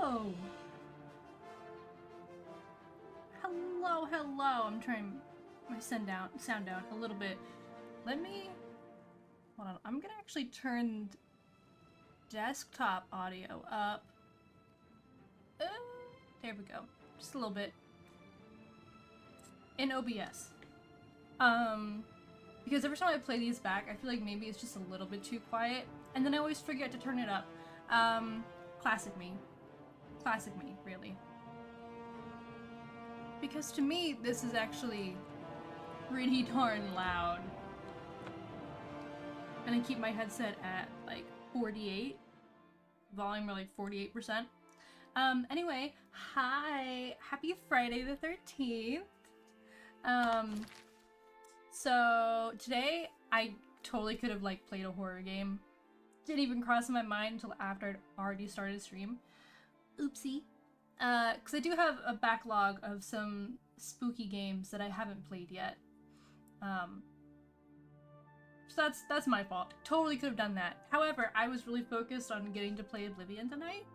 Hello! Hello, hello. I'm trying my sound down a little bit. Let me... Hold on. I'm gonna actually turn desktop audio up. There we go. Just a little bit. In OBS. Because every time I play these back, I feel like maybe it's just a little bit too quiet, and then I always forget to turn it up. Classic me. Classic me, really. Because to me, this is actually pretty darn loud. And I keep my headset at, like, 48. Volume, or like 48%. Anyway, hi! Happy Friday the 13th! So today I totally could have like played a horror game. Didn't even cross my mind until after I'd already started a stream. Oopsie. Because I do have a backlog of some spooky games that I haven't played yet. So that's my fault. Totally could have done that. However, I was really focused on getting to play Oblivion tonight.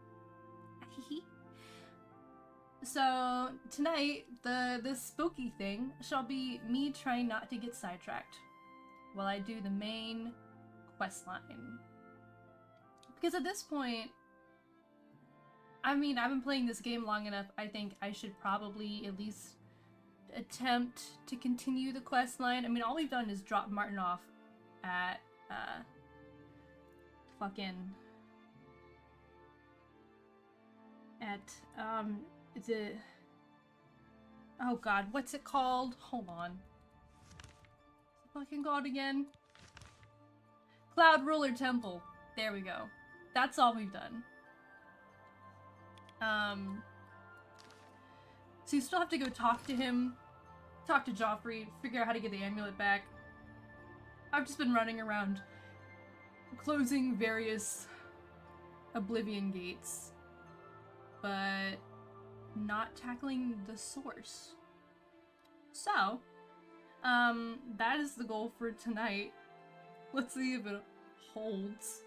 So tonight, the spooky thing shall be me trying not to get sidetracked while I do the main quest line. Because at this point, I mean, I've been playing this game long enough, I think I should probably at least attempt to continue the quest line. I mean, all we've done is drop Martin off at, oh god, what's it called? Hold on. What's it fucking called again? Cloud Ruler Temple. There we go. That's all we've done. So you still have to go talk to him, talk to Joffrey, figure out how to get the amulet back. I've just been running around closing various Oblivion gates, but not tackling the source. So, that is the goal for tonight. Let's see if it holds.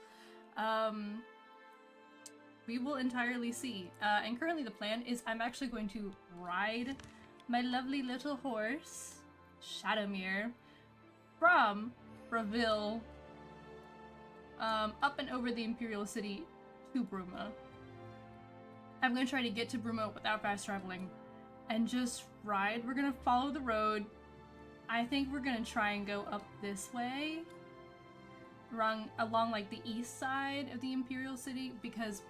We will entirely see. And currently the plan is I'm actually going to ride my lovely little horse, Shadowmere, from Bravil, up and over the Imperial City to Bruma. I'm gonna try to get to Bruma without fast traveling and just ride. We're gonna follow the road. I think we're gonna try and go up this way, along like the east side of the Imperial City, because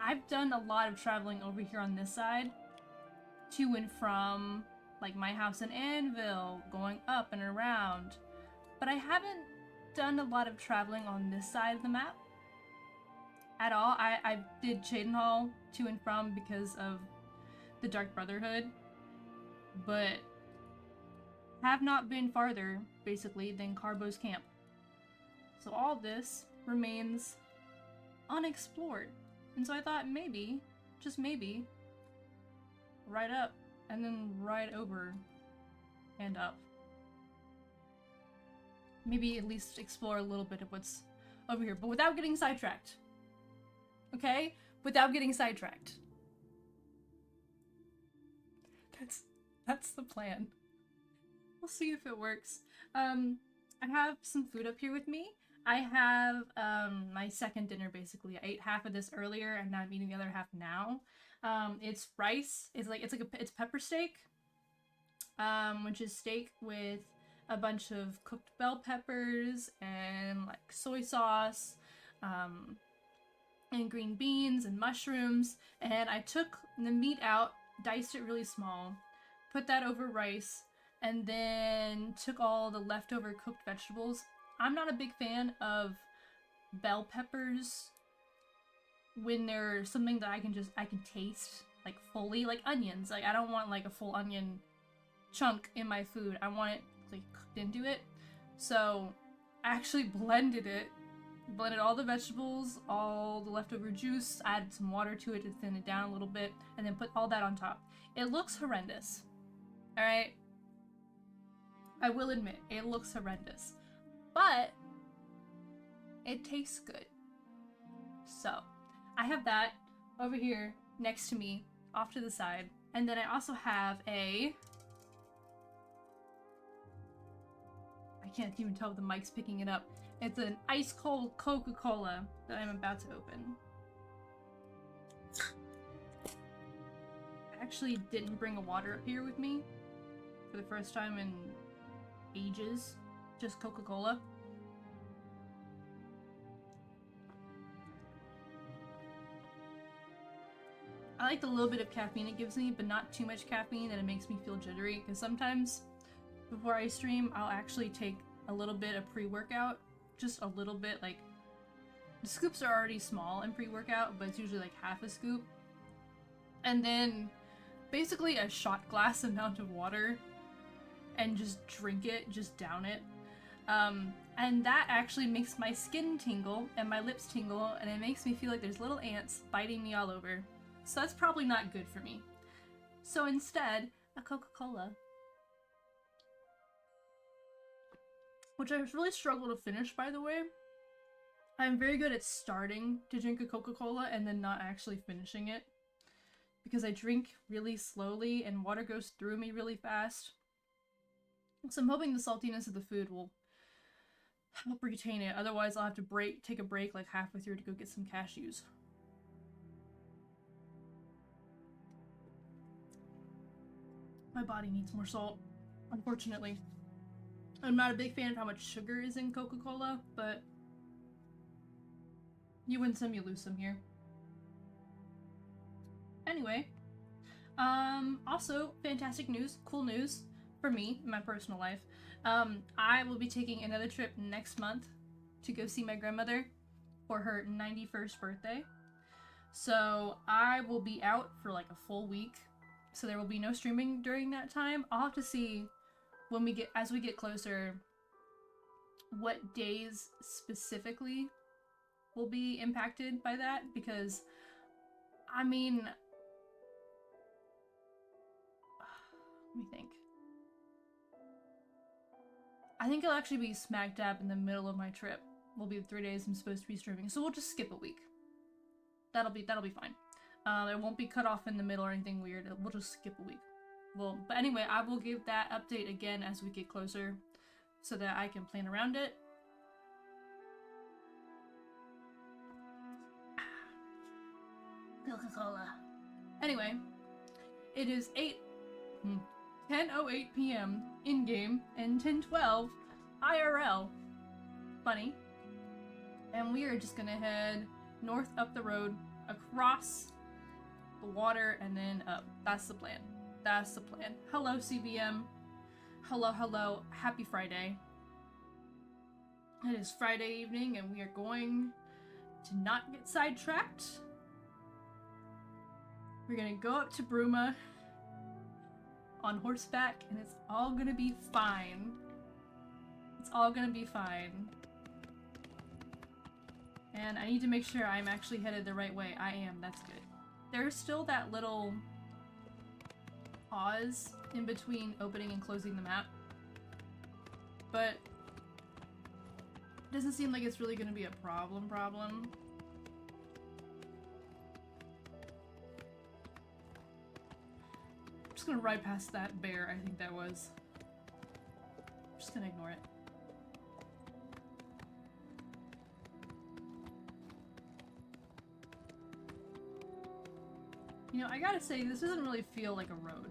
I've done a lot of traveling over here on this side to and from like my house in Anvil, going up and around, but I haven't done a lot of traveling on this side of the map at all. I did Cheydinhal to and from because of the Dark Brotherhood, but have not been farther, basically, than Carbo's camp. So all this remains unexplored. And so I thought maybe, just maybe, right up and then right over and up. Maybe at least explore a little bit of what's over here, but without getting sidetracked. Okay? Without getting sidetracked. That's the plan. We'll see if it works. I have some food up here with me. I have my second dinner, basically. I ate half of this earlier and now I'm eating the other half now. It's rice. It's pepper steak, which is steak with a bunch of cooked bell peppers and like soy sauce, and green beans and mushrooms. And I took the meat out, diced it really small, put that over rice, and then took all the leftover cooked vegetables. I'm not a big fan of bell peppers when they're something that I can taste like fully, like onions. Like I don't want like a full onion chunk in my food. I want it like cooked into it. So I actually blended all the vegetables, all the leftover juice, added some water to it to thin it down a little bit, and then put all that on top. It looks horrendous. Alright? I will admit, it looks horrendous. But it tastes good. So, I have that over here next to me, off to the side. And then I also have a... I can't even tell if the mic's picking it up. It's an ice cold Coca-Cola that I'm about to open. I actually didn't bring a water up here with me for the first time in ages. Just Coca-Cola. I like the little bit of caffeine it gives me, but not too much caffeine that it makes me feel jittery, because sometimes before I stream, I'll actually take a little bit of pre-workout. Just a little bit, like, the scoops are already small in pre-workout, but it's usually like half a scoop. And then basically a shot glass amount of water and just drink it, just down it. And that actually makes my skin tingle and my lips tingle, and it makes me feel like there's little ants biting me all over. So that's probably not good for me. So instead, a Coca-Cola. Which I really struggle to finish, by the way. I'm very good at starting to drink a Coca-Cola and then not actually finishing it. Because I drink really slowly and water goes through me really fast. So I'm hoping the saltiness of the food will help retain it. Otherwise I'll have to take a break like halfway through to go get some cashews. My body needs more salt, unfortunately. I'm not a big fan of how much sugar is in Coca-Cola, but you win some, you lose some here. Anyway, also, fantastic news, cool news for me in my personal life. I will be taking another trip next month to go see my grandmother for her 91st birthday. So I will be out for like a full week. So there will be no streaming during that time. I'll have to see when as we get closer, what days specifically will be impacted by that, because I mean, let me think. I think it'll actually be smack dab in the middle of my trip. Will be the 3 days I'm supposed to be streaming, so we'll just skip a week. That'll be fine. It won't be cut off in the middle or anything weird. We'll just skip a week. Well, but anyway, I will give that update again as we get closer so that I can plan around it. Coca-Cola. Anyway, it is 10:08 p.m. in-game and 10:12 IRL. Funny. And we are just gonna head north up the road, across the water, and then up. That's the plan. That's the plan. Hello, CBM. Hello, hello. Happy Friday. It is Friday evening, and we are going to not get sidetracked. We're gonna go up to Bruma on horseback, and it's all gonna be fine. It's all gonna be fine. And I need to make sure I'm actually headed the right way. I am. That's good. There's still that little pause in between opening and closing the map. But it doesn't seem like it's really going to be a problem. I'm just going to ride past that bear, I think that was. I'm just going to ignore it. You know, I gotta say, this doesn't really feel like a road.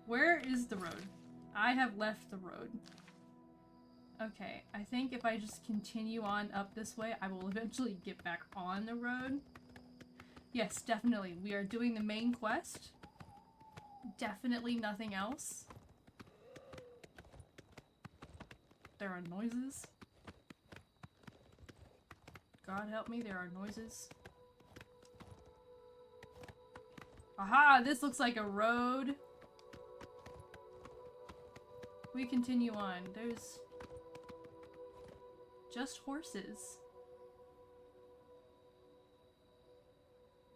Where is the road? I have left the road. Okay, I think if I just continue on up this way, I will eventually get back on the road. Yes, definitely. We are doing the main quest. Definitely nothing else. There are noises. God help me, there are noises. Aha! This looks like a road. We continue on. There's just horses.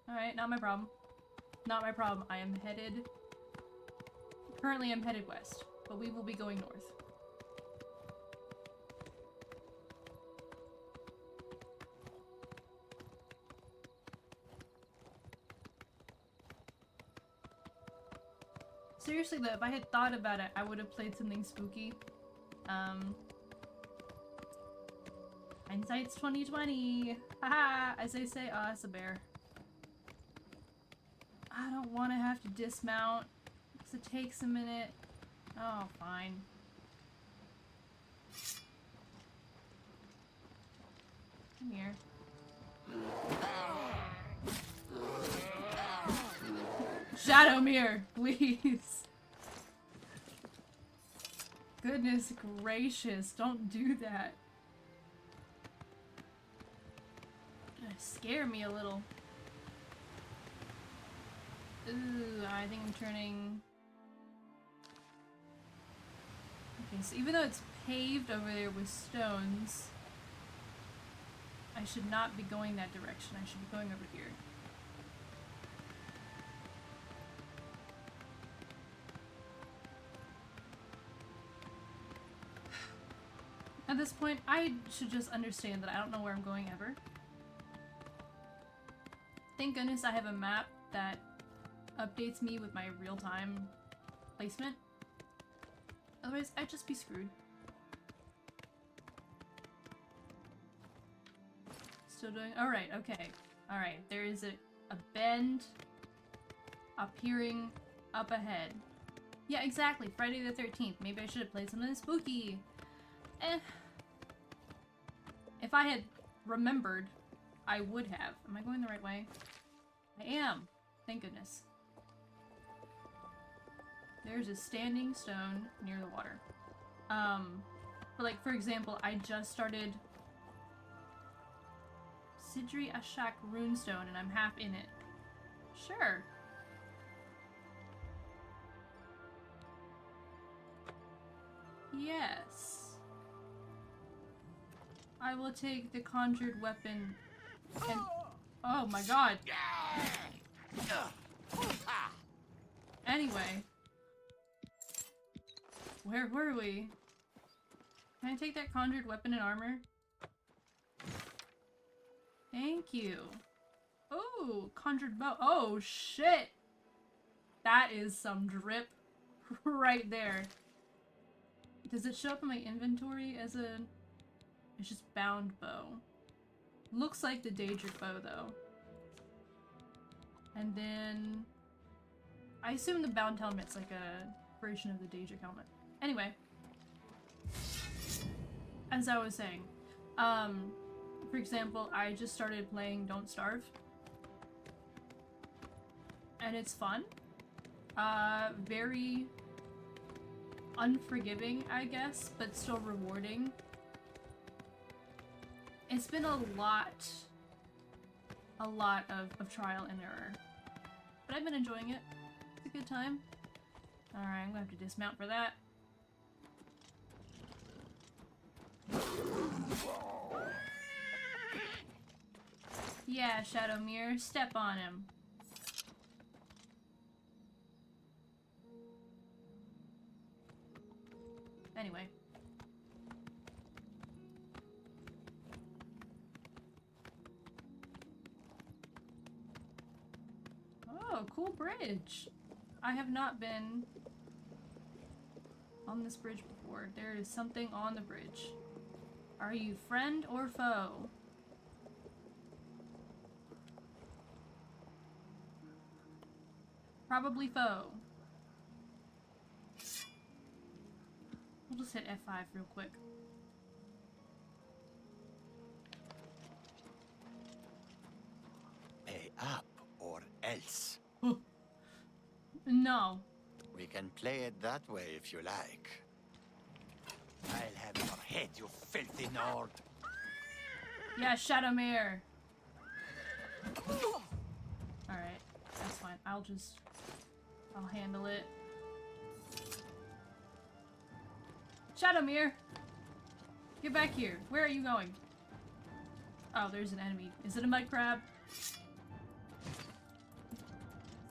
Alright, not my problem. Not my problem. I am headed... Currently I'm headed west, but we will be going north. seriously though, if I had thought about it, I would have played something spooky. Hindsight's 2020. Haha, as they say. Oh, that's a bear. I don't want to have to dismount because it takes a minute. Oh, fine. Come here. Shadowmere, please. Goodness gracious, don't do that. Scare me a little. Ooh, I think I'm turning... Okay, so even though it's paved over there with stones, I should not be going that direction. I should be going over here. At this point, I should just understand that I don't know where I'm going ever. Thank goodness I have a map that updates me with my real-time placement. Otherwise, I'd just be screwed. Still doing... Alright, okay. Alright, there is a bend appearing up ahead. Yeah, exactly. Friday the 13th. Maybe I should have played something spooky. If I had remembered, I would have. Am I going the right way? I am. Thank goodness. There's a standing stone near the water. But like, for example, I just started Sidri Ashak Runestone and I'm half in it. Sure. Yes. I will take the conjured weapon and... Oh my god. Anyway. Where were we? Can I take that conjured weapon and armor? Thank you. Oh, conjured bow. Oh, shit. That is some drip right there. Does it show up in my inventory as a... It's just bound bow. Looks like the Daedric bow, though. And then... I assume the bound helmet's like a version of the Daedric helmet. Anyway. As I was saying. For example, I just started playing Don't Starve. And it's fun. Very unforgiving, I guess, but still rewarding. It's been a lot of trial and error. But I've been enjoying it. It's a good time. Alright, I'm gonna have to dismount for that. Yeah, Shadowmere, step on him. Anyway. Oh, cool bridge. I have not been on this bridge before. There is something on the bridge. Are you friend or foe? Probably foe. We'll just hit F5 real quick. Pay up or else. No. We can play it that way if you like. I'll have your head, you filthy Nord. Yeah, Shadowmere. Alright, that's fine. I'll handle it. Shadowmere! Get back here. Where are you going? Oh, there's an enemy. Is it a mud crab?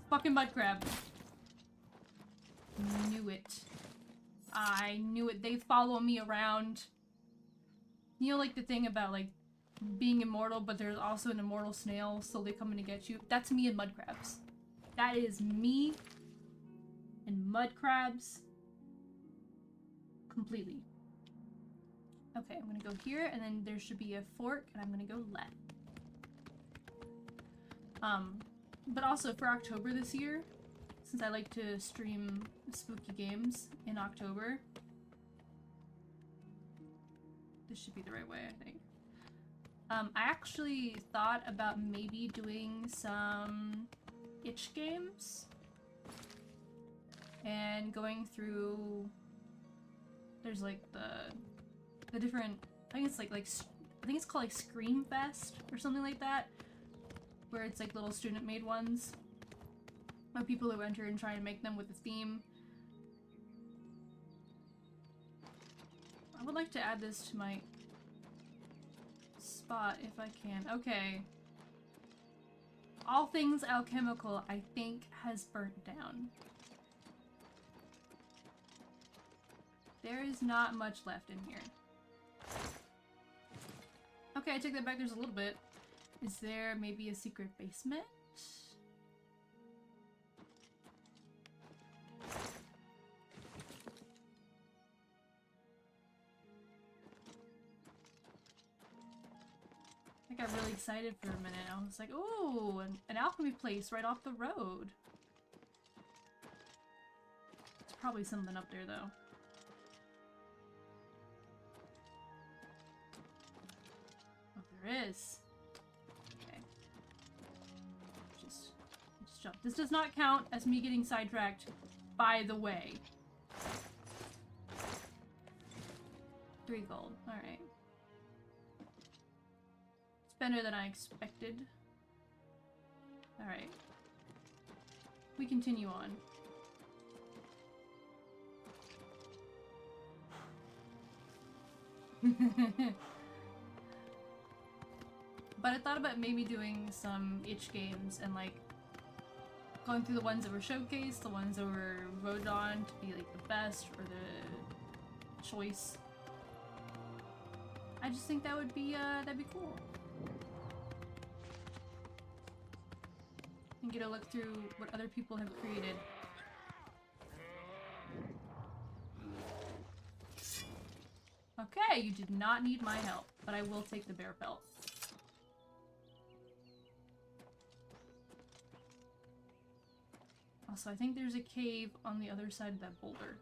Fucking mud crab. Knew it. I knew it. They follow me around. You know, like the thing about, like, being immortal, but there's also an immortal snail slowly coming to get you? That's me and mud crabs. That is me and mud crabs. Completely. Okay, I'm gonna go here, and then there should be a fork, and I'm gonna go left. But also for October this year, since I like to stream spooky games in October, this should be the right way, I think. I actually thought about maybe doing some itch games and going through. There's like the different. I think it's I think it's called like Scream Fest or something like that, where it's like little student-made ones of people who enter and try and make them with a theme. I would like to add this to my spot if I can. Okay. All things alchemical, I think, has burnt down. There is not much left in here. Okay, I take that back. There's a little bit. Is there maybe a secret basement? I got really excited for a minute. I was like, ooh, an alchemy place right off the road. There's probably something up there, though. Oh, there is. Okay. Just jump. This does not count as me getting sidetracked, by the way. 3 gold. Alright. Better than I expected. Alright. We continue on. But I thought about maybe doing some itch games and like going through the ones that were showcased, the ones that were voted on to be like the best or the choice. I just think that would be that'd be cool. And get a look through what other people have created. Okay, you did not need my help, but I will take the bear pelt. Also, I think there's a cave on the other side of that boulder.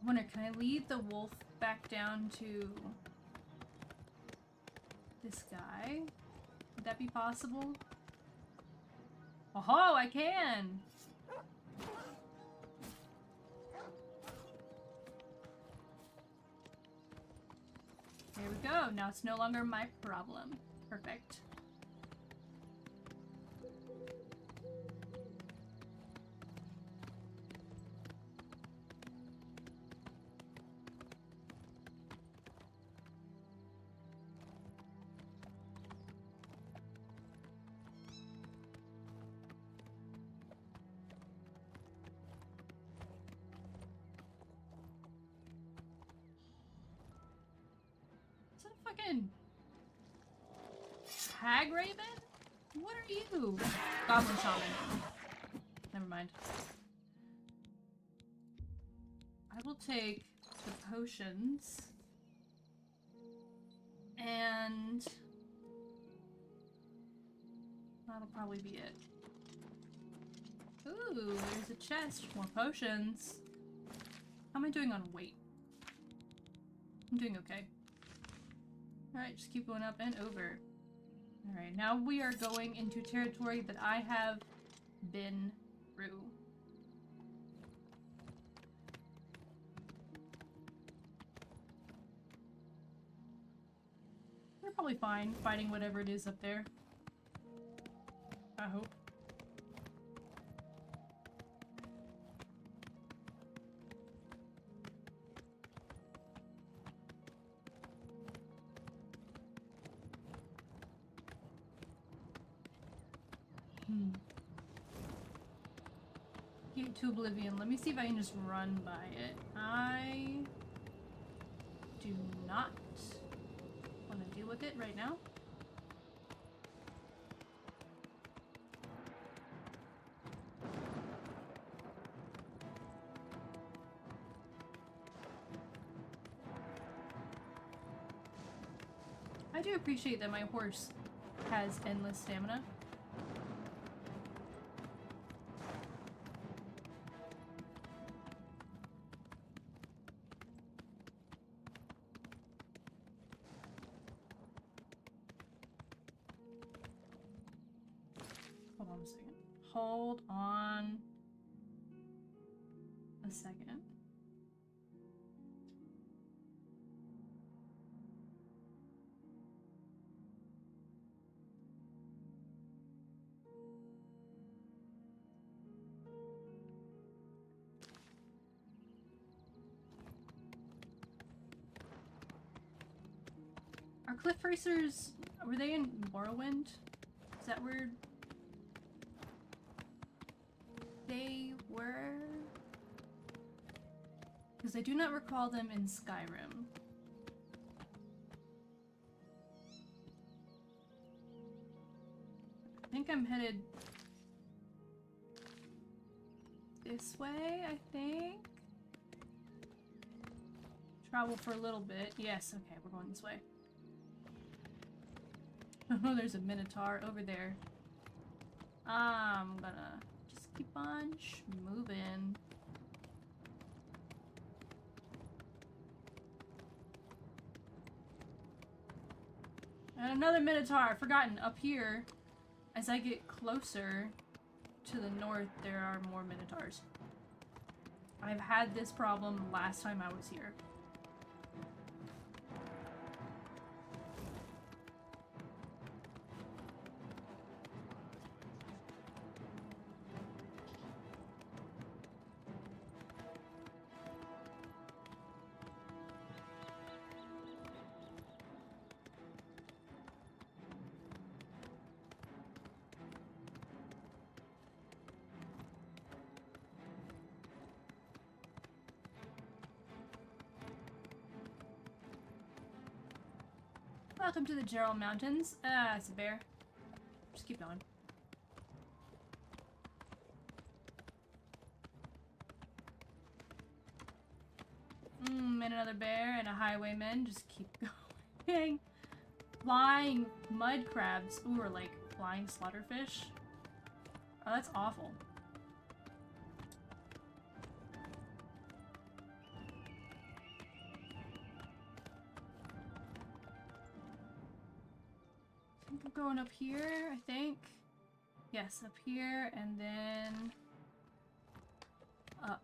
I wonder, can I lead the wolf back down to this guy? Would that be possible? Oh, I can! There we go. Now it's no longer my problem. Perfect. Fucking Hag Raven? What are you? Goblin Shaman. Never mind. I will take the potions and that'll probably be it. Ooh, there's a chest. More potions. How am I doing on weight? I'm doing okay. Alright, just keep going up and over. Alright, now we are going into territory that I have been through. We're probably fine fighting whatever it is up there. I hope. to Oblivion. Let me see if I can just run by it. I do not want to deal with it right now. I do appreciate that my horse has endless stamina. Hold on a second. Hold on a second. Are cliff racers, were they in Morrowind? Is that where they were? Because I do not recall them in Skyrim. I think I'm headed this way, I think. Travel for a little bit. Yes, okay, we're going this way. Oh, there's a Minotaur over there. I'm gonna just keep on moving. And another Minotaur, forgotten, up here. As I get closer to the north, there are more Minotaurs. I've had this problem last time I was here. Welcome to the Gerald Mountains. It's a bear. Just keep going. And another bear and a highwayman. Just keep going. Flying mud crabs. Ooh, or like flying slaughterfish. Oh, that's awful. I'm going up here, I think. Yes, up here, and then up.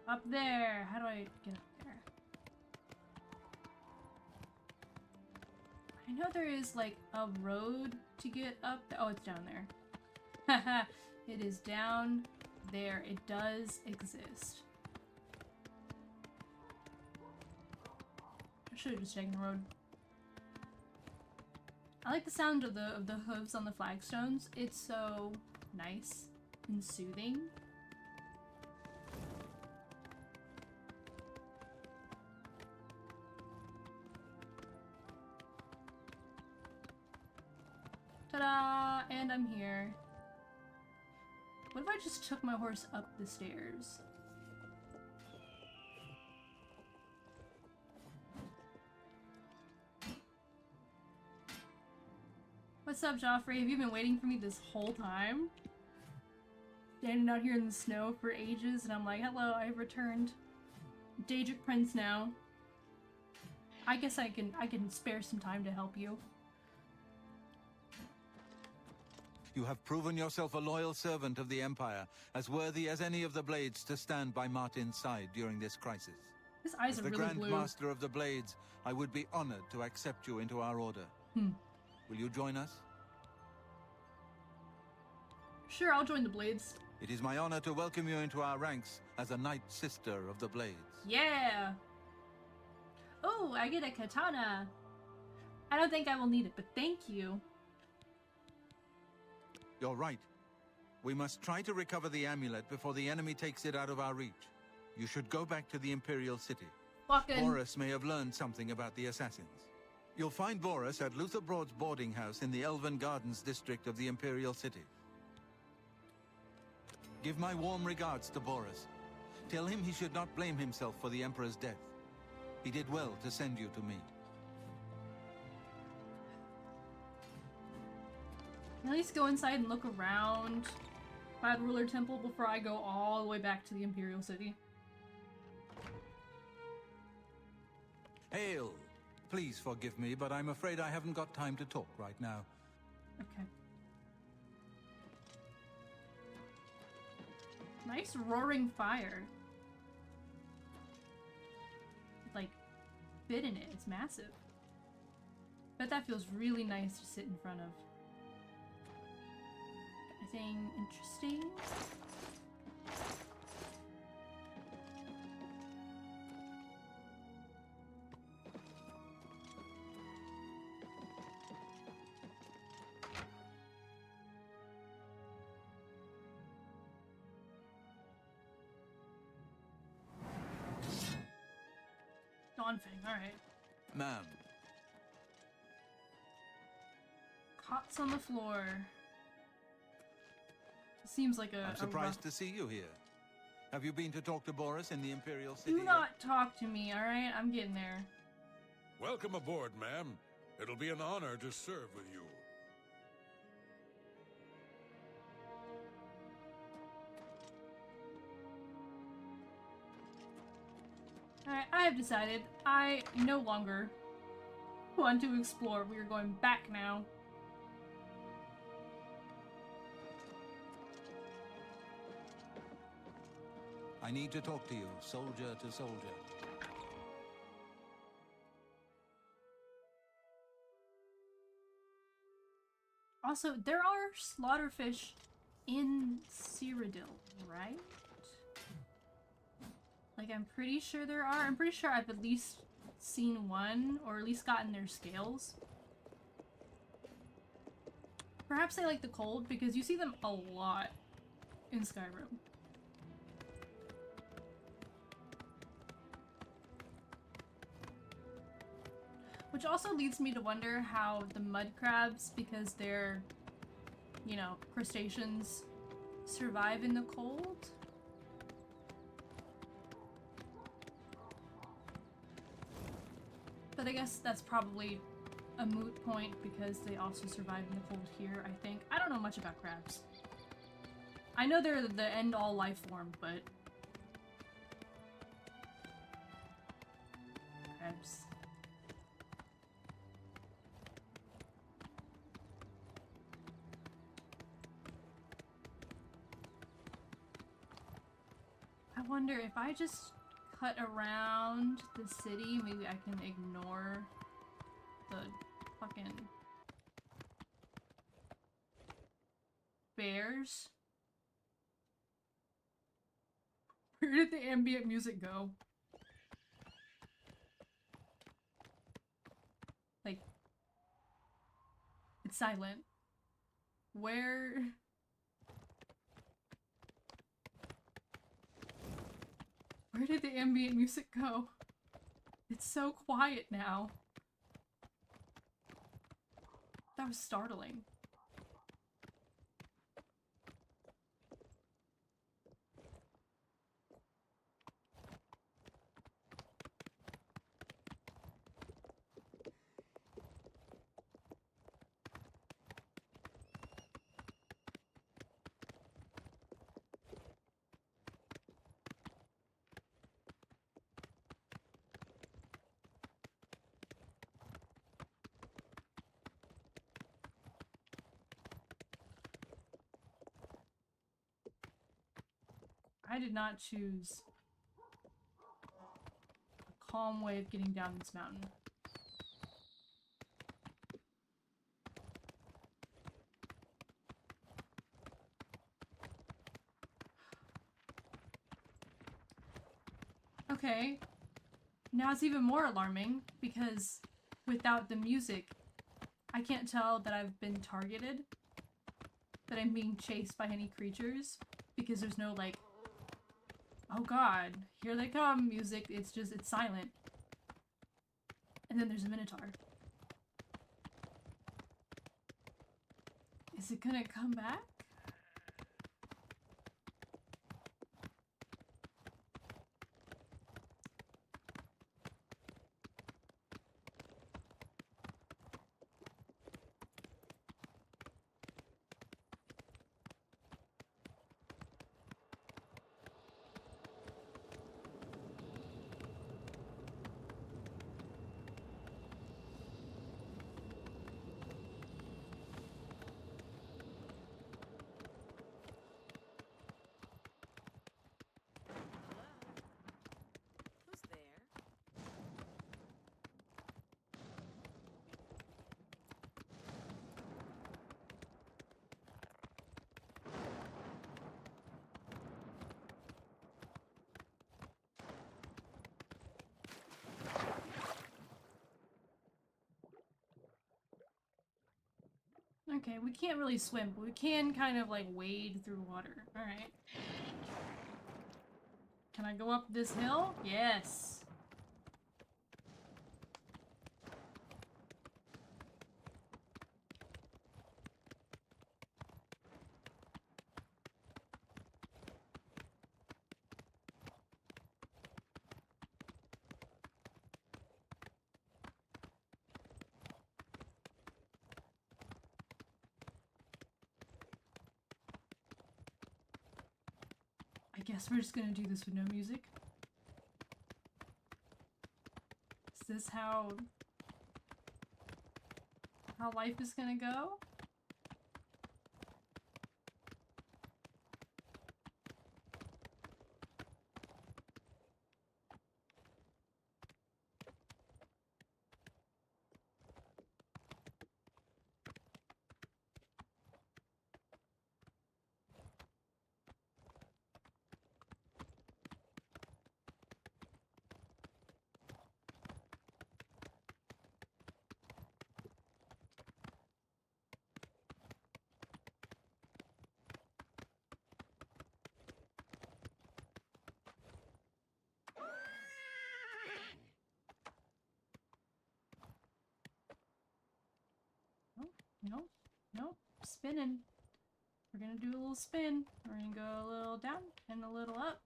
Up there! How do I get up there? I know there is like a road to get up there. Oh, it's down there. Haha, it is down there. It does exist. I should have just taken the road. I like the sound of the hooves on the flagstones. It's so nice and soothing. Ta-da! And I'm here. What if I just took my horse up the stairs? What's up, Joffrey? Have you been waiting for me this whole time? Standing out here in the snow for ages, and I'm like, hello, I've returned. Daedric Prince now. I guess I can spare some time to help you. You have proven yourself a loyal servant of the Empire, as worthy as any of the Blades to stand by Martin's side during this crisis. His eyes As are the really Grand blue. Master of the Blades, I would be honored to accept you into our order. Will you join us? Sure, I'll join the Blades. It is my honor to welcome you into our ranks as a Knight Sister of the Blades. Yeah! Oh, I get a katana. I don't think I will need it, but thank you. You're right. We must try to recover the amulet before the enemy takes it out of our reach. You should go back to the Imperial City. Fucking... Boris may have learned something about the assassins. You'll find Boris at Luther Broad's boarding house in the Elven Gardens district of the Imperial City. Give my warm regards to Boris. Tell him he should not blame himself for the Emperor's death. He did well to send you to me. At least go inside and look around Cloud Ruler Temple before I go all the way back to the Imperial City. Hail! Please forgive me, but I'm afraid I haven't got time to talk right now. Okay. Nice roaring fire. Like, bit in it. It's massive. Bet that feels really nice to sit in front of. Anything interesting? Dawnfang, alright. Ma'am, Cots on the floor. Seems like I'm surprised to see you here. Have you been to talk to Boris in the Imperial City? Do not talk to me, alright? I'm getting there. Welcome aboard, ma'am. It'll be an honor to serve with you. Alright, I have decided I no longer want to explore. We are going back now. I need to talk to you, soldier to soldier. Also, there are slaughterfish in Cyrodiil, right? Like, I'm pretty sure there are. I'm pretty sure I've at least seen one, or at least gotten their scales. Perhaps I like the cold, because you see them a lot in Skyrim. Which also leads me to wonder how the mud crabs, because they're, you know, crustaceans, survive in the cold. But I guess that's probably a moot point because they also survive in the cold here, I think. I don't know much about crabs. I know they're the end-all life form, but... crabs. I wonder if I just cut around the city, maybe I can ignore the fucking bears. Where did the ambient music go? Like, it's silent. Where did the ambient music go? It's so quiet now. That was startling. I did not choose calm way of getting down this mountain. Okay, now it's even more alarming because without the music, I can't tell that I've been targeted, that I'm being chased by any creatures, because there's no like, oh god, here they come music. It's just, it's silent. And then there's a Minotaur. Is it gonna come back? Who's there? Okay, we can't really swim, but we can kind of like wade through water. Alright. Can I go up this hill? Yes. I guess we're just gonna do this with no music. Is this how life is gonna go? No, no, spinning. We're gonna do a little spin. We're gonna go a little down and a little up.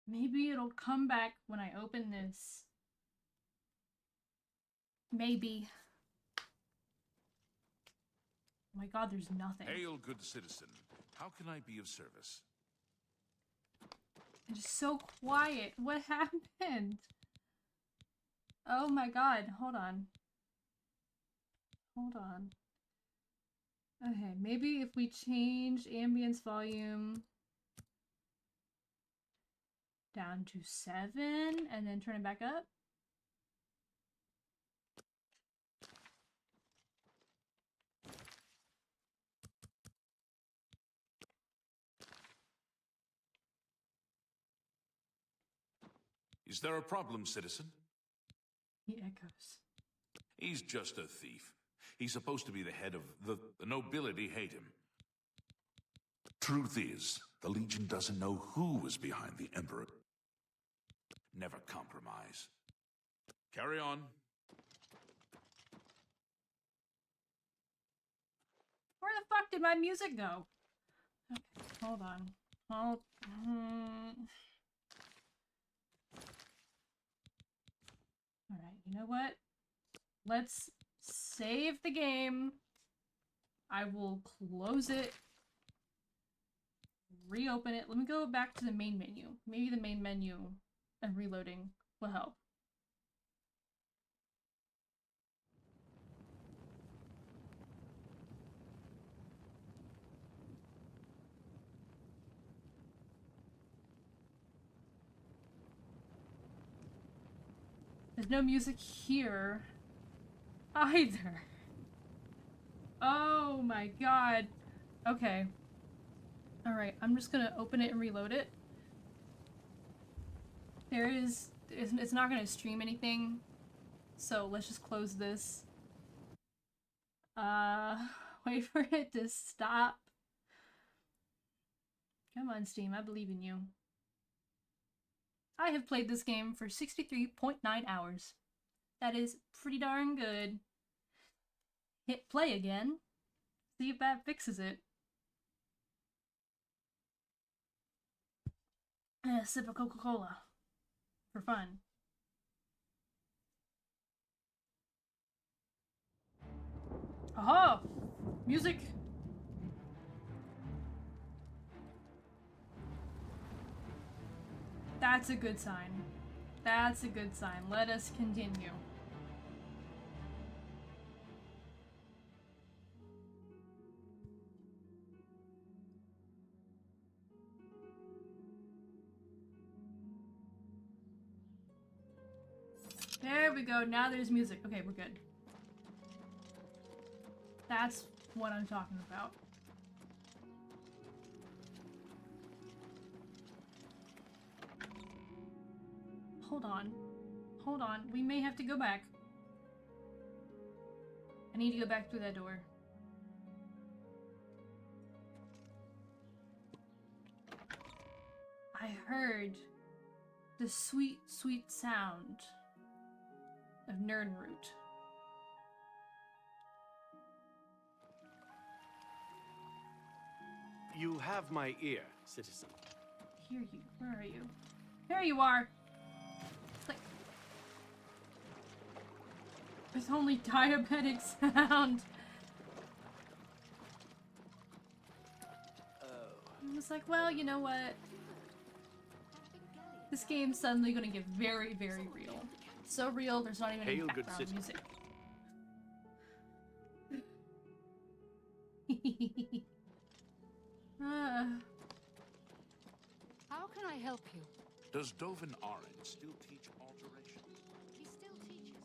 Maybe it'll come back when I open this. Maybe. Oh my god, there's nothing. Hail, good citizen. How can I be of service? It's so quiet. What happened? Oh my god, hold on. Hold on. Okay, maybe if we change ambience volume down to 7 and then turn it back up. Is there a problem, citizen? He echoes. He's just a thief. He's supposed to be the head of the nobility hate him. Truth is, the Legion doesn't know who is behind the Emperor. Never compromise. Carry on. Where the fuck did my music go? Okay, hold on. Alright, you know what? Let's save the game. I will close it, reopen it. Let me go back to the main menu. Maybe the main menu and reloading will help. There's no music here either. Oh my god. Okay. Alright, I'm just gonna open it and reload it. It's not gonna stream anything. So let's just close this. Wait for it to stop. Come on, Steam, I believe in you. I have played this game for 63.9 hours. That is pretty darn good. Hit play again. See if that fixes it. A sip of Coca-Cola. For fun. Aha! Music! That's a good sign. That's a good sign. Let us continue. There we go. Now there's music. Okay, we're good. That's what I'm talking about. Hold on. Hold on. We may have to go back. I need to go back through that door. I heard the sweet, sweet sound of Nernroot. You have my ear, citizen. Hear you. Where are you? There you are! Like... With only diabetic sound. I was like, well, you know what? This game's suddenly gonna get very, very real. So real, there's not even any Hail, good background citizen. music. How can I help you? Does Dovin Oren still teach alteration? He still teaches.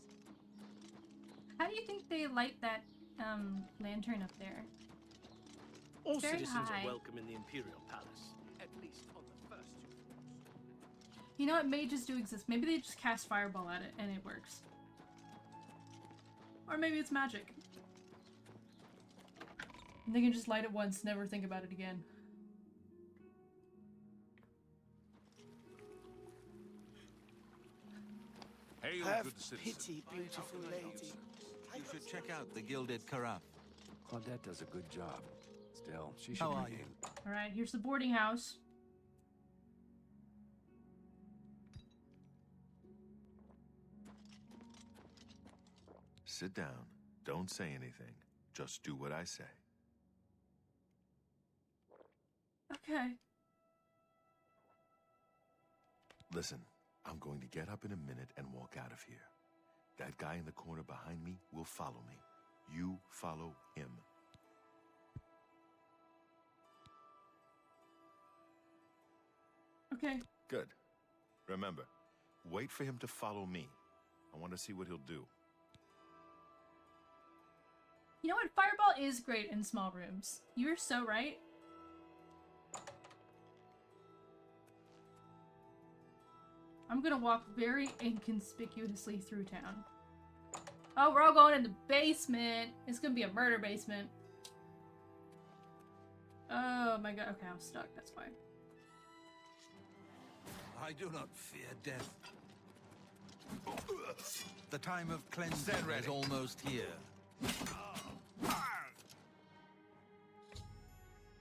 How do you think they light that lantern up there? All Very citizens high. are welcome in the Imperial Palace, at least on the first 2 floors. You know what? Mages do exist. Maybe they just cast fireball at it and it works. Or maybe it's magic. And they can just light it once, never think about it again. Hail, Have good citizen. pity, beautiful lady. You should check out the Gilded Carafe. Claudette does a good job. Still, she should How are remain. Alright, here's the boarding house. Sit down. Don't say anything. Just do what I say. Okay. Listen, I'm going to get up in a minute and walk out of here. That guy in the corner behind me will follow me. You follow him. Okay. Good. Remember, wait for him to follow me. I want to see what he'll do. You know what? Fireball is great in small rooms. You're so right. I'm gonna walk very inconspicuously through town. Oh, we're all going in the basement. It's gonna be a murder basement. Oh my god. Okay, I'm stuck. That's why. I do not fear death. The time of cleansing is almost here.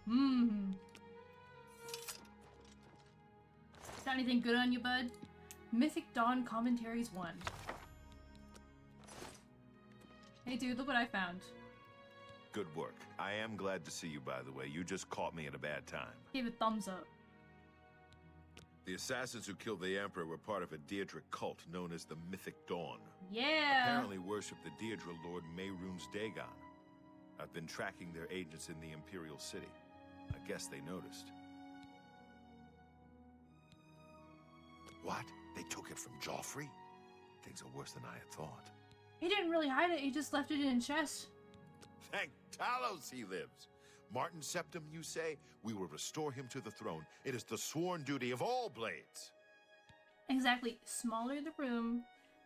Hmm. Got anything good on you, bud? Mythic Dawn Commentaries 1. Hey dude, look what I found. Good work. I am glad to see you, by the way. You just caught me at a bad time. Give a thumbs up. The assassins who killed the Emperor were part of a Deirdre cult known as the Mythic Dawn. Yeah. Apparently worship the Deirdre Lord Mehrunes Dagon. I've been tracking their agents in the Imperial City. I guess they noticed. What? They took it from Joffrey? Things are worse than I had thought. He didn't really hide it. He just left it in his chest. Thank Talos he lives. Martin Septim, you say? We will restore him to the throne. It is the sworn duty of all blades. Exactly. Smaller the room,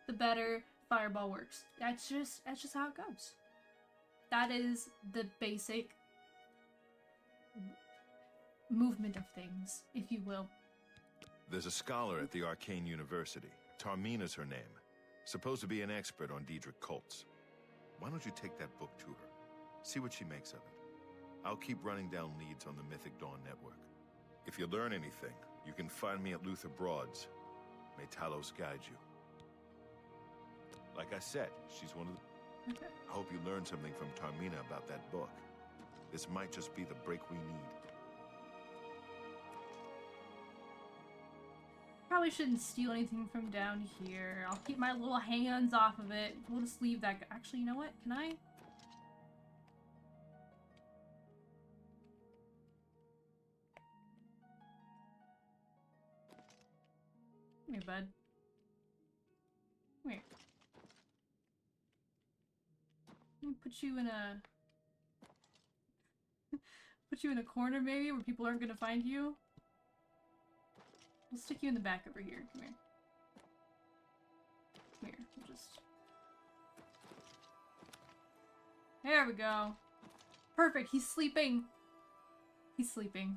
the better fireball works. That's just how it goes. That is the basic movement of things, if you will. There's a scholar at the Arcane University. Tarmina's her name. Supposed to be an expert on Daedric cults. Why don't you take that book to her? See what she makes of it. I'll keep running down leads on the Mythic Dawn network. If you learn anything, you can find me at Luther Broad's. May Talos guide you. Like I said, she's one of the... Okay. I hope you learned something from Tarmina about that book. This might just be the break we need. Probably shouldn't steal anything from down here. I'll keep my little hands off of it. We'll just leave that. Actually, you know what? Can I? Come here, bud. Come here. Let me put you in a... put you in a corner, maybe, where people aren't gonna find you. We'll stick you in the back over here. Come here. Come here. We'll just... There we go. Perfect. He's sleeping. He's sleeping.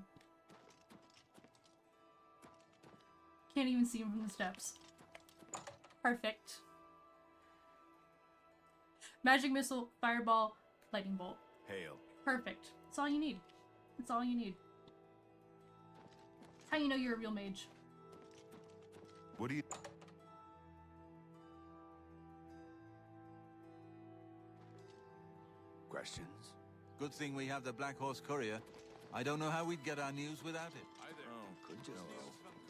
Can't even see him from the steps. Perfect. Magic missile, fireball, lightning bolt. Hail. Perfect. That's all you need. That's all you need. That's how you know you're a real mage. What do you... Questions? Good thing we have the Black Horse Courier. I don't know how we'd get our news without it. Oh, could you?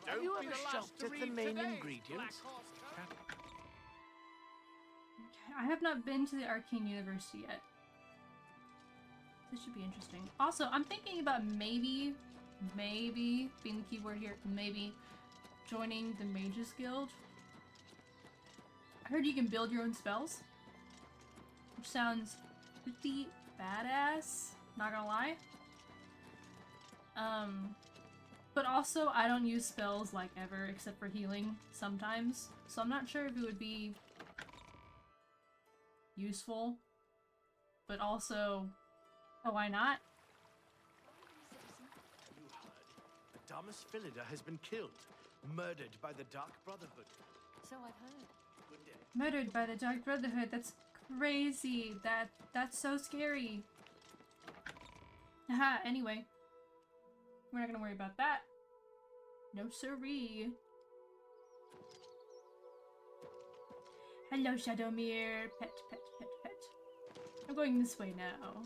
Have you ever shopped at the main ingredients? Okay, I have not been to the Arcane University yet. This should be interesting. Also, I'm thinking about maybe, being the keyword here, maybe joining the Mages Guild. I heard you can build your own spells, which sounds pretty badass, not gonna lie. But also I don't use spells like ever except for healing sometimes, so I'm not sure if it would be useful, but also, oh, why not? You heard. Adamus Philida has been killed, murdered by the Dark Brotherhood. So I've heard. Good day. Murdered by the Dark Brotherhood. That's crazy. That's so scary. Haha, anyway. We're not gonna worry about that. No siree. Hello, Shadowmere. Pet, pet, pet, pet. I'm going this way now.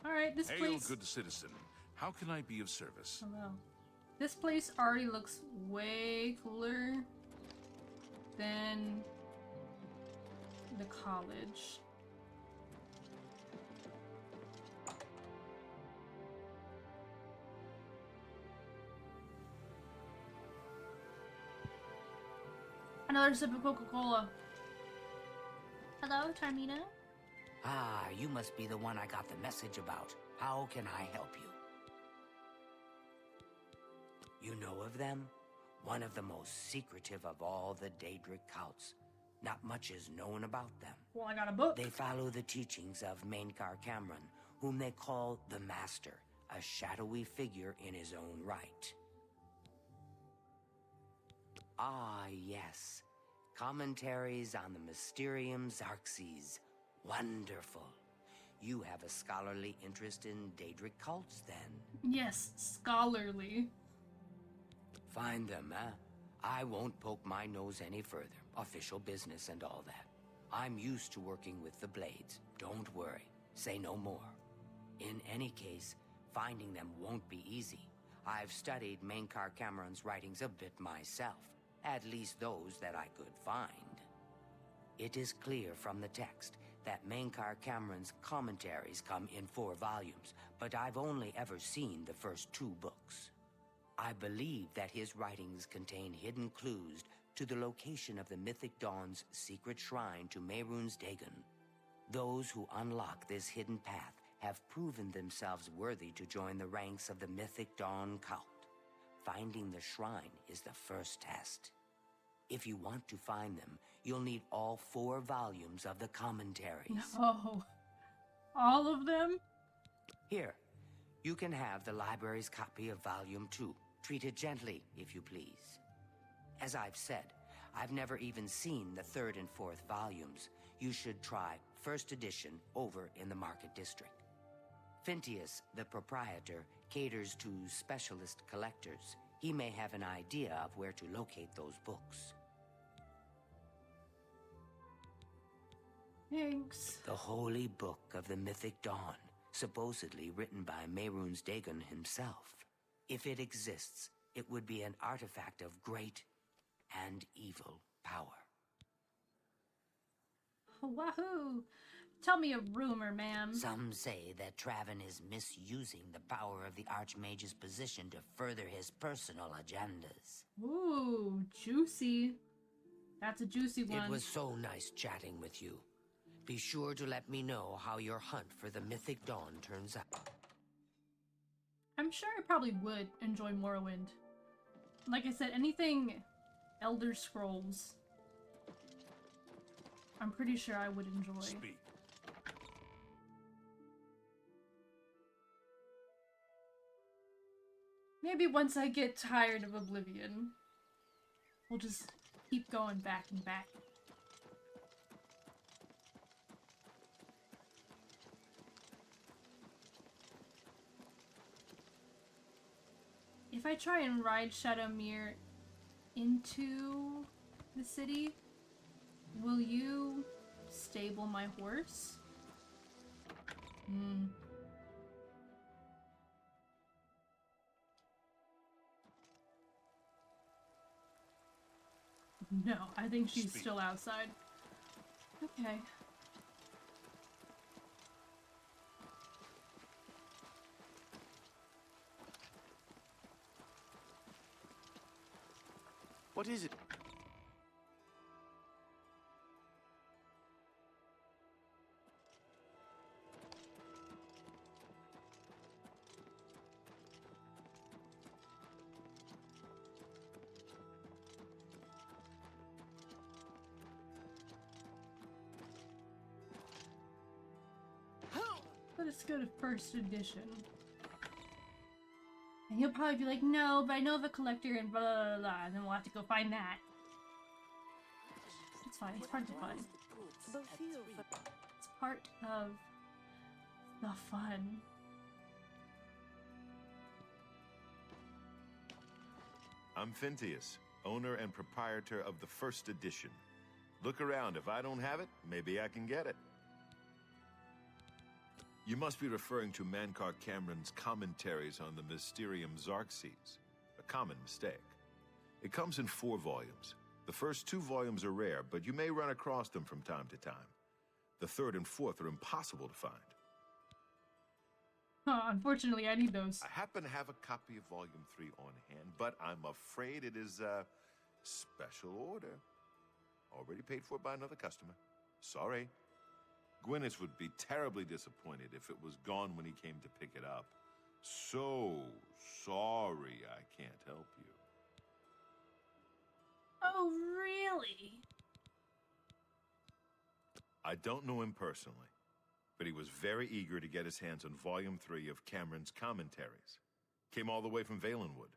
Alright, this Hail, place... good citizen. How can I be of service? Hello. This place already looks way cooler than the college. Another sip of Coca-Cola. Hello, Tarmina? Ah, you must be the one I got the message about. How can I help you? You know of them? One of the most secretive of all the Daedric cults. Not much is known about them. Well, I got a book. They follow the teachings of Mainkar Cameron, whom they call the Master, a shadowy figure in his own right. Ah, yes. Commentaries on the Mysterium Xarxes. Wonderful. You have a scholarly interest in Daedric cults, then? Yes, scholarly. Find them, huh? I won't poke my nose any further. Official business and all that. I'm used to working with the Blades. Don't worry. Say no more. In any case, finding them won't be easy. I've studied Mainkar Cameron's writings a bit myself. At least those that I could find. It is clear from the text that Mainkar Cameron's commentaries come in 4 volumes, but I've only ever seen the first 2 books. I believe that his writings contain hidden clues to the location of the Mythic Dawn's secret shrine to Mehrunes Dagon. Those who unlock this hidden path have proven themselves worthy to join the ranks of the Mythic Dawn cult. Finding the shrine is the first test. If you want to find them, you'll need all 4 volumes of the commentaries. Oh, all of them? Here, you can have the library's copy of Volume 2. Treat it gently, if you please. As I've said, I've never even seen the 3rd and 4th volumes. You should try first edition over in the Market District. Phintius, the proprietor, caters to specialist collectors. He may have an idea of where to locate those books. Thanks. The Holy Book of the Mythic Dawn, supposedly written by Mehrunes Dagon himself. If it exists, it would be an artifact of great and evil power. Wahoo! Tell me a rumor, ma'am. Some say that Traven is misusing the power of the Archmage's position to further his personal agendas. Ooh, juicy. That's a juicy one. It was so nice chatting with you. Be sure to let me know how your hunt for the Mythic Dawn turns out. I'm sure I probably would enjoy Morrowind. Like I said, anything Elder Scrolls, I'm pretty sure I would enjoy. Speak. Maybe once I get tired of Oblivion, we'll just keep going back and back. If I try and ride Shadowmere into the city, will you stable my horse? No, I think she's still outside. Okay. What is it? Let's go to first edition. And you'll probably be like, no, but I know of a collector and blah, blah, blah, blah, and then we'll have to go find that. It's fine, it's part of the fun. It's part of the fun. I'm Phintius, owner and proprietor of the first edition. Look around. If I don't have it, maybe I can get it. You must be referring to Mainkar Cameron's commentaries on the Mysterium Xarxes. A common mistake. It comes in 4 volumes. The first 2 volumes are rare, but you may run across them from time to time. The 3rd and 4th are impossible to find. Unfortunately, I need those. I happen to have a copy of Volume 3 on hand, but I'm afraid it is a special order. Already paid for by another customer. Sorry. Gwyneth would be terribly disappointed if it was gone when he came to pick it up. So sorry I can't help you. Oh, really? I don't know him personally, but he was very eager to get his hands on Volume 3 of Cameron's commentaries. Came all the way from Valenwood.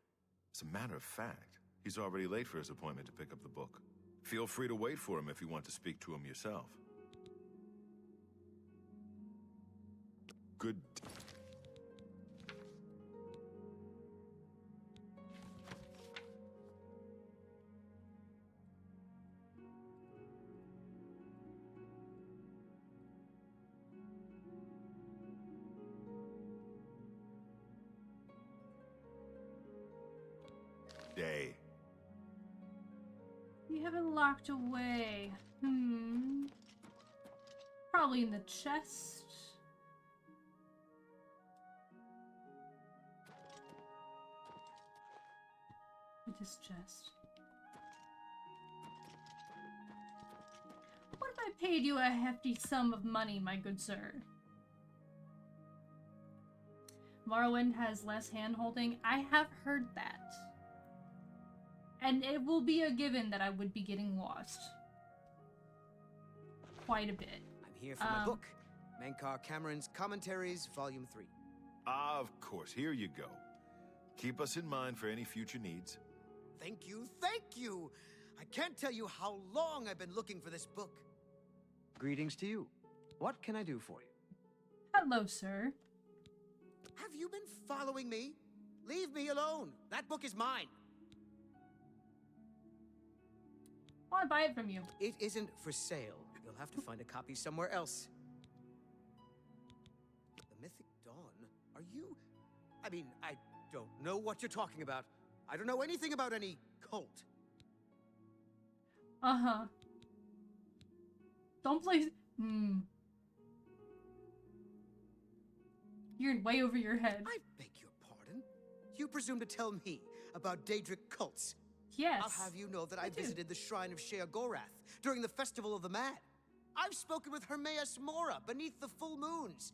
As a matter of fact, he's already late for his appointment to pick up the book. Feel free to wait for him if you want to speak to him yourself. Good. Day. You haven't locked away. Probably in the chest. With this chest. What if I paid you a hefty sum of money, my good sir? Morrowind has less hand-holding. I have heard that. And it will be a given that I would be getting lost. Quite a bit. I'm here for my book. Menkar Cameron's Commentaries, Volume 3. Of course, here you go. Keep us in mind for any future needs. Thank you, thank you! I can't tell you how long I've been looking for this book. Greetings to you. What can I do for you? Hello, sir. Have you been following me? Leave me alone. That book is mine. I want to buy it from you. It isn't for sale. You'll have to find a copy somewhere else. The Mythic Dawn? Are you... I mean, I don't know what you're talking about. I don't know anything about any cult. Uh-huh. Don't play... You're way over your head. I beg your pardon? You presume to tell me about Daedric cults? Yes. I'll have you know that I visited the shrine of Sheogorath during the Festival of the Mad. I've spoken with Hermaeus Mora beneath the full moons.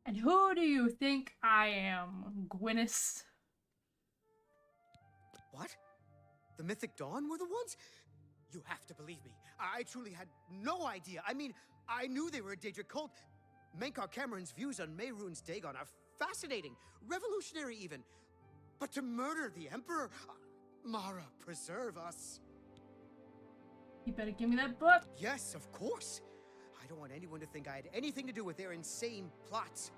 And who do you think I am, Gwyneth? What? The Mythic Dawn were the ones? You have to believe me. I truly had no idea. I mean, I knew they were a Daedric cult. Menkar Cameron's views on Mehrunes Dagon are fascinating, revolutionary even. But to murder the Emperor? Mara, preserve us. You better give me that book. Yes, of course. I don't want anyone to think I had anything to do with their insane plots.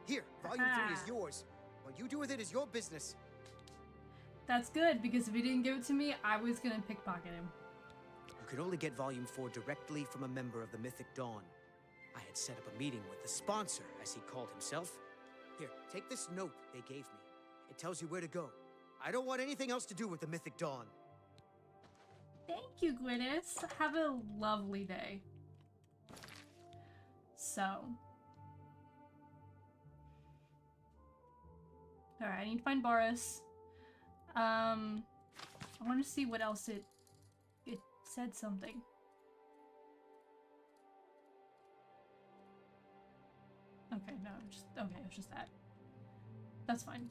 Here, Volume 3 is yours. What you do with it is your business. That's good, because if he didn't give it to me, I was gonna pickpocket him. You can only get Volume 4 directly from a member of the Mythic Dawn. I had set up a meeting with the sponsor, as he called himself. Here, take this note they gave me. It tells you where to go. I don't want anything else to do with the Mythic Dawn. Thank you, Gwyneth. Have a lovely day. So. Alright, I need to find Boris. I want to see what else it said something. Okay, no, okay, it was just that. That's fine.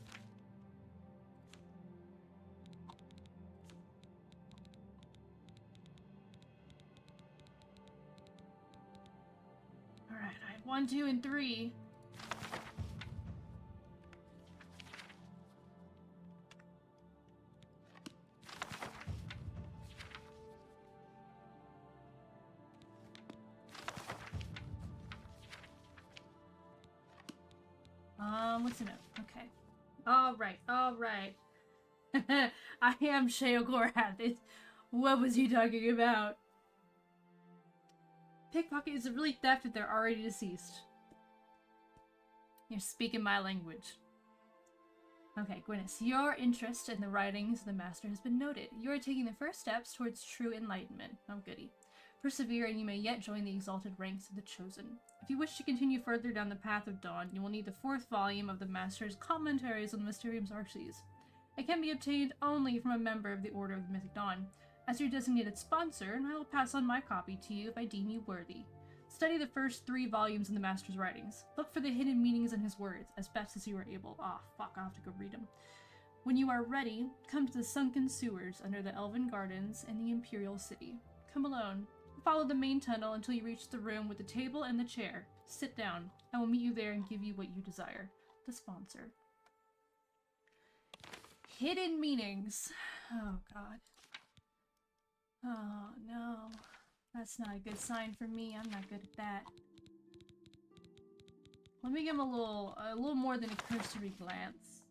Alright, I have 1, 2, and 3. What's the note? Okay. Alright, alright. I am Sheogorath. What was he talking about? Pickpocket is really theft if they're already deceased. You're speaking my language. Okay, Gwyneth, your interest in the writings of the Master has been noted. You are taking the first steps towards true enlightenment. Oh, goody. Persevere, and you may yet join the exalted ranks of the Chosen. If you wish to continue further down the path of dawn, you will need the 4th volume of the Master's Commentaries on the Mysterium Arxes. It can be obtained only from a member of the Order of the Mythic Dawn. As your designated sponsor, I will pass on my copy to you if I deem you worthy. Study the first 3 volumes in the Master's writings. Look for the hidden meanings in his words, as best as you are able. Ah, fuck, I'll have to go read them. When you are ready, come to the sunken sewers under the Elven Gardens in the Imperial City. Come alone. Follow the main tunnel until you reach the room with the table and the chair. Sit down. I will meet you there and give you what you desire. The sponsor. Hidden meanings. Oh god. Oh no. That's not a good sign for me. I'm not good at that. Let me give him a little more than a cursory glance.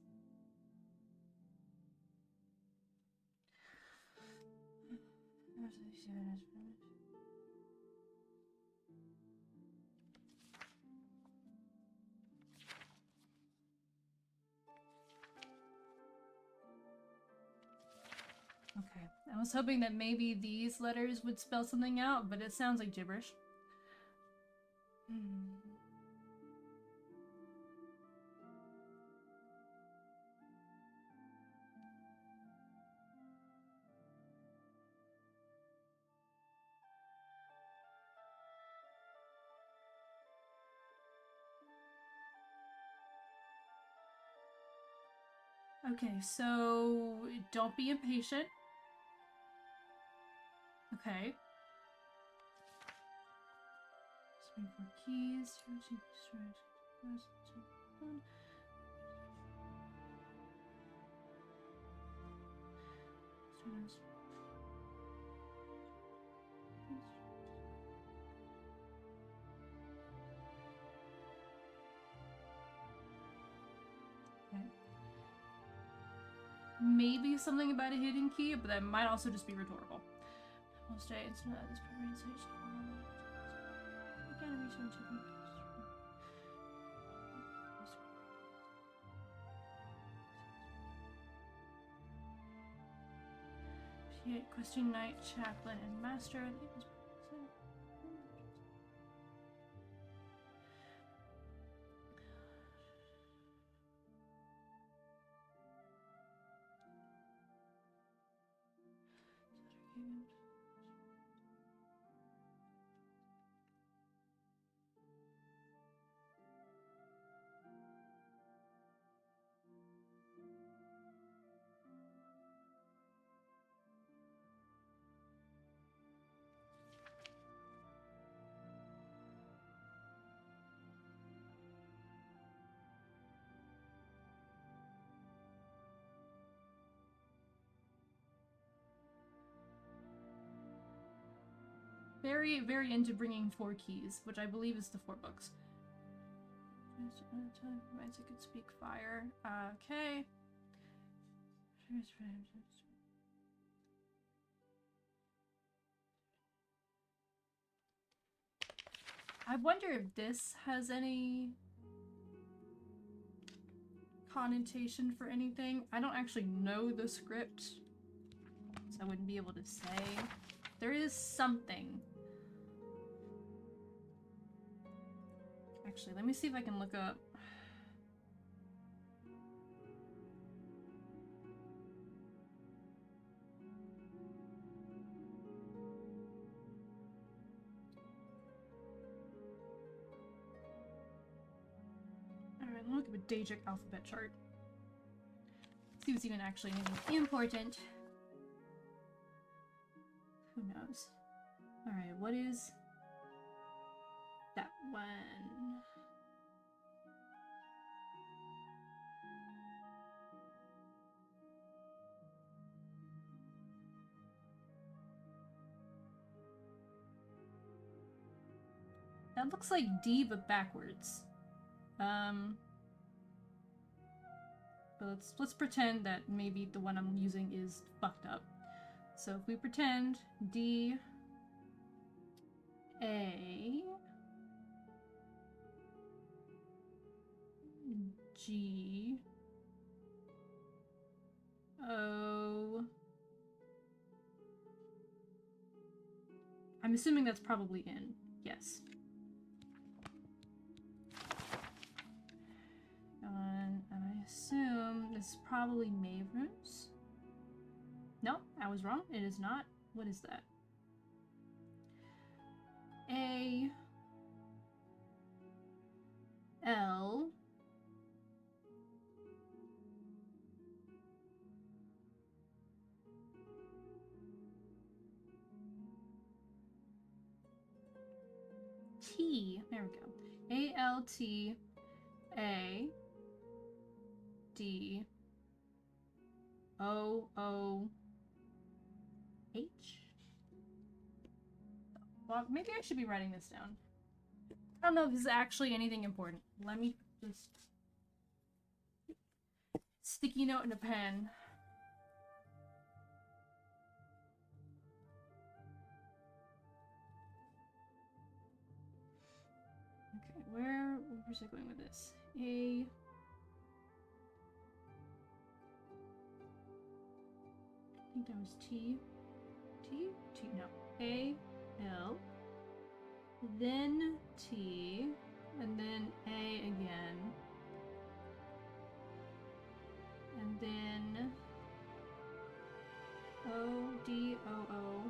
Okay, I was hoping that maybe these letters would spell something out, but it sounds like gibberish. Okay, so don't be impatient. Okay. Swing for keys. Okay. Maybe something about a hidden key, but that might also just be rhetorical. Most days, it's not this pronunciation. Again, return to the Question Knight, Chaplain, and Master. Very, very into bringing 4 keys, which I believe is the 4 books. Reminds I could speak fire. Okay. I wonder if this has any connotation for anything. I don't actually know the script, so I wouldn't be able to say. There is something. Actually, let me see if I can look up. Alright, let me look at a Daedric alphabet chart. See what's even actually anything important. Who knows? Alright, what is that one? That looks like D but backwards. But let's pretend that maybe the one I'm using is fucked up. So if we pretend D A G O, I'm assuming that's probably in. Yes. And I assume this is probably Maverns. No, I was wrong. It is not. What is that? A L T. There we go. A L T A D O-O-H? Well, maybe I should be writing this down. I don't know if this is actually anything important. Let me just... Sticky note and a pen. Okay, where's it going with this? A... I think that was T. T? T, no. A, L, then T, and then A again. And then O, D, O, O,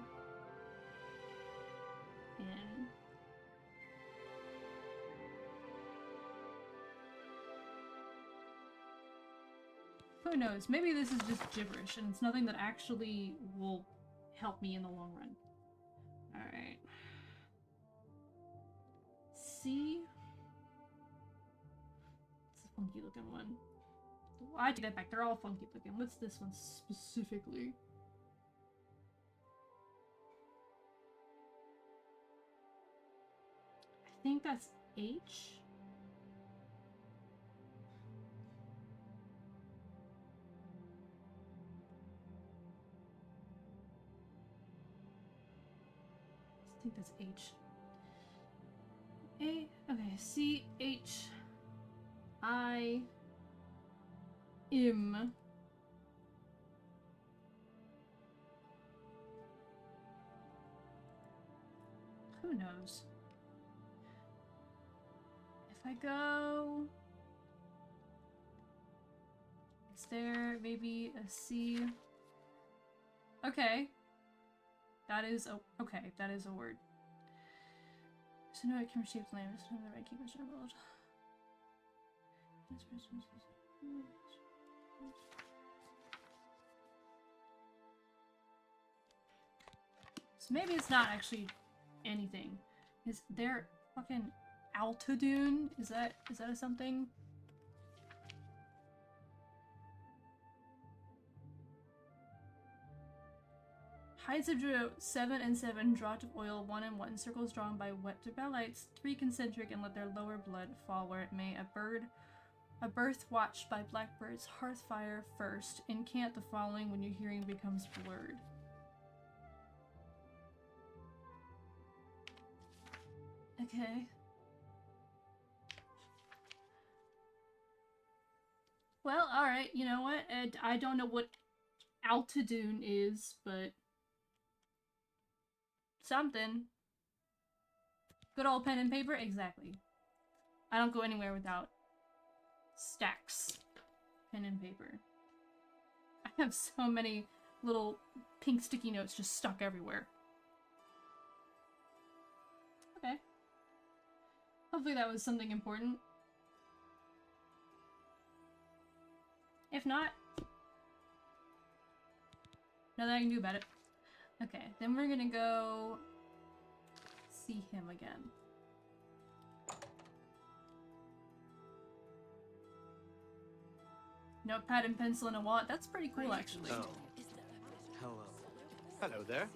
N. Who knows? Maybe this is just gibberish and it's nothing that actually will help me in the long run. Alright. C. It's a funky looking one. I take that back. They're all funky looking. What's this one specifically? I think that's H. I think that's H. A, okay, C, H, I, M. Who knows? If I go... Is there maybe a C? Okay. That is a... Okay, that is a word. So no, I can shape the language. So the right keep it world. So maybe it's not actually anything. Is there fucking Altadune? Is that a something? Heights of Drew 7 and 7, draught of oil 1 and 1, circles drawn by wet lights, 3 concentric, and let their lower blood fall where it may. A birth watched by blackbirds, hearth fire first, incant the following when your hearing becomes blurred. Okay. Well, alright, you know what? I don't know what Altadune is, but... something. Good old pen and paper? Exactly. I don't go anywhere without stacks. Pen and paper. I have so many little pink sticky notes just stuck everywhere. Okay. Hopefully that was something important. If not, nothing I can do about it. Okay, then we're gonna go see him again. Notepad and pencil and a wallet. That's pretty cool, actually. Oh. Hello. Hello there.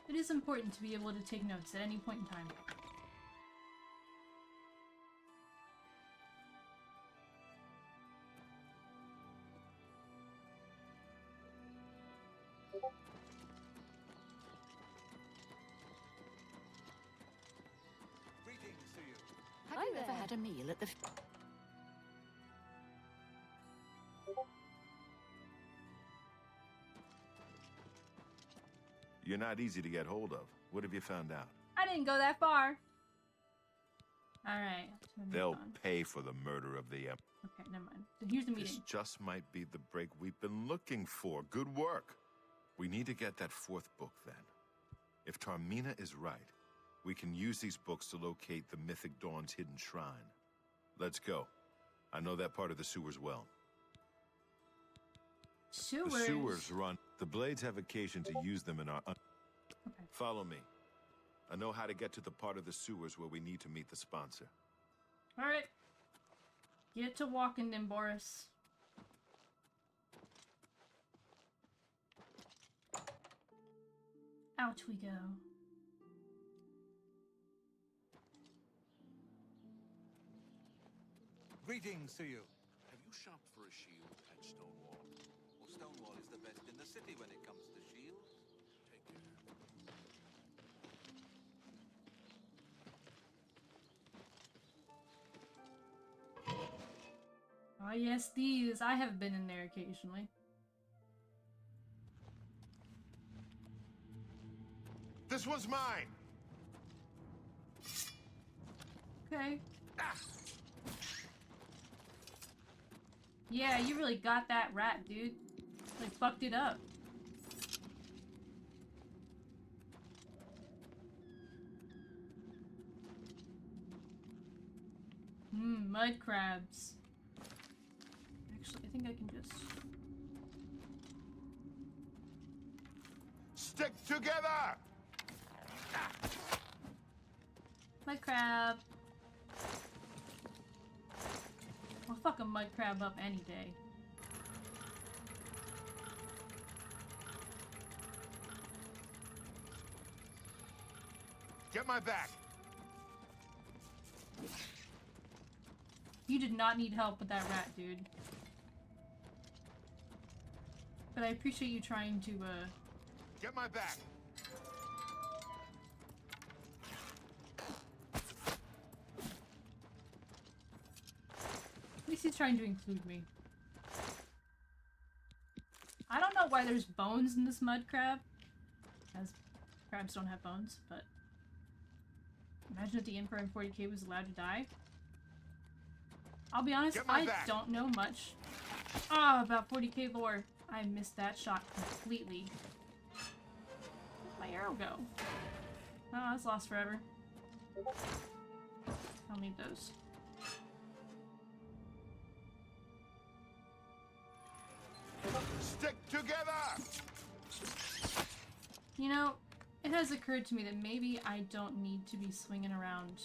It is important to be able to take notes at any point in time. Have you ever had a meal at the... You're not easy to get hold of. What have you found out? I didn't go that far. Alright. They'll pay for the murder of the... Okay, never mind. So here's the meeting. This just might be the break we've been looking for. Good work. We need to get that 4th book, then. If Tarmina is right, we can use these books to locate the Mythic Dawn's hidden shrine. Let's go. I know that part of the sewers well. Sewers? The sewers run... The Blades have occasion to use them in our... Okay. Follow me. I know how to get to the part of the sewers where we need to meet the sponsor. Alright. Get to walking then, Boris. Out we go. Greetings to you. Have you shopped for a shield at Stonewall? Well, Stonewall is the best in the city when it comes to shields. Take care. Ah, yes, these. I have been in there occasionally. This one's mine! Okay. Yeah, you really got that rat, dude. Like, fucked it up. Mud crabs. Actually, I think I can just... Stick together! Mud crab. I'll fuck a mud crab up any day. Get my back! You did not need help with that rat, dude. But I appreciate you trying to, Get my back! At least he's trying to include me. I don't know why there's bones in this mud crab, as crabs don't have bones, but imagine if the Emperor in 40k was allowed to die. I'll be honest, I don't know much about 40k lore. I missed that shot completely. Where'd my arrow go? Oh, it's lost forever. I'll need those. Stick together! You know, it has occurred to me that maybe I don't need to be swinging around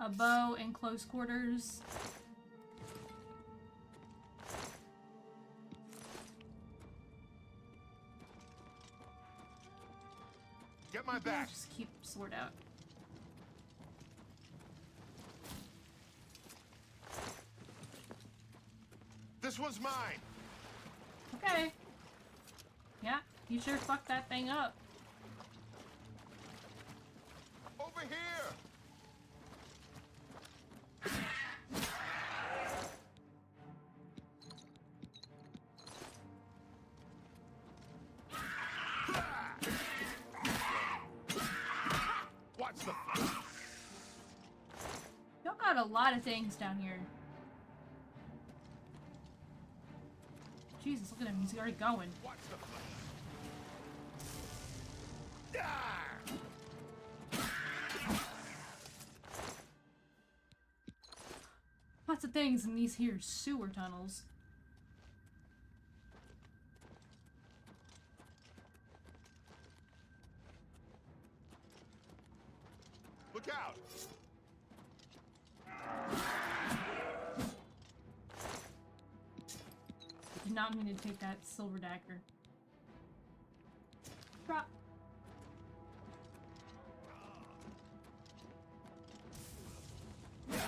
a bow in close quarters. Get my Maybe I'll back! just keep sword out. This one's mine! Okay. Yeah, you sure fucked that thing up. Over here! Watch the... Y'all got a lot of things down here. Jesus, look at him. He's already going. Watch the... Lots of things in these here sewer tunnels. Look out! Did not mean to take that silver dagger. Drop. Look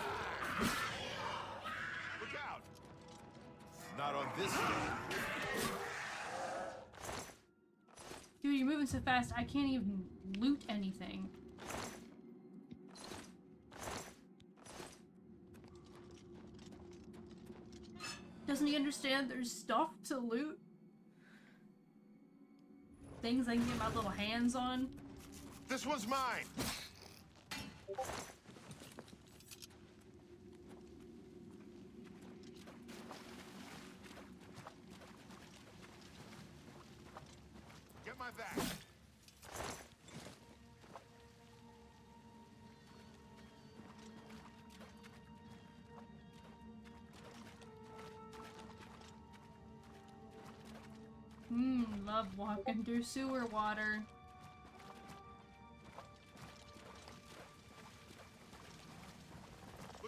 out! Not on this day. Dude, you're moving so fast, I can't even loot anything. Doesn't he understand there's stuff to loot? Things I can get my little hands on? This one's mine! Get my back! Love walking through sewer water. Look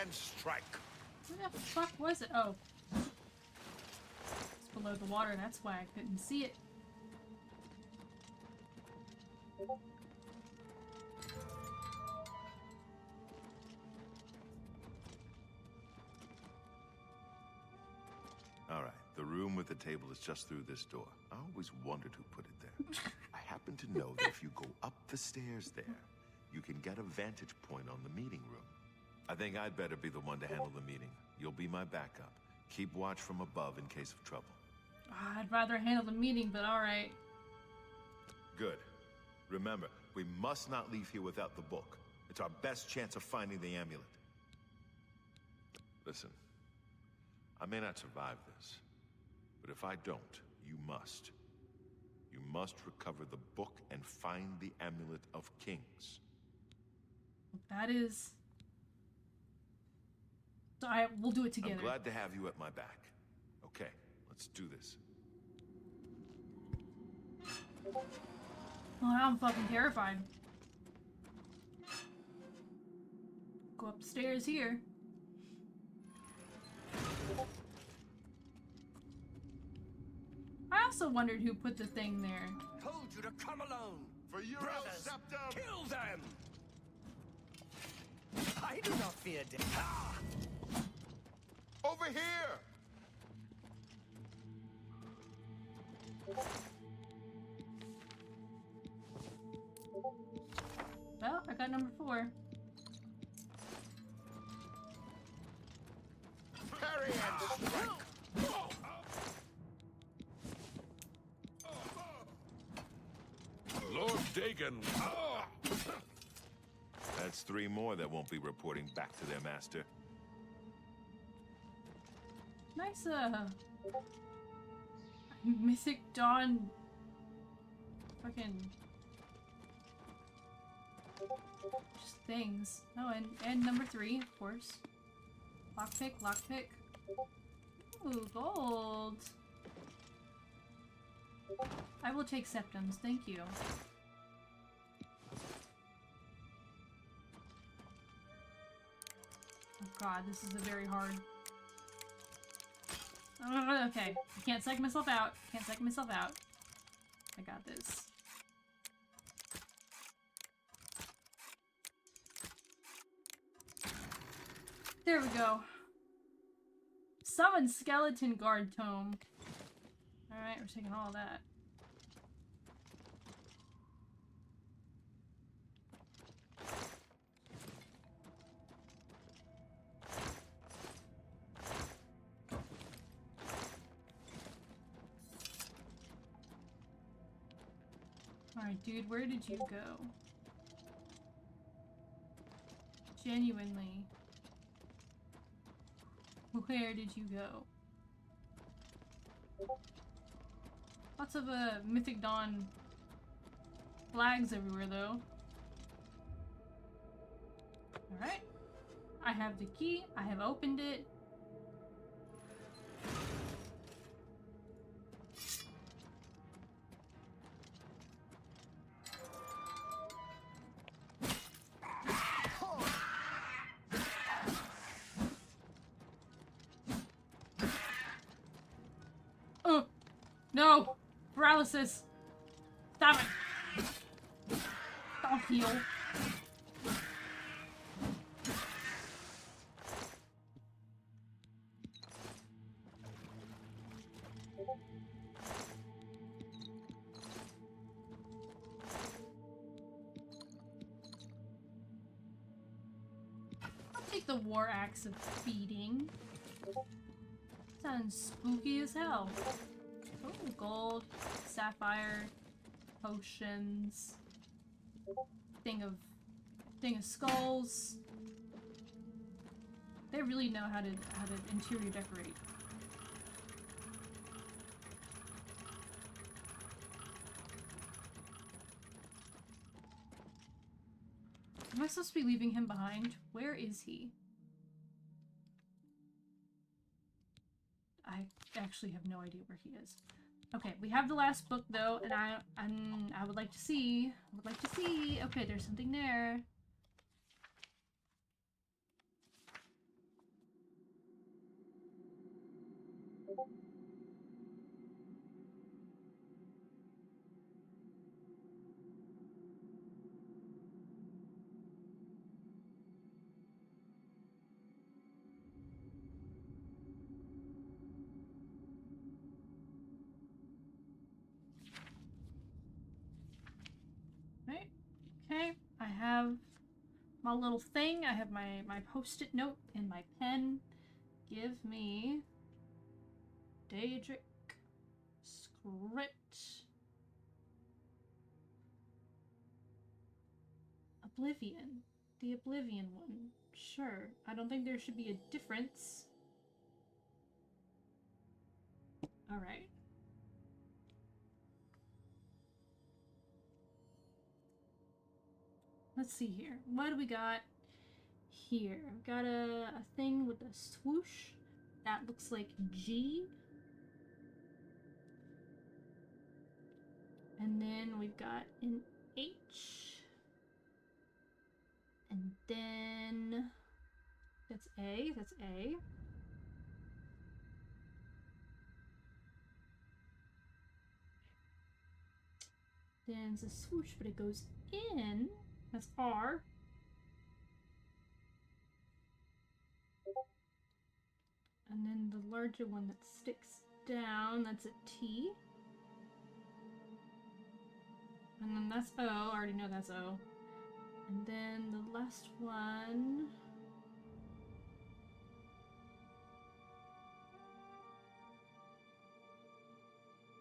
and strike. Where the fuck was it? Oh. It's below the water, that's why I couldn't see it. All right, the room with the table is just through this door. I always wondered who put it there. I happen to know that if you go up the stairs there, you can get a vantage point on the meeting room. I think I'd better be the one to handle the meeting. You'll be my backup. Keep watch from above in case of trouble. I'd rather handle the meeting, but alright. Good. Remember, we must not leave here without the book. It's our best chance of finding the amulet. Listen, I may not survive this, but if I don't, you must. You must recover the book and find the Amulet of Kings. That is... So we'll do it together. I'm glad to have you at my back. Okay, let's do this. Well, now I'm fucking terrified. Go up the stairs here. I also wondered who put the thing there. Told you to come alone. For your septum! Kill them! I do not fear death. Ah! Over here! Well, I got number 4. Parry and strike! Lord Dagon. That's 3 more that won't be reporting back to their master. Nice, Mythic Dawn fucking just things. Oh, and number 3, of course. Lockpick, lockpick. Ooh, gold. I will take septums, thank you. Oh god, this is a very hard... okay, I can't psych myself out. Can't psych myself out. I got this. There we go. Summon Skeleton Guard Tome. Alright, we're taking all of that. Alright, dude, where did you go? Genuinely. Where did you go? Lots of Mythic Dawn flags everywhere though. Alright. I have the key. I have opened it. No! Paralysis! Stop it! Don't heal. I'll take the War Axe of Feeding. Sounds spooky as hell. Oh, gold, sapphire, potions, thing of skulls. They really know how to interior decorate. Am I supposed to be leaving him behind? Where is he? I actually have no idea where he is. Okay, we have the last book though, and I would like to see. I would like to see. Okay, there's something there. small little thing. I have my post-it note and my pen. Give me Daedric script. Oblivion. The Oblivion one. Sure. I don't think there should be a difference. Alright. Let's see here. What do we got here? I've got a thing with a swoosh. That looks like G. And then we've got an H. And then that's A. That's A. Then it's a swoosh, but it goes in. That's R. And then the larger one that sticks down, that's a T. And then that's O. I already know that's O. And then the last one...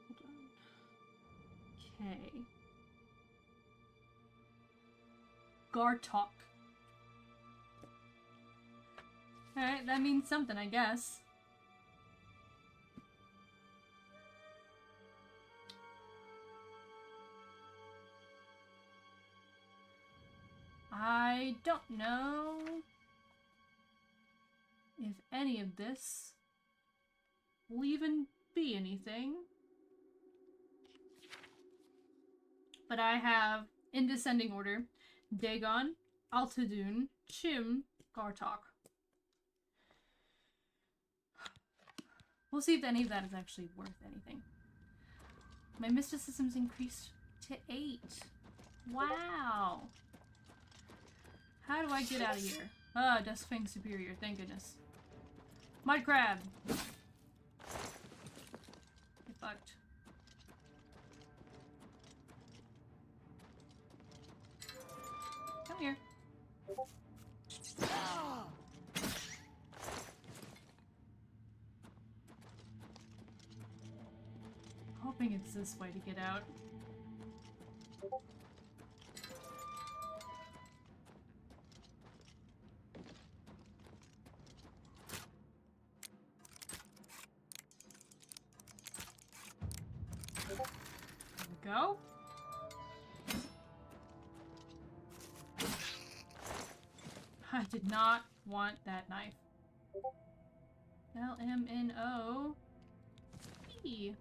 Hold on. K. Gartok. Alright, that means something, I guess. I don't know if any of this will even be anything. But I have, in descending order, Dagon, Altadun, Chim, Gartok. We'll see if any of that is actually worth anything. My mysticism's increased to 8. Wow. How do I get out of here? Ah, Duskfang Superior, thank goodness. Mud Crab! Get fucked. Come here. Hoping it's this way to get out. Go. I did not want that knife. LMNO P.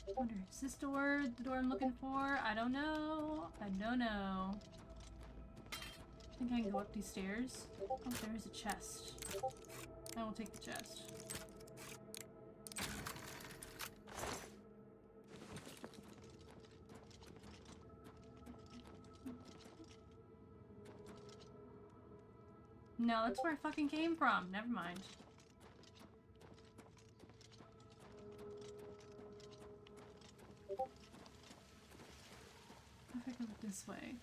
I wonder, is this door the door I'm looking for? I don't know. I don't know. I think I can go up these stairs. Oh, there is a chest. I will take the chest. No, that's where I fucking came from. Never mind. If I go this way.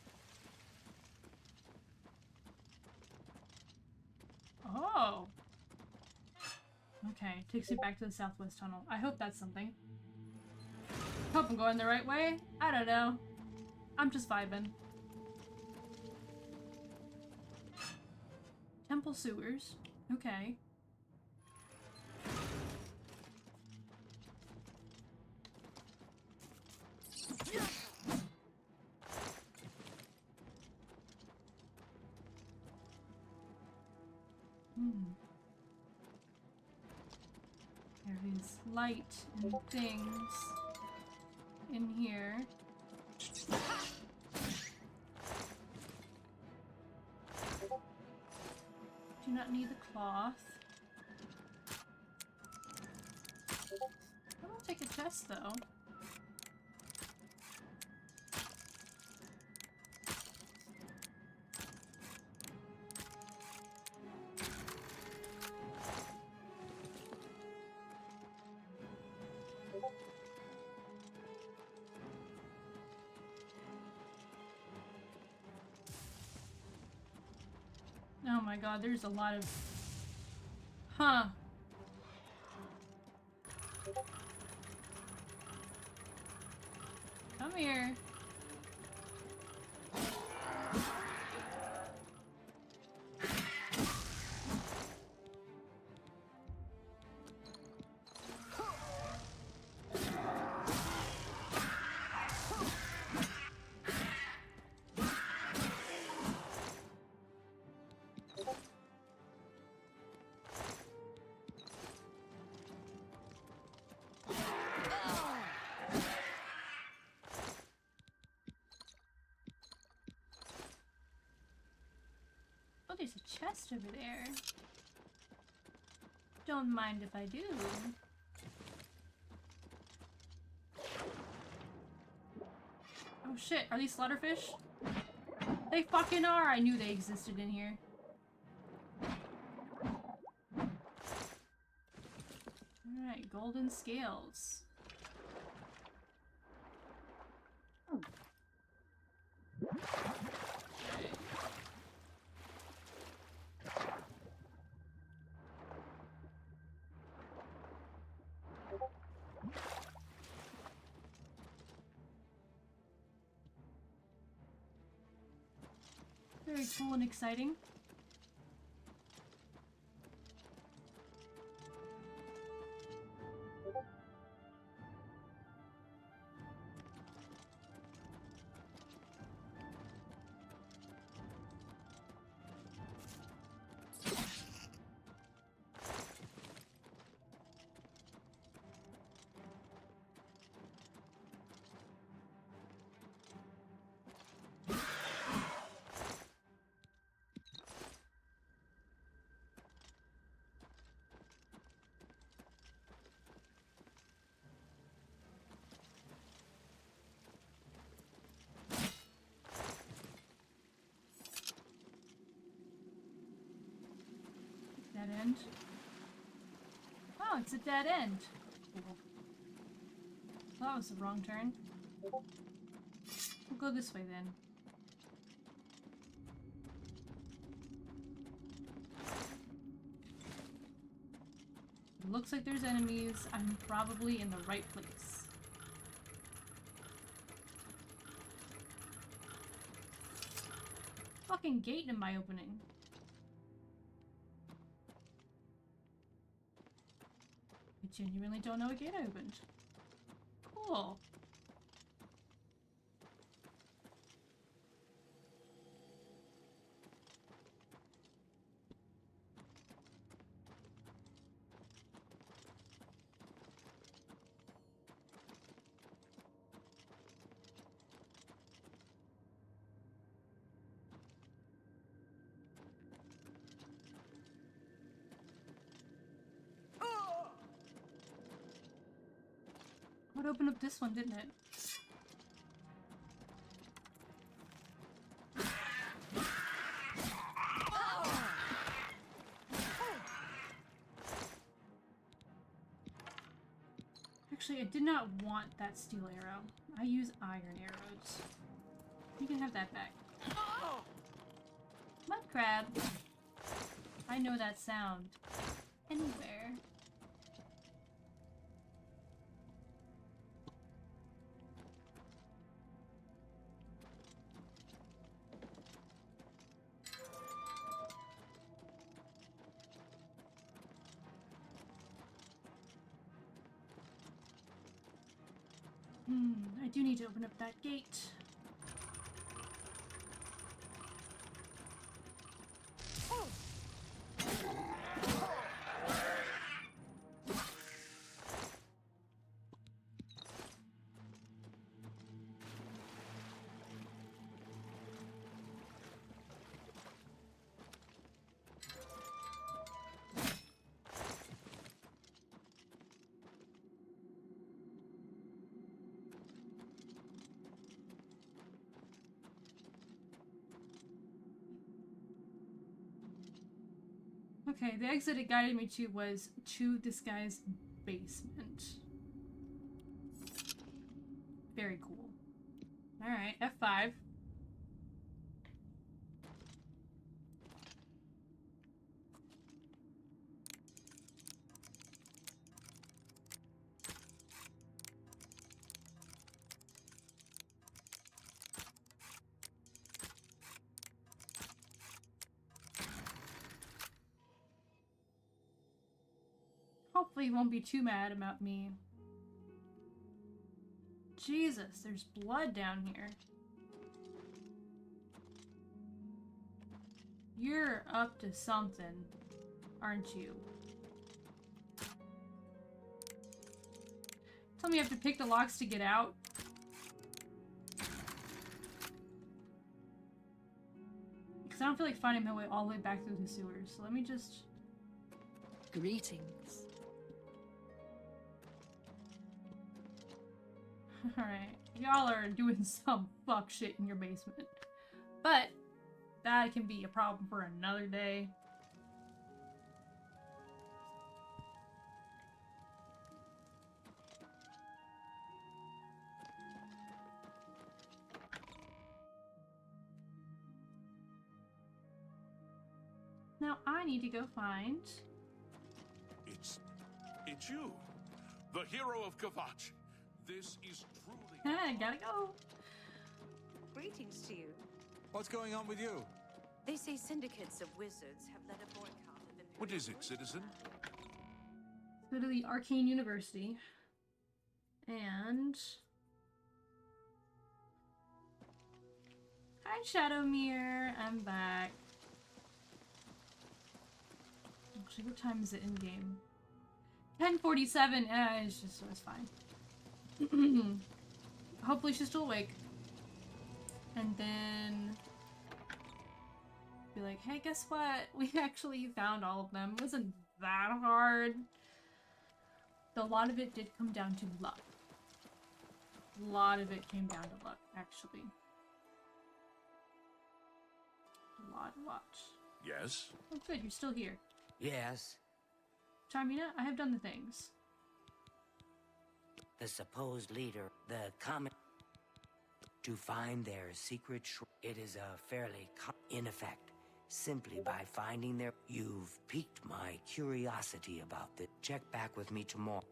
Oh! Okay, takes me back to the southwest tunnel. I hope that's something. Hope I'm going the right way. I don't know. I'm just vibing. Temple sewers. Okay. There is light and things in here. Do not need the cloth. I will take a chest though. my god, there's a lot of... Huh. Come here. Oh, there's a chest over there. Don't mind if I do. Oh shit, are these slaughterfish? They fucking are! I knew they existed in here. Alright, golden scales. Very cool and exciting. Dead end. Oh, it's a dead end. Cool. That was the wrong turn. We'll go this way then. Looks like there's enemies. I'm probably in the right place. Fucking gate am I opening? I genuinely don't know what gate I opened. Cool. Would open up this one, didn't it? Actually, I did not want that steel arrow. I use iron arrows. You can have that back. Mud crab. I know that sound. Anywhere. I do need to open up that gate. Okay, the exit it guided me to was to this guy's basement. Very cool. Alright, F5. Hopefully he won't be too mad about me. Jesus, there's blood down here. You're up to something, aren't you? Tell me I have to pick the locks to get out. Because I don't feel like finding my way all the way back through the sewers. So let me just... Greetings. Alright. Y'all are doing some fuck shit in your basement. But that can be a problem for another day. Now I need to go find... It's you, the hero of Kvatch. This is truly... I gotta go. Greetings to you. What's going on with you? They say syndicates of wizards have led a boycott of Imperial... What is it, citizen? Let's go to the Arcane University. And... Hi, Shadowmere. I'm back. Actually, what time is it in game? 10:47. It's fine. Hopefully she's still awake. And then be like, hey, guess what? We actually found all of them. It wasn't that hard. A lot of it did come down to luck. A lot of it came down to luck, actually. A lot. Yes? Oh, good. You're still here. Yes, Charmina, I have done the things. the supposed leader, the comet, to find their secret it is a fairly in effect, simply by finding their... You've piqued my curiosity about this. Check back with me tomorrow.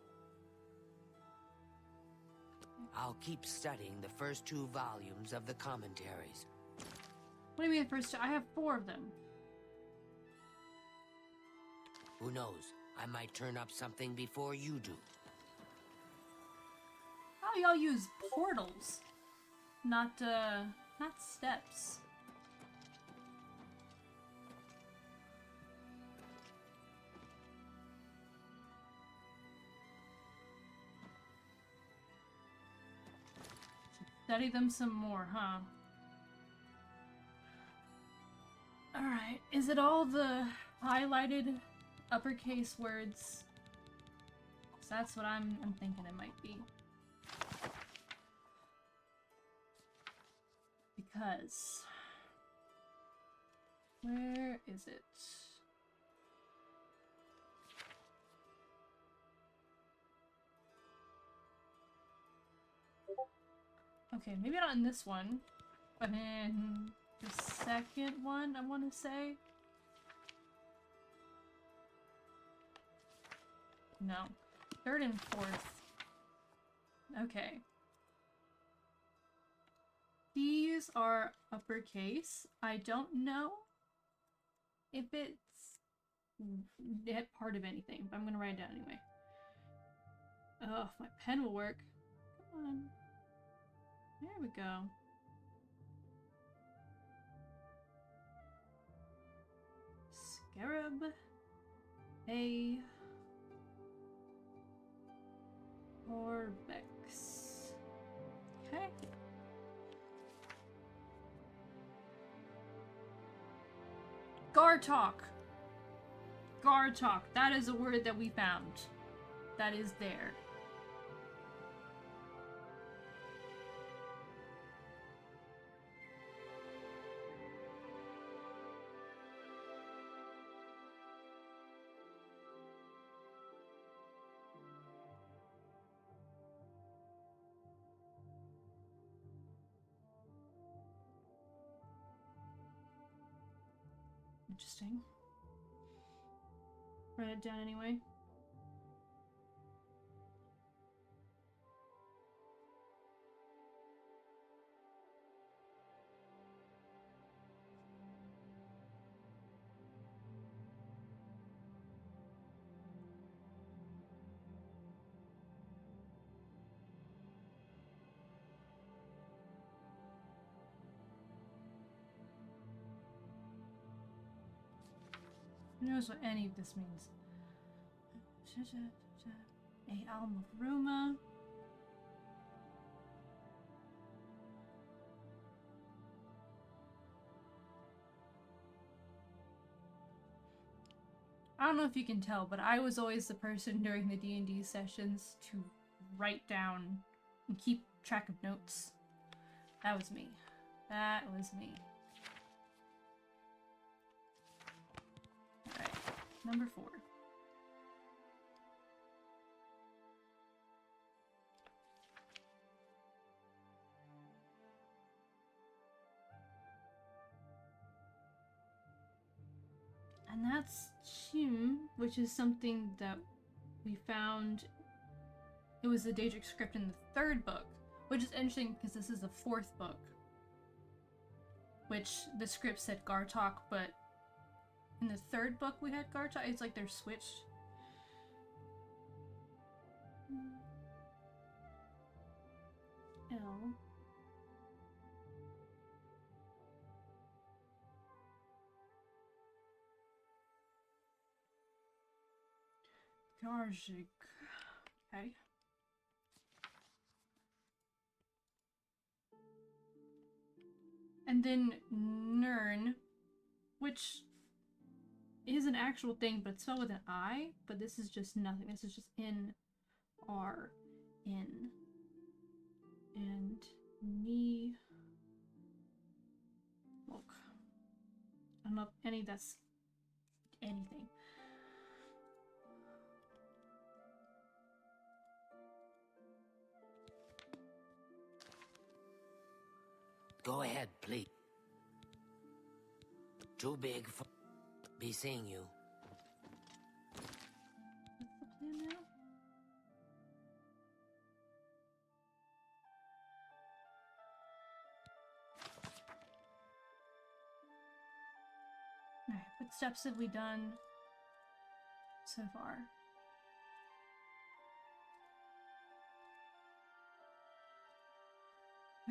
I'll keep studying the first 2 volumes of the commentaries. What do you mean the first two? I have 4 of them. Who knows? I might turn up something before you do. Oh, y'all use portals, not steps. Study them some more, huh? Alright, is it all the highlighted uppercase words? 'Cause that's what I'm thinking it might be. Because... where is it? Okay, maybe not in this one, but in the second one, I want to say. No. 3rd and 4th. Okay. These are uppercase. I don't know if it's part of anything, but I'm gonna write it down anyway. Oh, if my pen will work. Come on. There we go. Scarab. A. Orbex. Okay. Gartok. Gartok. That is a word that we found. That is there. Interesting. Write it down anyway. Who knows what any of this means? A Alma Ruma. I don't know if you can tell, but I was always the person during the D&D sessions to write down and keep track of notes. That was me. That was me. Alright, number 4. And that's Chim, which is something that we found. It was the Daedric script in the 3rd book, which is interesting because this is the 4th book. Which the script said Gartok, but in the 3rd book we had Gartok. It's like they're switched. L. Garjik. Okay. And then Nern, which is an actual thing, but it's spelled with an I, but this is just nothing. This is just N-R-N. And Ni. Look. I don't know if any that's anything. Go ahead, please. Too big for be seeing you. What's the plan now? Alright, what steps have we done so far?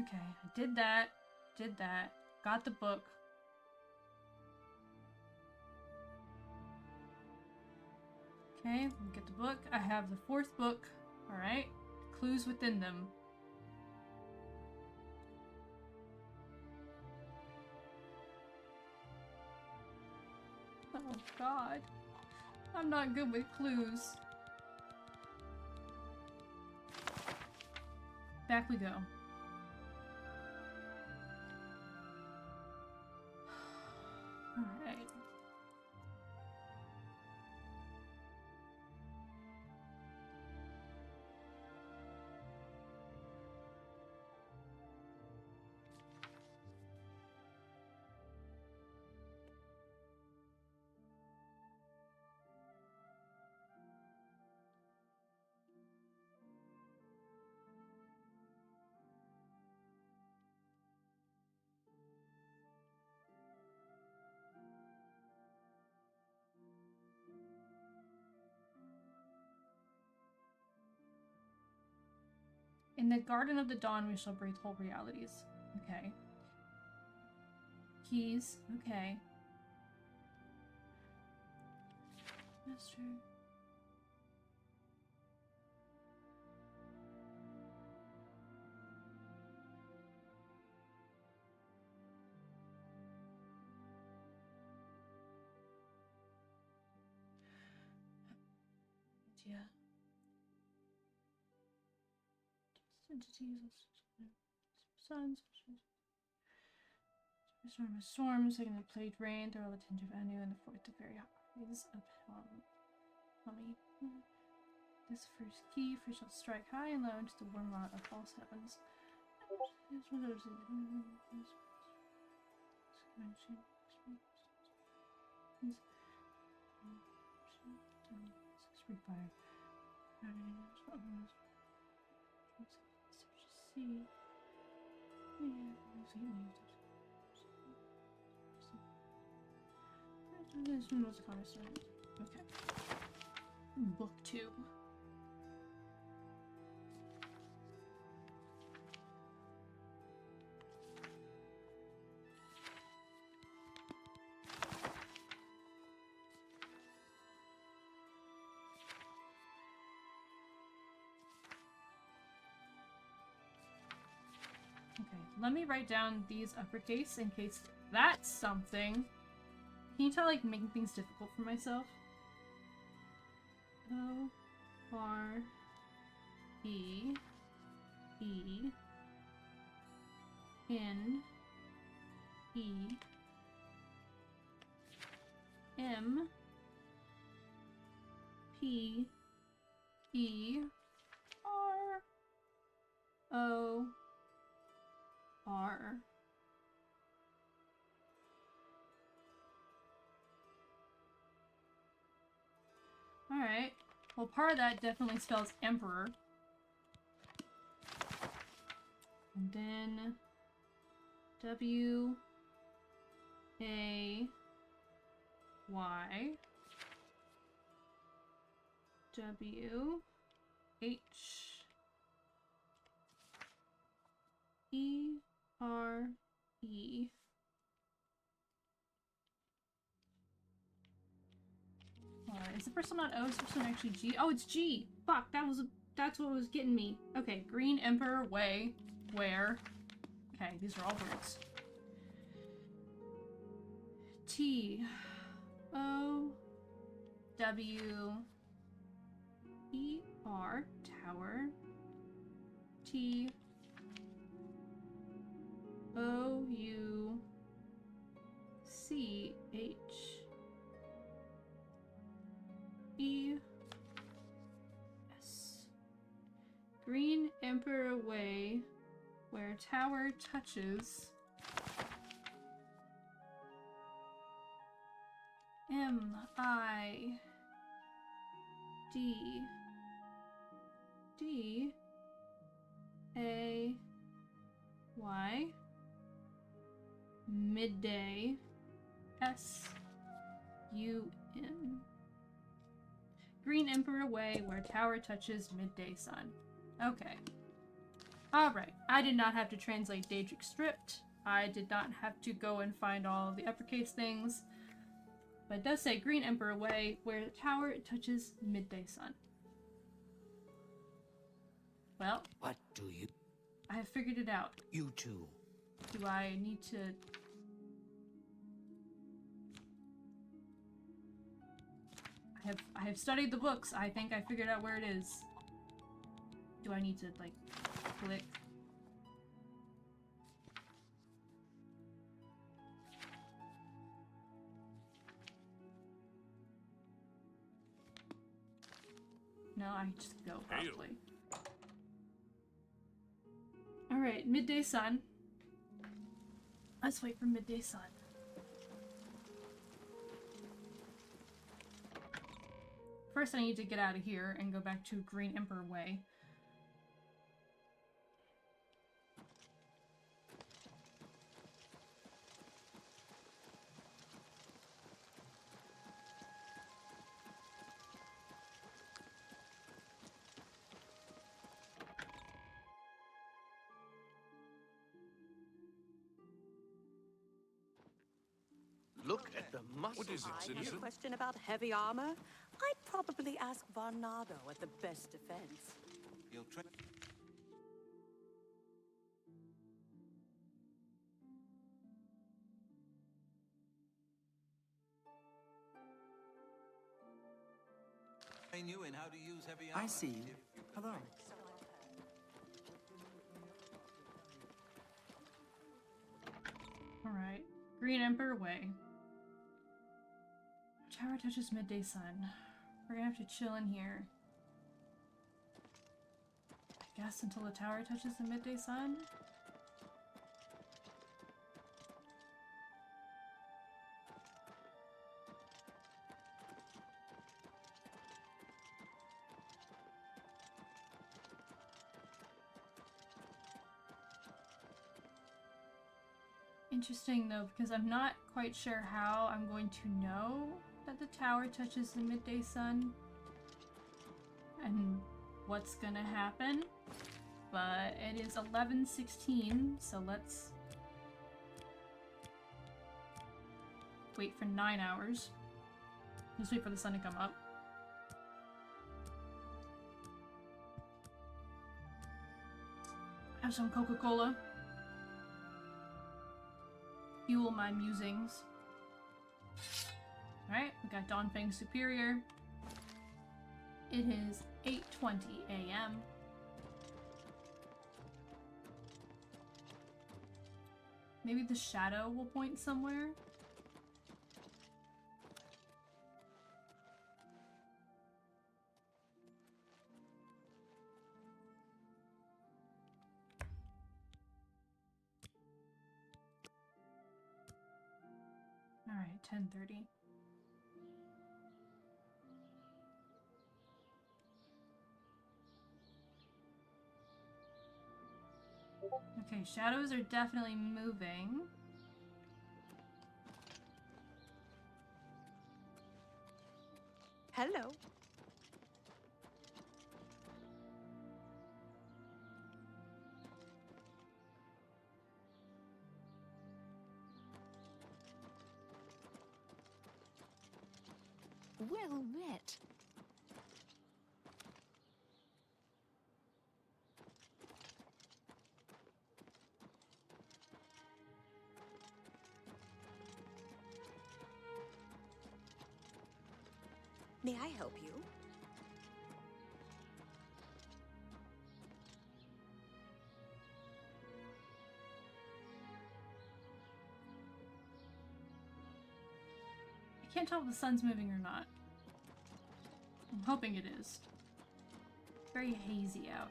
Okay, I did that, got the book. Okay, we'll get the book. I have the 4th book. Alright, clues within them. Oh god. I'm not good with clues. Back we go. Alright. In the Garden of the Dawn, we shall breathe whole realities. Okay. Keys. Okay. Master. Yeah. Entities, suns, storms, second the plagued rain, through all the tinge of Anu, and the 4th the very eyes of Hami. This first key, for shall strike high and low into the warm rot of false heavens. Okay. Book 2. let me write down these uppercase in case that's something. Can you tell, like, making things difficult for myself? O R E E N E M P E R O R. Alright. Well, part of that definitely spells emperor. And then W A Y W H E R E. Is the first one not O? Is the first one actually G? Oh, it's G! Fuck, that's what was getting me. Okay, Green Emperor Way. Where? Okay, these are all words. T O W E R Tower. T O U C H E S. Green Emperor Way, where tower touches M I D D A Y midday S U N. Green Emperor Way, where tower touches midday sun. Okay. Alright. I did not have to translate Daedric Stripped. I did not have to go and find all the uppercase things. But it does say Green Emperor Way, where the tower touches midday sun. Well. What do you? I have figured it out. You too. Do I need to... I have studied the books. I think I figured out where it is. Do I need to, like, click? No, I just go, probably. Alright, midday sun. Let's wait for midday sun. First, I need to get out of here and go back to Green Emperor Way. Look at the muscles. What is it, I have citizen? a question about heavy armor. I'd probably ask Varnado at the best defense. You'll train you in how to use heavy armor. I see you. Hello. Alright. Green Emperor Way. Tower touches midday sun. We're gonna have to chill in here. I guess until the tower touches the midday sun? Interesting though, because I'm not quite sure how I'm going to know that the tower touches the midday sun and what's gonna happen, but it is 11:16, so let's wait for 9 hours. Just wait for the sun to come up. Have some Coca-Cola. fuel my musings. Alright, we got Dawnfang Superior. It is 8:20 a.m. Maybe the shadow will point somewhere? Alright, 10:30. Okay, shadows are definitely moving. Hello. Well met. May I help you? I can't tell if the sun's moving or not. I'm hoping it is. Very hazy out.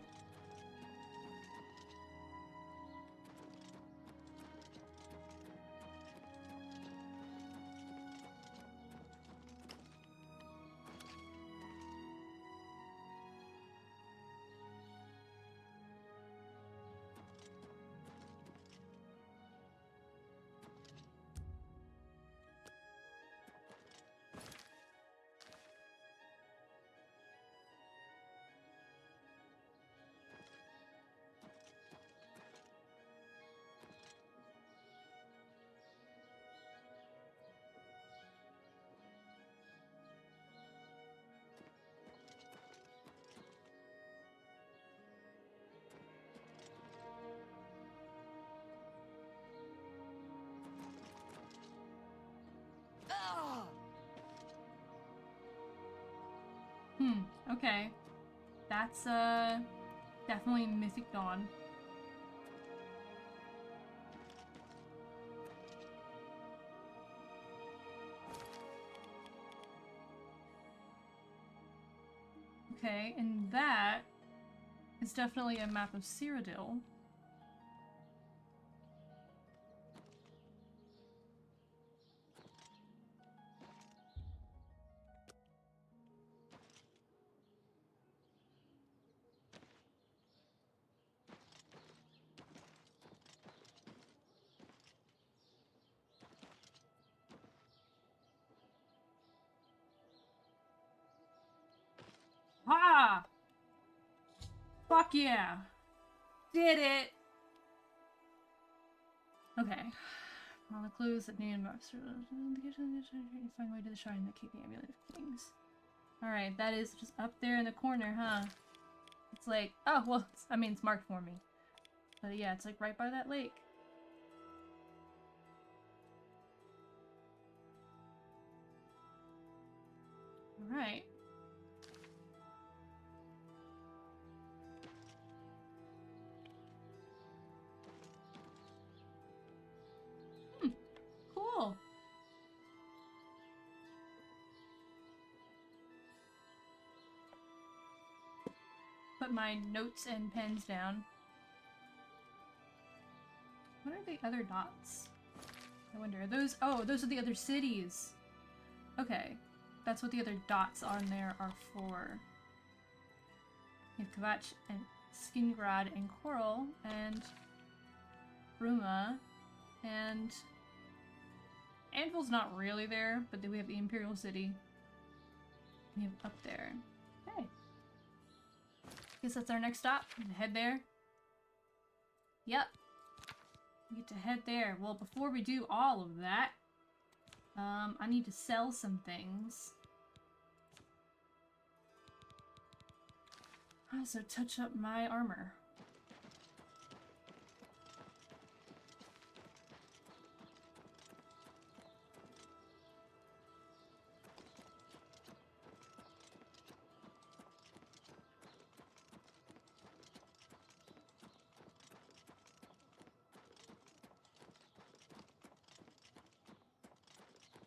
Okay. That's, definitely Mythic Dawn. Okay, and that is definitely a map of Cyrodiil. Ha! Fuck yeah! Did it! Okay. All the clues that need master find way to the shrine that keep the amulet of kings. Alright, that is just up there in the corner, huh? It's like, oh, well, I mean, it's marked for me. But yeah, it's like right by that lake. Alright. Cool. Put my notes and pens down. What are the other dots? I wonder, are those- oh, those are the other cities! Okay. That's what the other dots on there are for. You have Kvatch and Skingrad and Coral and Bruma and Anvil's not really there, but then we have the Imperial City. We have up there. Okay. Guess that's our next stop. Head there. Yep. We get to head there. Well, before we do all of that, I need to sell some things. I also touch up my armor.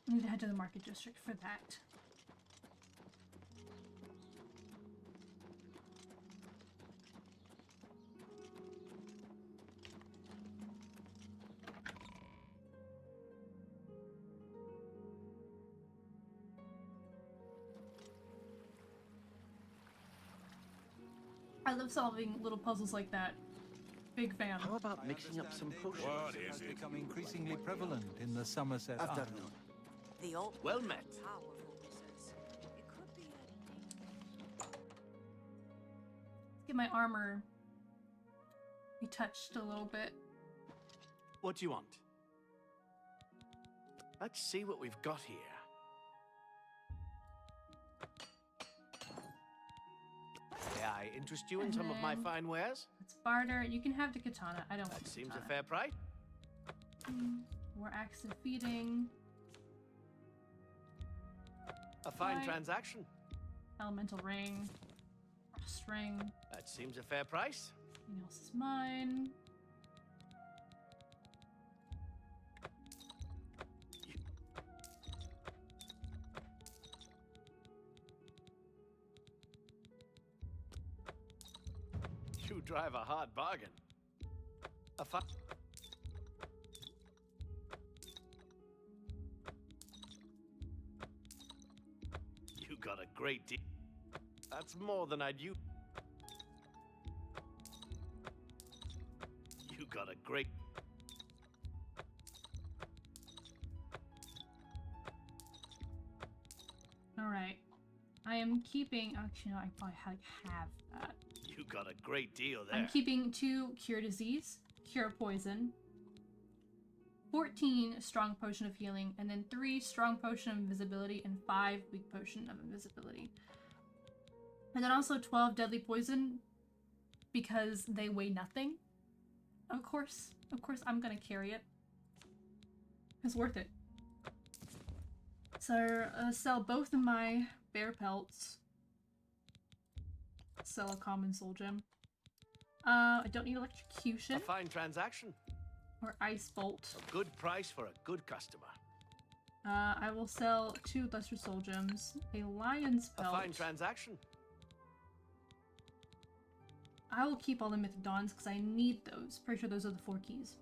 I need to head to the market district for that. I love solving little puzzles like that. Big fan. How about mixing up some potions? What It has is it? become increasingly prevalent in the Somerset Isles. Afternoon. The old Well met. powerful wizards. It could be a Get my armor retouched a little bit. What do you want? Let's see what we've got here. May I interest you in And some of my then- fine wares? Let's barter. You can have the katana. I don't want That the seems a katana. fair price. More axe of feeding. A fine Right. transaction. Elemental ring. String. That seems a fair price. Anything else is mine. You drive a hard bargain. A fine... You got a great deal. That's more than I'd use. You got a great... Alright. I am keeping... Actually, no, I probably have that. You got a great deal there. I'm keeping 2 cure disease, cure poison, 14 strong potion of healing, and then 3 strong potion of invisibility and 5 weak potion of invisibility. And then also 12 deadly poison because they weigh nothing. Of course, I'm gonna carry it. It's worth it. So sell both of my bear pelts. Sell a common soul gem. I don't need electrocution A fine transaction. or ice bolt. A good price for a good customer. I will sell 2 lesser soul gems, a lion's A pelt. fine transaction. I will keep all the mythic dawns because I need those. Pretty sure those are the 4 keys.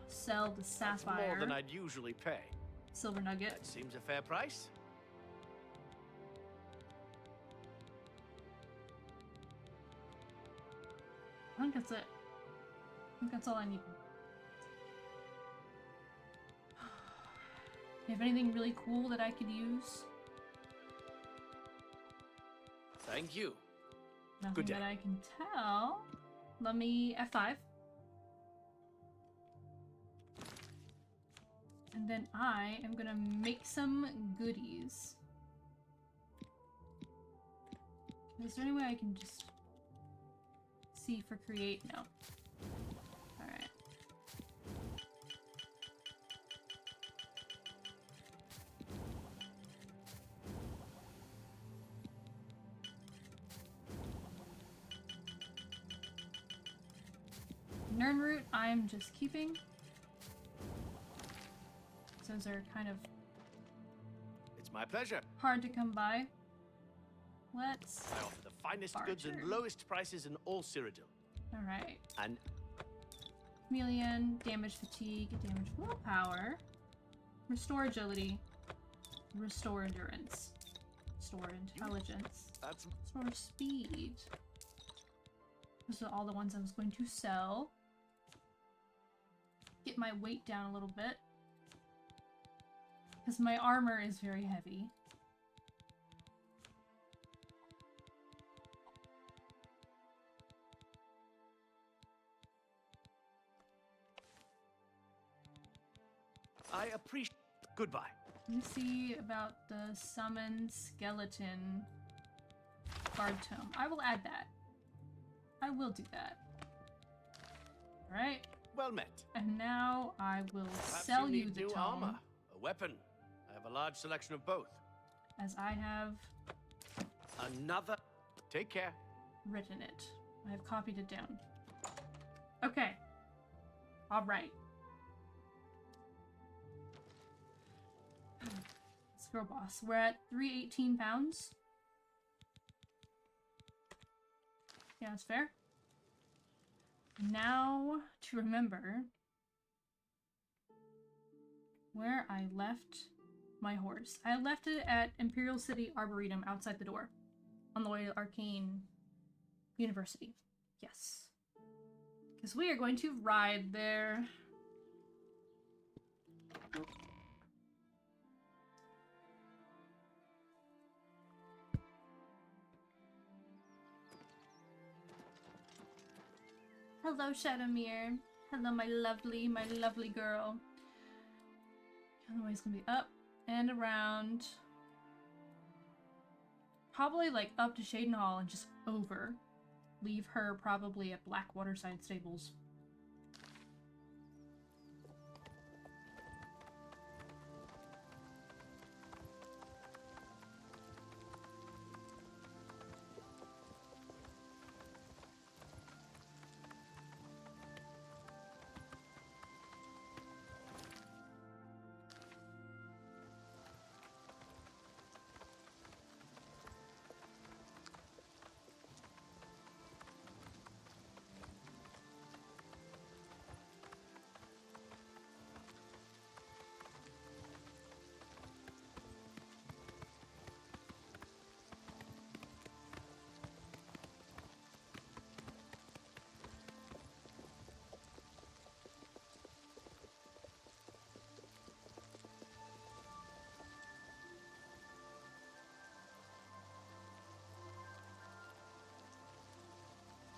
Sell the That's sapphire, more than I'd usually pay. silver nugget. That seems a fair price. I think that's it. I think that's all I need. You have anything really cool that I could use? Thank you. Nothing Good day. that I can tell. Let me F5. And then I am gonna make some goodies. Is there any way I can just see for create? No. Alright. Nernroot, I'm just keeping. Those are kind of It's my pleasure. hard to come by. Let's... I offer the finest goods and Barter. lowest prices in all Cyrodiil. Alright. And Chameleon, damage fatigue, damage willpower, restore agility, restore endurance, restore intelligence, that's restore speed. Those are all the ones I was going to sell. Get my weight down a little bit. Because my armor is very heavy. I appreciate. Goodbye. Let me see about the summon skeleton guard tome. I will add that. I will do that. Alright. Well met. And now I will Perhaps sell you you need the new tome. armor, a weapon. I have a large selection of both. As I have Another. Take care. written it. I have copied it down. Okay. Alright. Let's go, boss. We're at 318 pounds. Yeah, that's fair. Now to remember where I left my horse. I left it at Imperial City Arboretum outside the door on the way to Arcane University. Yes. Because we are going to ride there. Hello, Shadowmere. Hello, my lovely girl. Otherwise, gonna be up and around. Probably like up to Shaden Hall and just over. Leave her probably at Blackwaterside Stables.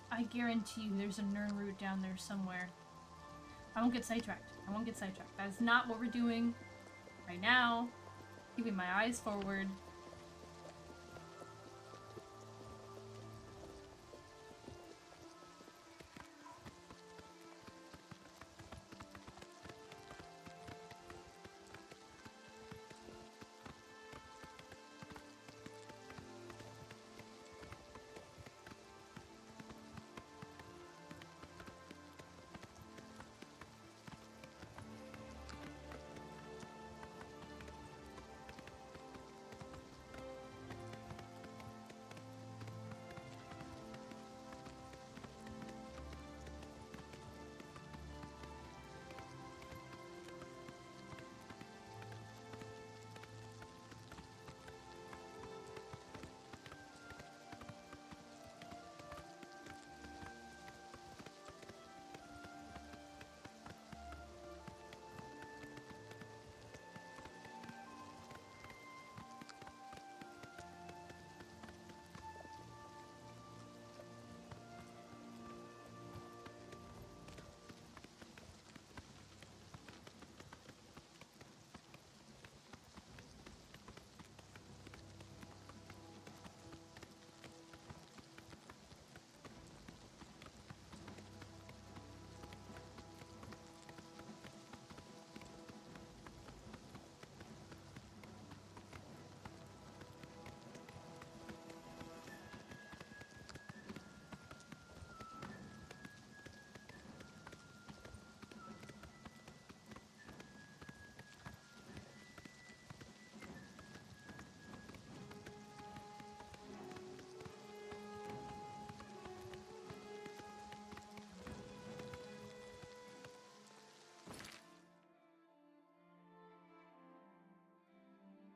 I guarantee you there's a Nern route down there somewhere. I won't get sidetracked. I won't get sidetracked. That is not what we're doing right now. Keeping my eyes forward.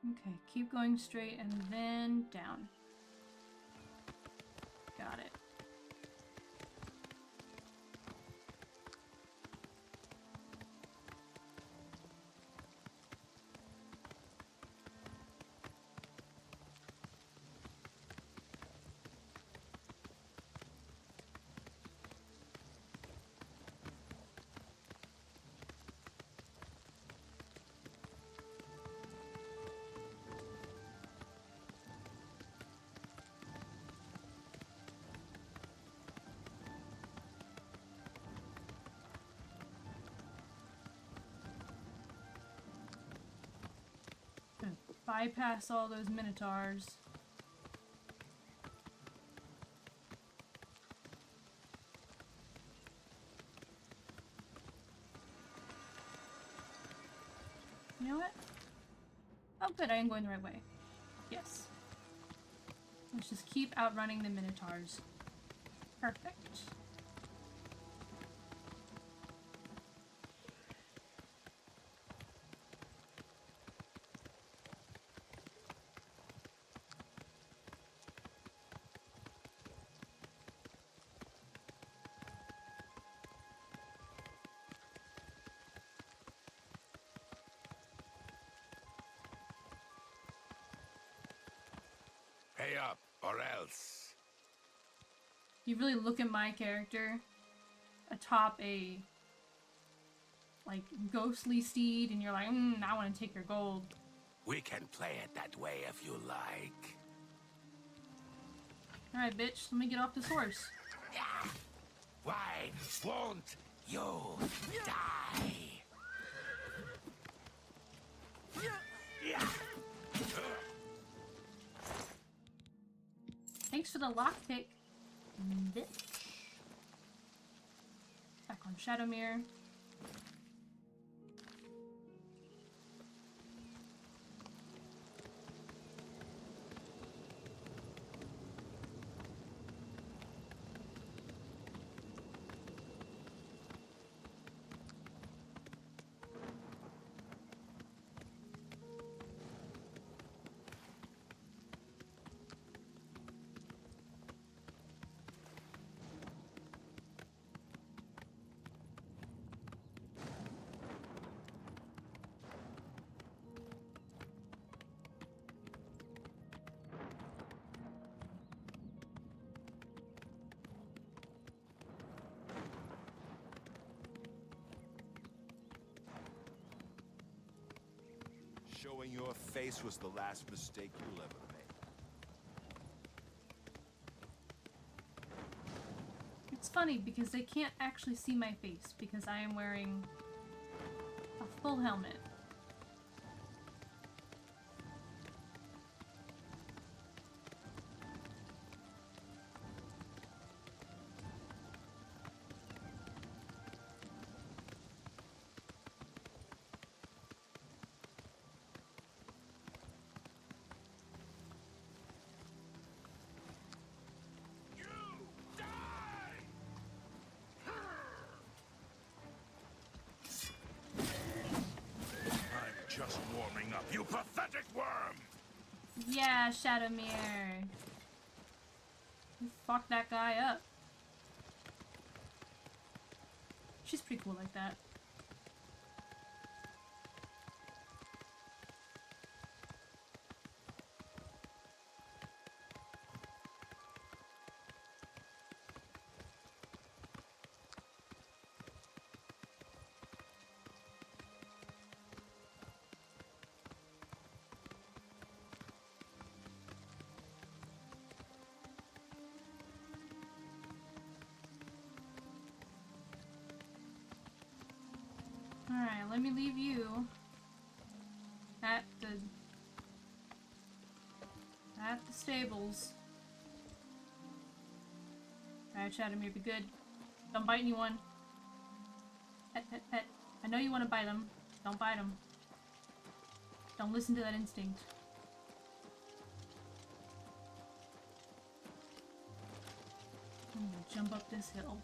Okay, keep going straight and then down. Got it. Bypass all those minotaurs. You know what? Oh good, I am going the right way. Yes. Let's just keep outrunning the Minotaurs. Perfect. Pay up, or else. You really look at my character atop a like ghostly steed and you're like, I want to take your gold. We can play it that way if you like. Alright, bitch, let me get off this horse. Why won't you die? Thanks for the lockpick, bitch. Back on Shadowmere. Showing your face was the last mistake you'll ever make. It's funny because they can't actually see my face because I am wearing a full helmet. Just warming up, you pathetic worm! Yeah, Shadowmere. You fucked that guy up. She's pretty cool like that. Alright, let me leave you at the stables. Alright, Shadowmere, be good. Don't bite anyone. Pet, pet, pet. I know you want to bite them. Don't bite them. Don't listen to that instinct. I'm gonna jump up this hill.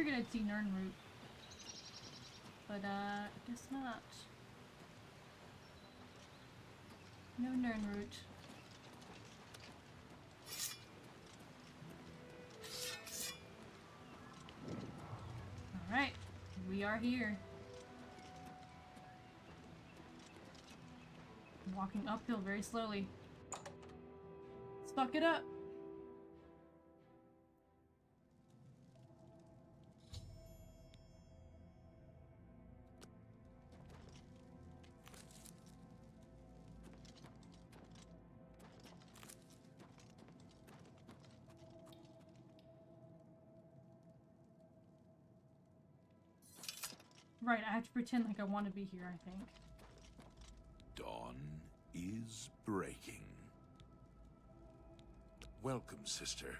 figured I'd see Nirnroot. But, I guess not. No Nirnroot. Alright, we are here. Walking uphill very slowly. Let's fuck it up. Right, I have to pretend like I want to be here, I think. Dawn is breaking. Welcome, sister.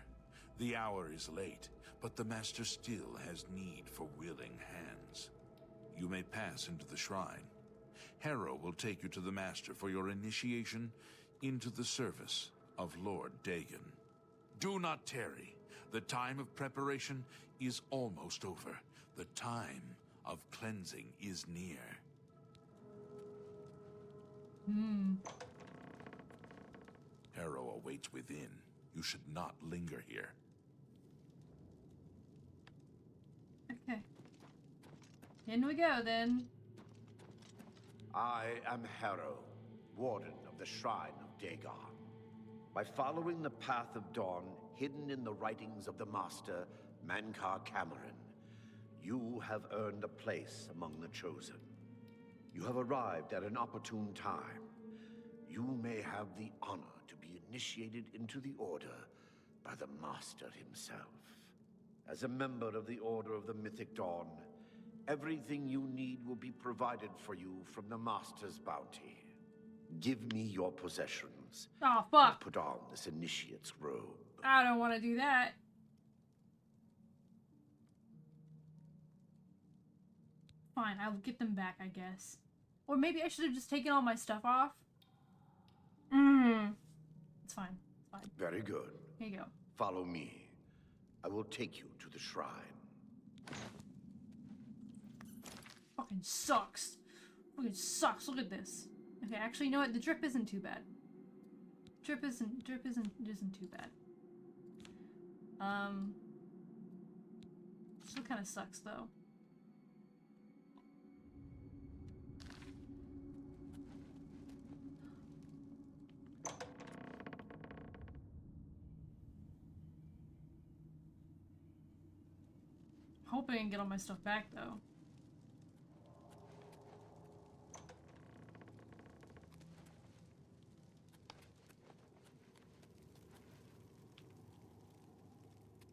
The hour is late, but the Master still has need for willing hands. You may pass into the shrine. Harrow will take you to the Master for your initiation into the service of Lord Dagon. Do not tarry. The time of preparation is almost over. The time of cleansing is near. Harrow awaits within. You should not linger here. Okay. In we go, then. I am Harrow, Warden of the Shrine of Dagon. By following the path of dawn hidden in the writings of the Master, Mankar Cameron, you have earned a place among the Chosen. You have arrived at an opportune time. You may have the honor to be initiated into the Order by the Master himself. As a member of the Order of the Mythic Dawn, everything you need will be provided for you from the Master's bounty. Give me your possessions. Oh, fuck. And put on this initiate's robe. I don't want to do that. Fine, I'll get them back, I guess. Or maybe I should have just taken all my stuff off. It's fine. It's fine. Very good. Here you go. Follow me. I will take you to the shrine. Fucking sucks. Fucking sucks. Look at this. Okay, actually, you know what? The drip isn't too bad. Drip isn't too bad. Still kind of sucks though. Hoping I can get all my stuff back though.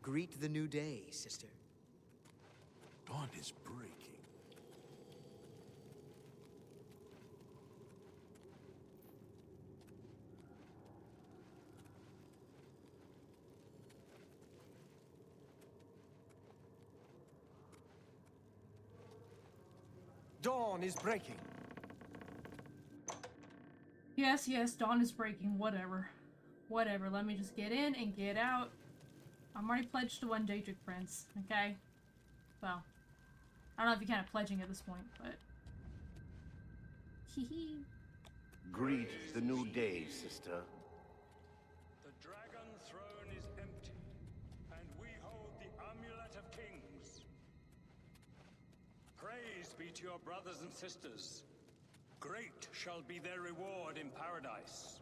Greet the new day, sister. Dawn is breaking. Dawn is breaking. Yes, dawn is breaking. Whatever. Whatever. Let me just get in and get out. I'm already pledged to one Daedric Prince, okay? Well, I don't know if you're kind of pledging at this point, but... Hee. Greet the new day, sister. The dragon throne is empty, and we hold the amulet of kings. Praise be to your brothers and sisters. Great shall be their reward in paradise.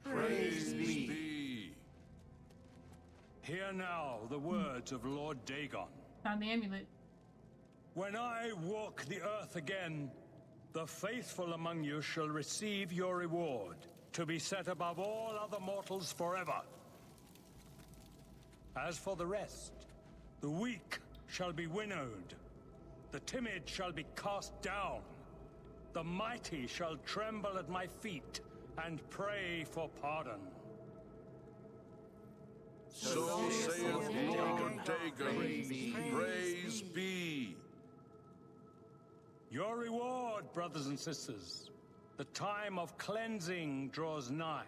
Praise be. Hear now the words of Lord Dagon. Found the amulet. When I walk the earth again, the faithful among you shall receive your reward, to be set above all other mortals forever. As for the rest, the weak shall be winnowed, the timid shall be cast down, the mighty shall tremble at my feet and pray for pardon. So saith Lord Dagon, praise be. Your reward, brothers and sisters. The time of cleansing draws nigh.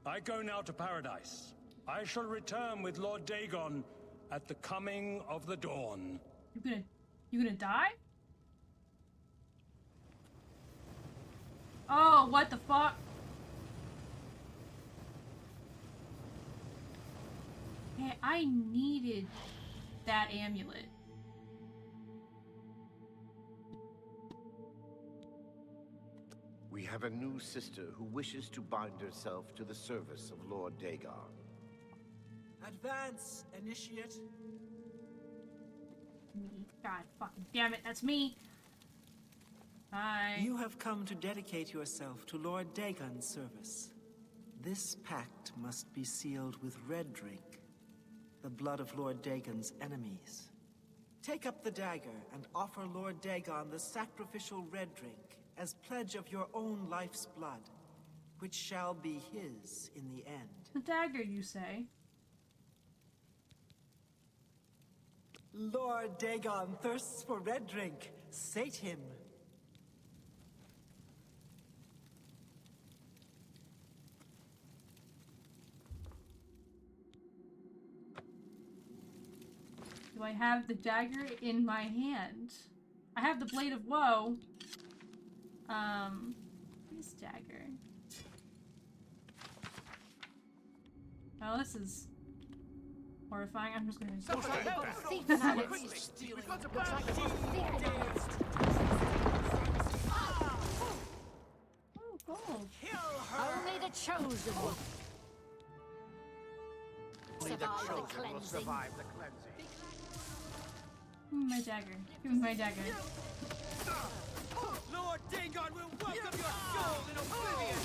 I go now to paradise. I shall return with Lord Dagon at the coming of the dawn. You gonna die? Oh, what the fuck? Hey, I needed that amulet. We have a new sister who wishes to bind herself to the service of Lord Dagon. Advance, initiate. God fucking damn it, that's me. Hi. You have come to dedicate yourself to Lord Dagon's service. This pact must be sealed with red drink, the blood of Lord Dagon's enemies. Take up the dagger and offer Lord Dagon the sacrificial red drink as pledge of your own life's blood, which shall be his in the end. The dagger, you say? Lord Dagon thirsts for red drink. Sate him. Do I have the dagger in my hand? I have the blade of woe. This dagger. Oh, this is horrifying. I'm just gonna. Oh, gold. Only the chosen will survive the cleansing. Give me my dagger. Give me my dagger. Lord Dagon will welcome your soul in Oblivion!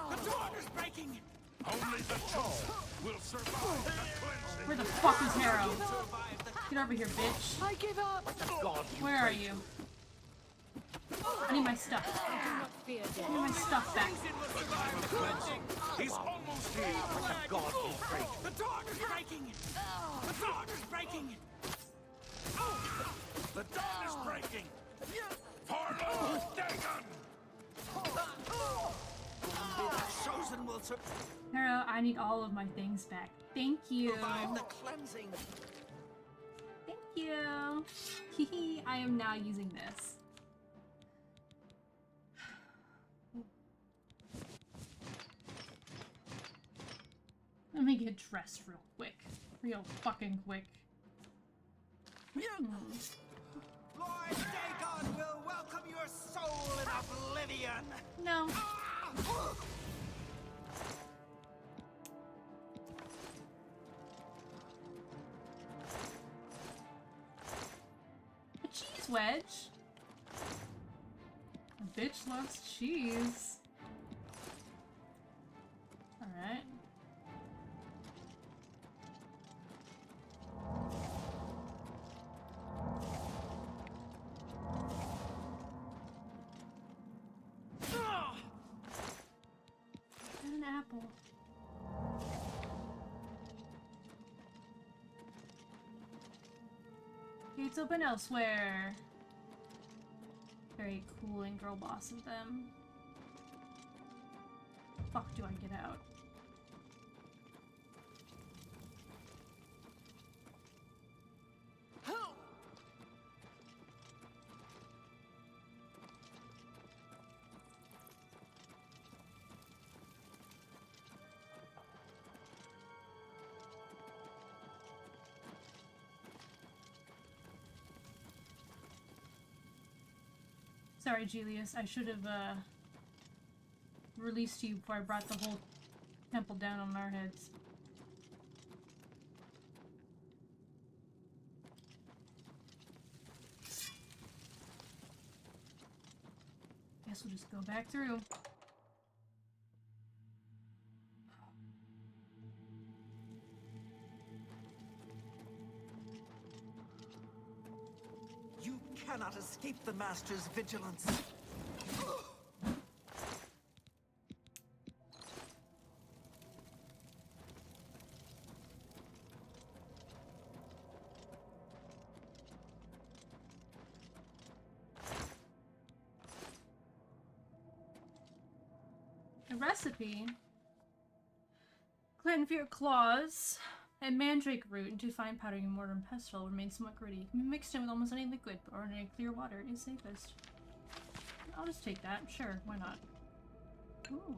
The dawn is breaking! Only the chosen will survive the cleansing. Where the fuck is Harrow? Get over here, bitch. I give up. Where are you? I need my stuff. I need my stuff back. He's almost here. The dawn is breaking! The dawn is breaking! The dawn is breaking. For Lord Dagon. Chosen will Harrow, I need all of my things back. Thank you. survive the cleansing. Thank you. Hehe, I am now using this. Let me get dressed real quick. Real fucking quick. Lord Dagon will welcome your soul in Oblivion! No. A cheese wedge? A bitch loves cheese. Alright. An apple. Gates open elsewhere. Very cool and girl boss of them. Fuck do I get out? Sorry, Julius. I should have, released you before I brought the whole temple down on our heads. Guess we'll just go back through. You cannot escape the Master's vigilance. A recipe. Glenfear claws And mandrake root into fine powdering mortar and pestle remains somewhat gritty. It can be mixed in with almost any liquid, but ordinary clear water is safest. I'll just take that. Sure, why not? Ooh.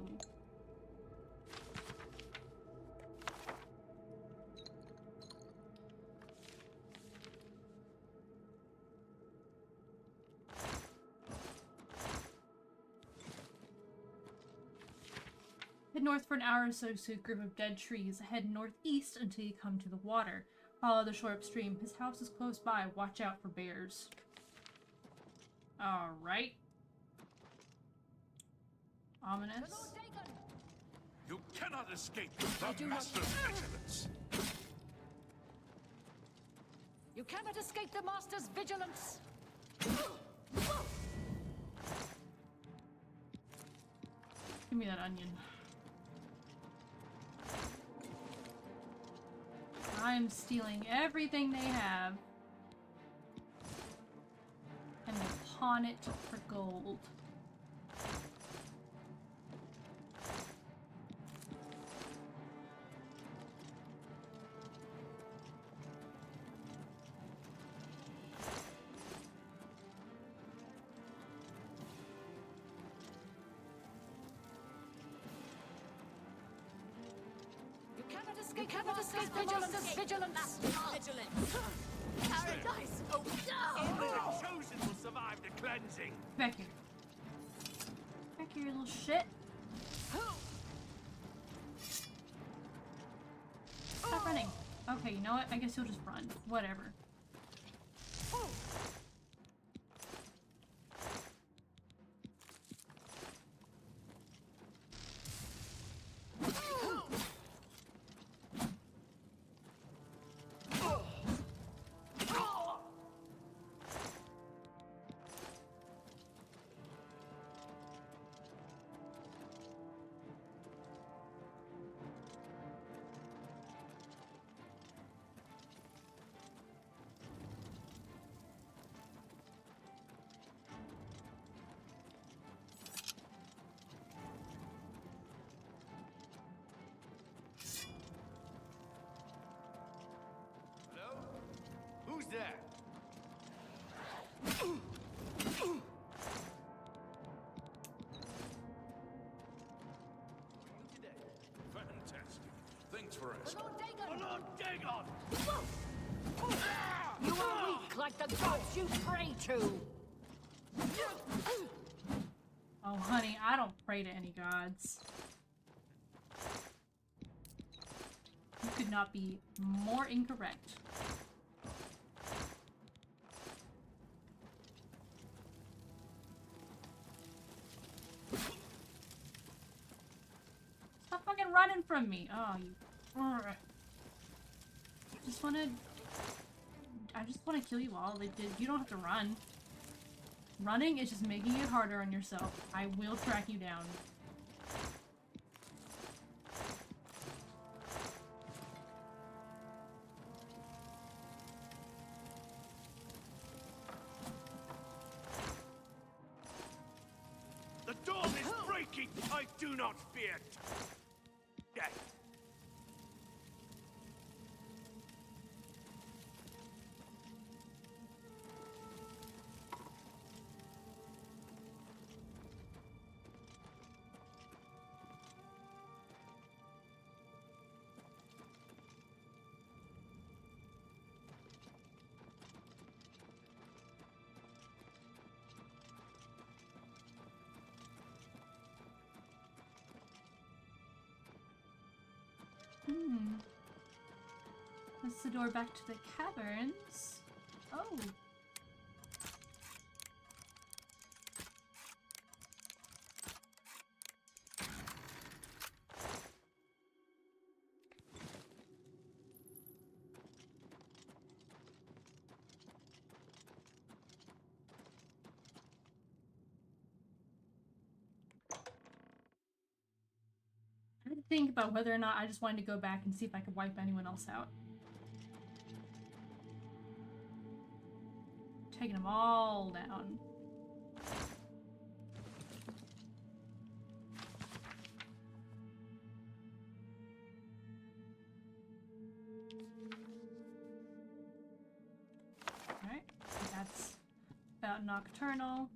Head north for an hour or so to a group of dead trees. Head northeast until you come to the water. Follow the shore upstream. His house is close by. Watch out for bears. Alright. Ominous. You cannot escape the Master's vigilance. You cannot escape the Master's vigilance. Give me that onion. I'm stealing everything they have and will pawn it for gold. You cannot escape the Master's vigilance. Paradise! Oh no! Only the chosen will survive the cleansing. Back here. Back here, you little shit. Stop running. Okay, you know what? I guess you'll just run. Whatever. Who's there? Fantastic. Thanks for asking. Lord Dagon! You are weak like the gods you pray to. Oh, honey, I don't pray to any gods. You could not be more incorrect. Stop fucking running from me. Oh, you. I just want to kill you all. You don't have to run. Running is just making it harder on yourself. I will track you down. The dawn is breaking! I do not fear death! That's the door back to the caverns. Oh. I had to think about whether or not I just wanted to go back and see if I could wipe anyone else out. Taking them all down. Nocturnal.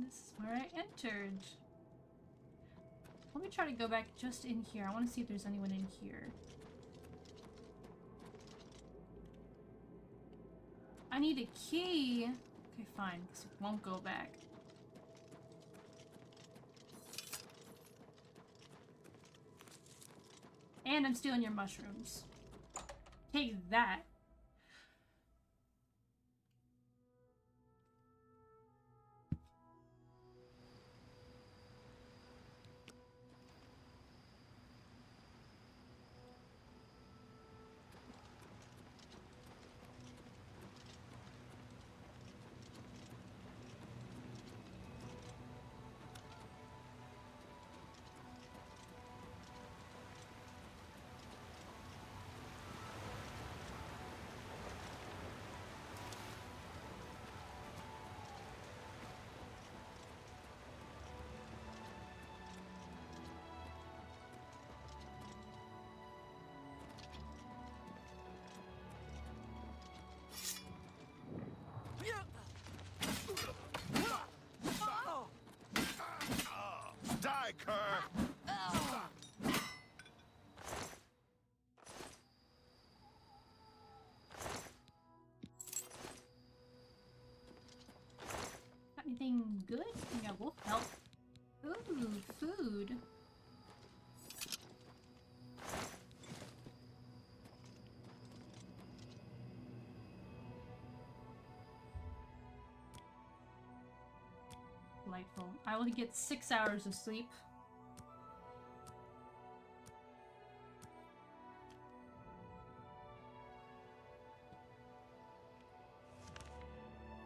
This is where I entered. Let me try to go back just in here. I want to see if there's anyone in here. I need a key. Okay, fine, because it won't go back. And I'm stealing your mushrooms. Take that. Die, Kerr! Got anything good? Yeah, wolf help. Ooh, food. Delightful. I will get 6 hours of sleep.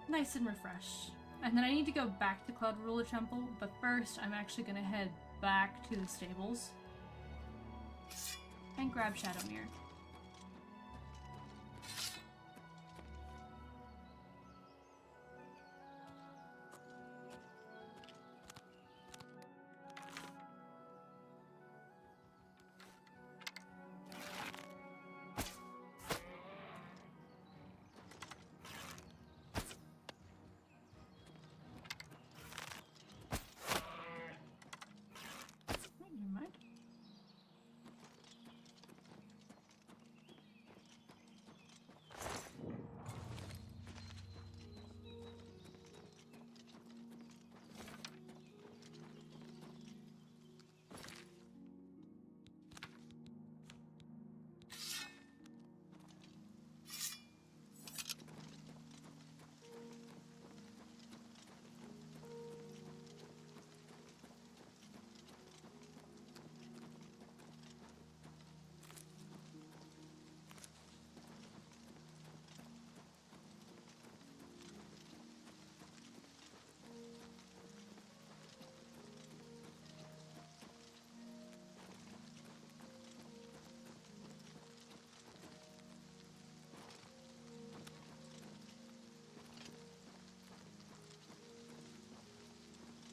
Nice and refreshed. And then I need to go back to Cloud Ruler Temple, but first I'm actually gonna head back to the stables and grab Shadowmere. Never mind.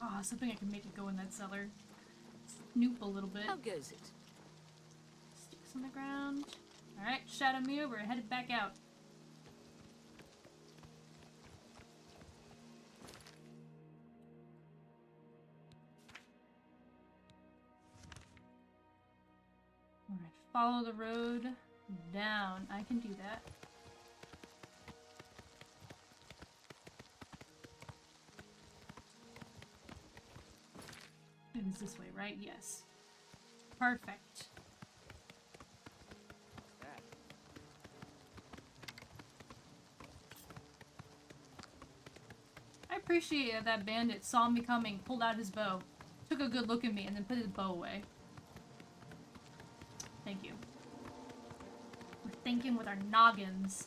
Oh, I was hoping I could make it go in that cellar. Snoop a little bit. How goes it? Sticks on the ground. Alright, Shadowmere, we're headed back out. Alright, follow the road down. I can do that. It is this way, right? Yes. Perfect. I appreciate that bandit saw me coming, pulled out his bow, took a good look at me, and then put his bow away. Thank you. We're thinking with our noggins.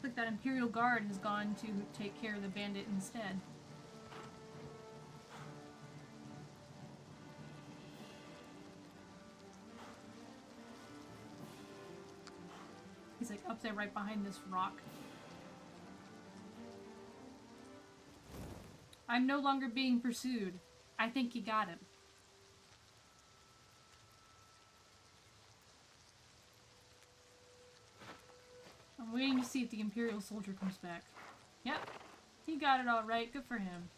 Looks like that Imperial Guard has gone to take care of the bandit instead. He's like up there right behind this rock. I'm no longer being pursued. I think you got him. I'm waiting to see if the Imperial soldier comes back. Yep, he got it all right. Good for him.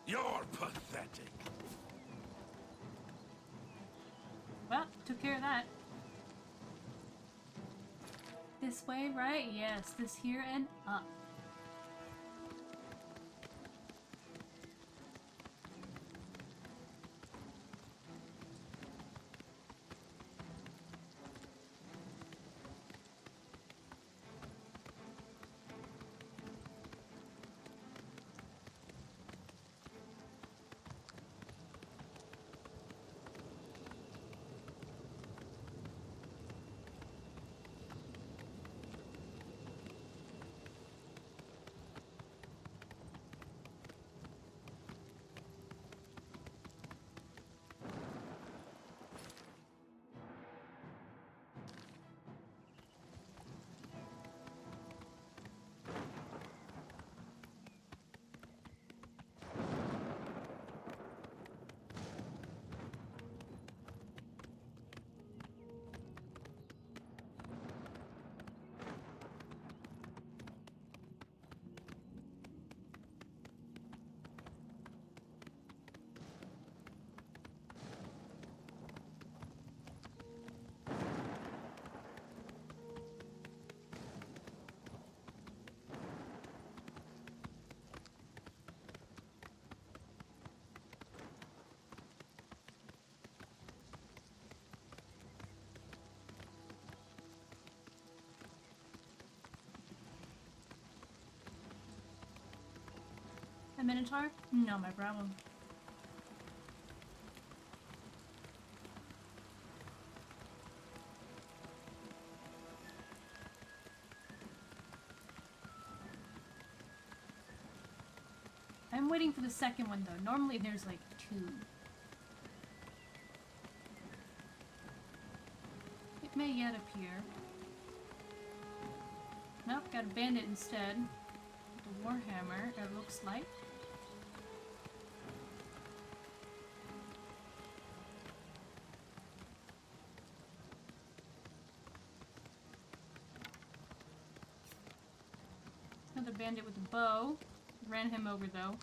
You're pathetic. Well, took care of that. This way, right? Yes, this here and up. A Minotaur? No, my problem. I'm waiting for the second one though. Normally there's like 2. It may yet appear. Nope, got a bandit instead. The Warhammer, it looks like. Another bandit with a bow. Ran him over though.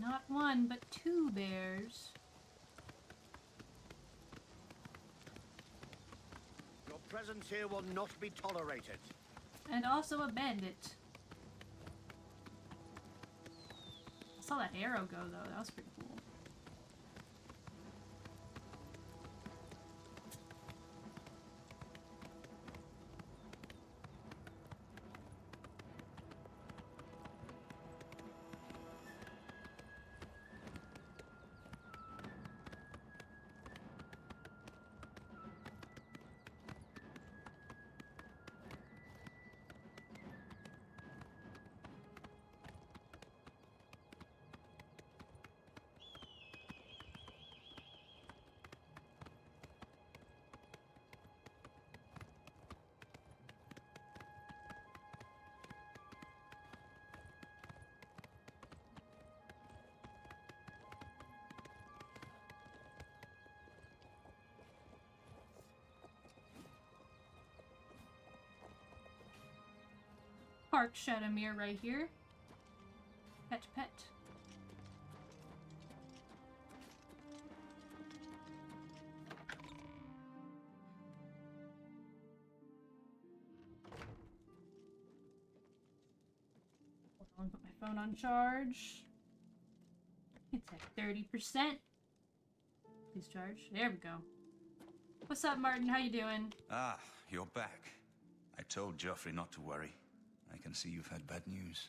Not 1, but 2 bears. Your presence here will not be tolerated. And also a bandit. I saw that arrow go though, that was pretty cool. Park Shadowmere right here. Pet. Hold on, put my phone on charge. It's at 30%. Please charge. There we go. What's up, Martin? How you doing? Ah, you're back. I told Joffrey not to worry. I can see you've had bad news.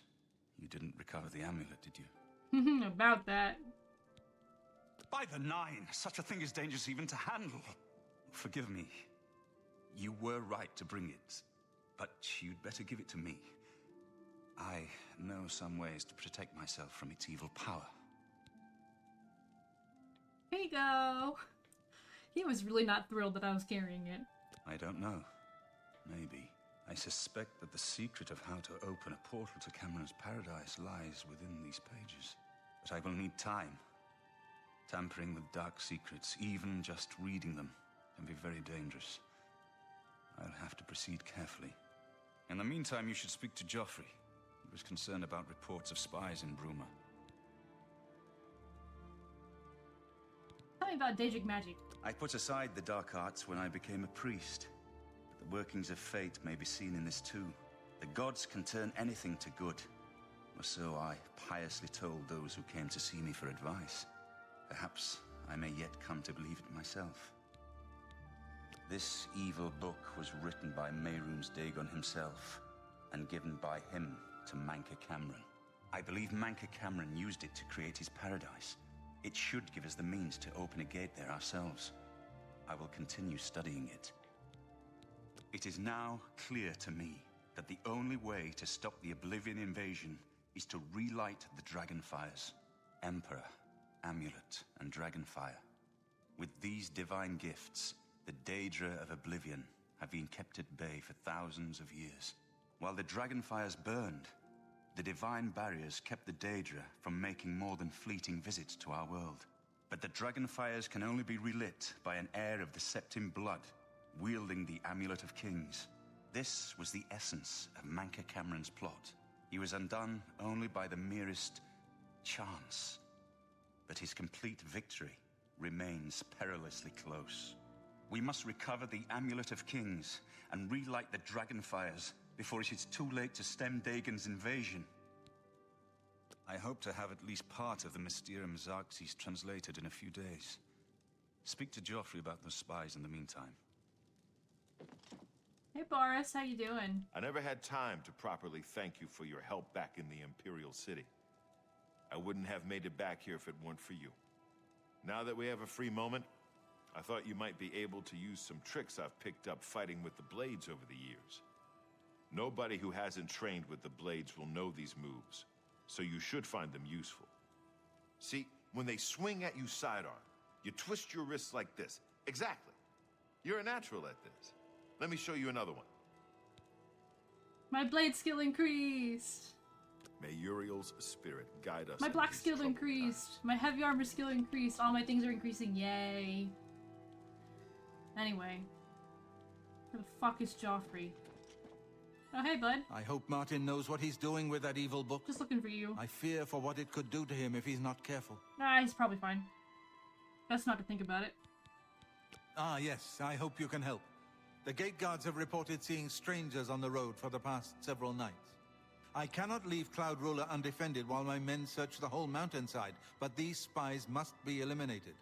You didn't recover the amulet, did you? About that. By the Nine, such a thing is dangerous even to handle. Forgive me. You were right to bring it, but you'd better give it to me. I know some ways to protect myself from its evil power. Here you go. He was really not thrilled that I was carrying it. I don't know. Maybe. I suspect that the secret of how to open a portal to Cameron's paradise lies within these pages. But I will need time. Tampering with dark secrets, even just reading them, can be very dangerous. I'll have to proceed carefully. In the meantime, you should speak to Joffrey. He was concerned about reports of spies in Bruma. Tell me about Daedric magic. I put aside the dark arts when I became a priest. But the workings of fate may be seen in this too. The gods can turn anything to good. Or so I piously told those who came to see me for advice. Perhaps I may yet come to believe it myself. This evil book was written by Mehrunes Dagon himself, and given by him to Manca Cameron. I believe Manca Cameron used it to create his paradise. It should give us the means to open a gate there ourselves. I will continue studying it. It is now clear to me that the only way to stop the Oblivion invasion is to relight the Dragonfires. Emperor, Amulet, and Dragonfire. With these divine gifts, the Daedra of Oblivion have been kept at bay for thousands of years. While the Dragonfires burned, the divine barriers kept the Daedra from making more than fleeting visits to our world. But the Dragonfires can only be relit by an heir of the Septim blood, wielding the Amulet of Kings. This was the essence of Manca Cameron's plot. He was undone only by the merest chance. But his complete victory remains perilously close. We must recover the Amulet of Kings and relight the Dragonfires before it is too late to stem Dagon's invasion. I hope to have at least part of the Mysterium Xarxes translated in a few days. Speak to Joffrey about those spies in the meantime. Hey Boris, how you doing? I never had time to properly thank you for your help back in the Imperial City. I wouldn't have made it back here if it weren't for you. Now that we have a free moment, I thought you might be able to use some tricks I've picked up fighting with the Blades over the years. Nobody who hasn't trained with the Blades will know these moves, so you should find them useful. See, when they swing at you sidearm, you twist your wrists like this. Exactly. You're a natural at this. Let me show you another one. My blade skill increased. May Uriel's spirit guide us. My black skill increased. My heavy armor skill increased. All my things are increasing. Yay. Anyway. Where the fuck is Joffrey? Oh, hey, bud. I hope Martin knows what he's doing with that evil book. Just looking for you. I fear for what it could do to him if he's not careful. Nah, he's probably fine. Best not to think about it. Ah, yes. I hope you can help. The gate guards have reported seeing strangers on the road for the past several nights. I cannot leave Cloud Ruler undefended while my men search the whole mountainside, but these spies must be eliminated.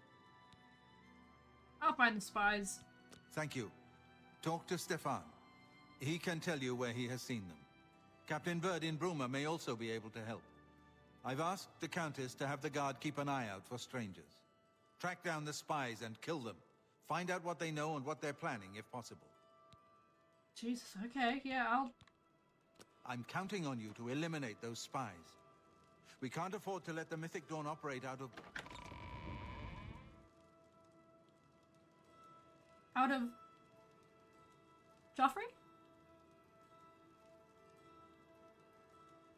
I'll find the spies. Thank you. Talk to Stefan. He can tell you where he has seen them. Captain Bird in Bruma may also be able to help. I've asked the Countess to have the guard keep an eye out for strangers. Track down the spies and kill them. Find out what they know and what they're planning, if possible. Jesus, okay, yeah, I'm counting on you to eliminate those spies. We can't afford to let the Mythic Dawn operate out of... Out of... Joffrey?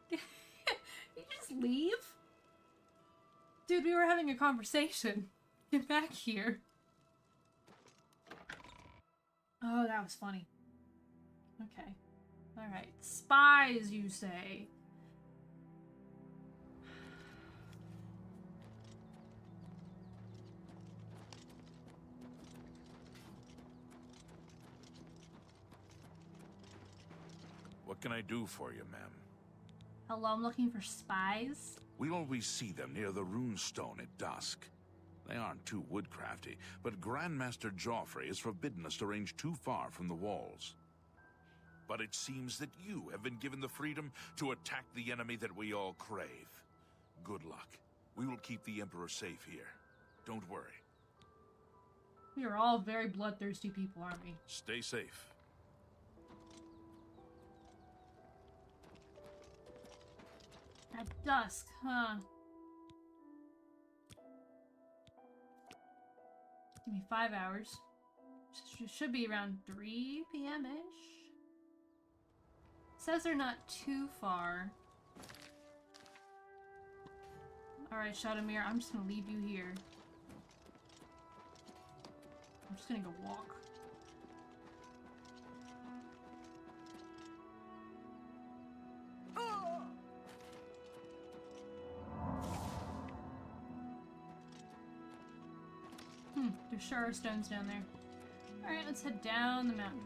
Did you just leave? Dude, we were having a conversation. Get back here. Oh, that was funny. Okay. Alright, spies, you say? What can I do for you, ma'am? Hello, I'm looking for spies. We always see them near the runestone at dusk. They aren't too woodcrafty, but Grandmaster Joffrey has forbidden us to range too far from the walls. But it seems that you have been given the freedom to attack the enemy that we all crave. Good luck. We will keep the Emperor safe here. Don't worry. We are all very bloodthirsty people, aren't we? Stay safe. At dusk, huh? Give me 5 hours. Should be around 3 p.m.-ish. Says they're not too far. Alright, Shadowmere, I'm just gonna leave you here. I'm just gonna go walk. There sure are stones down there. Alright, let's head down the mountain.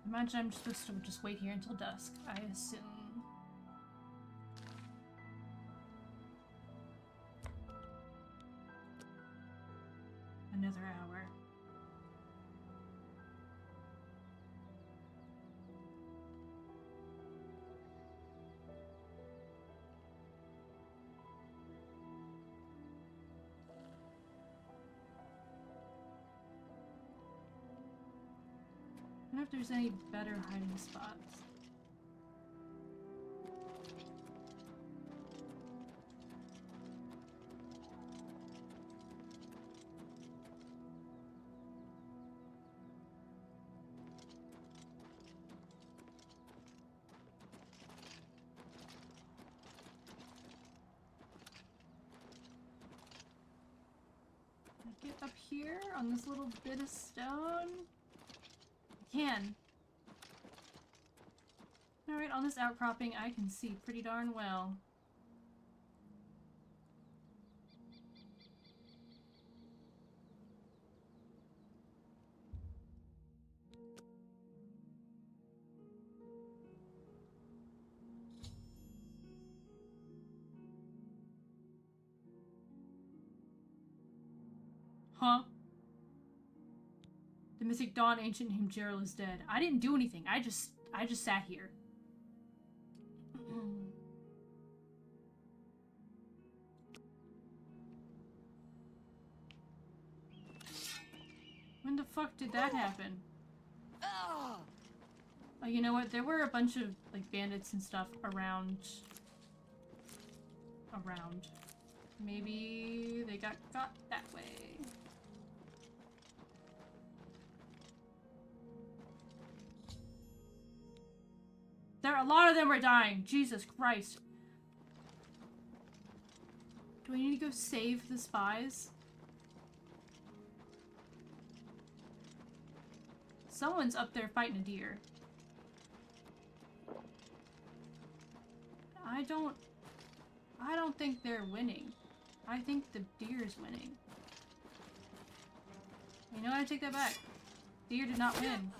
Imagine I'm supposed to just wait here until dusk, I assume. Another hour. I wonder if there's any better hiding spots. Can I get up here on this little bit of stone? Can. Alright, on this outcropping I can see pretty darn well. Huh? The Mystic Dawn ancient named Gerald is dead. I didn't do anything. I just sat here. When the fuck did that happen? Oh, you know what? There were a bunch of like bandits and stuff around. Maybe they got that way. A lot of them are dying. Jesus Christ. Do I need to go save the spies? Someone's up there fighting a deer. I don't think they're winning. I think the deer's winning. You know what? I take that back. Deer did not win.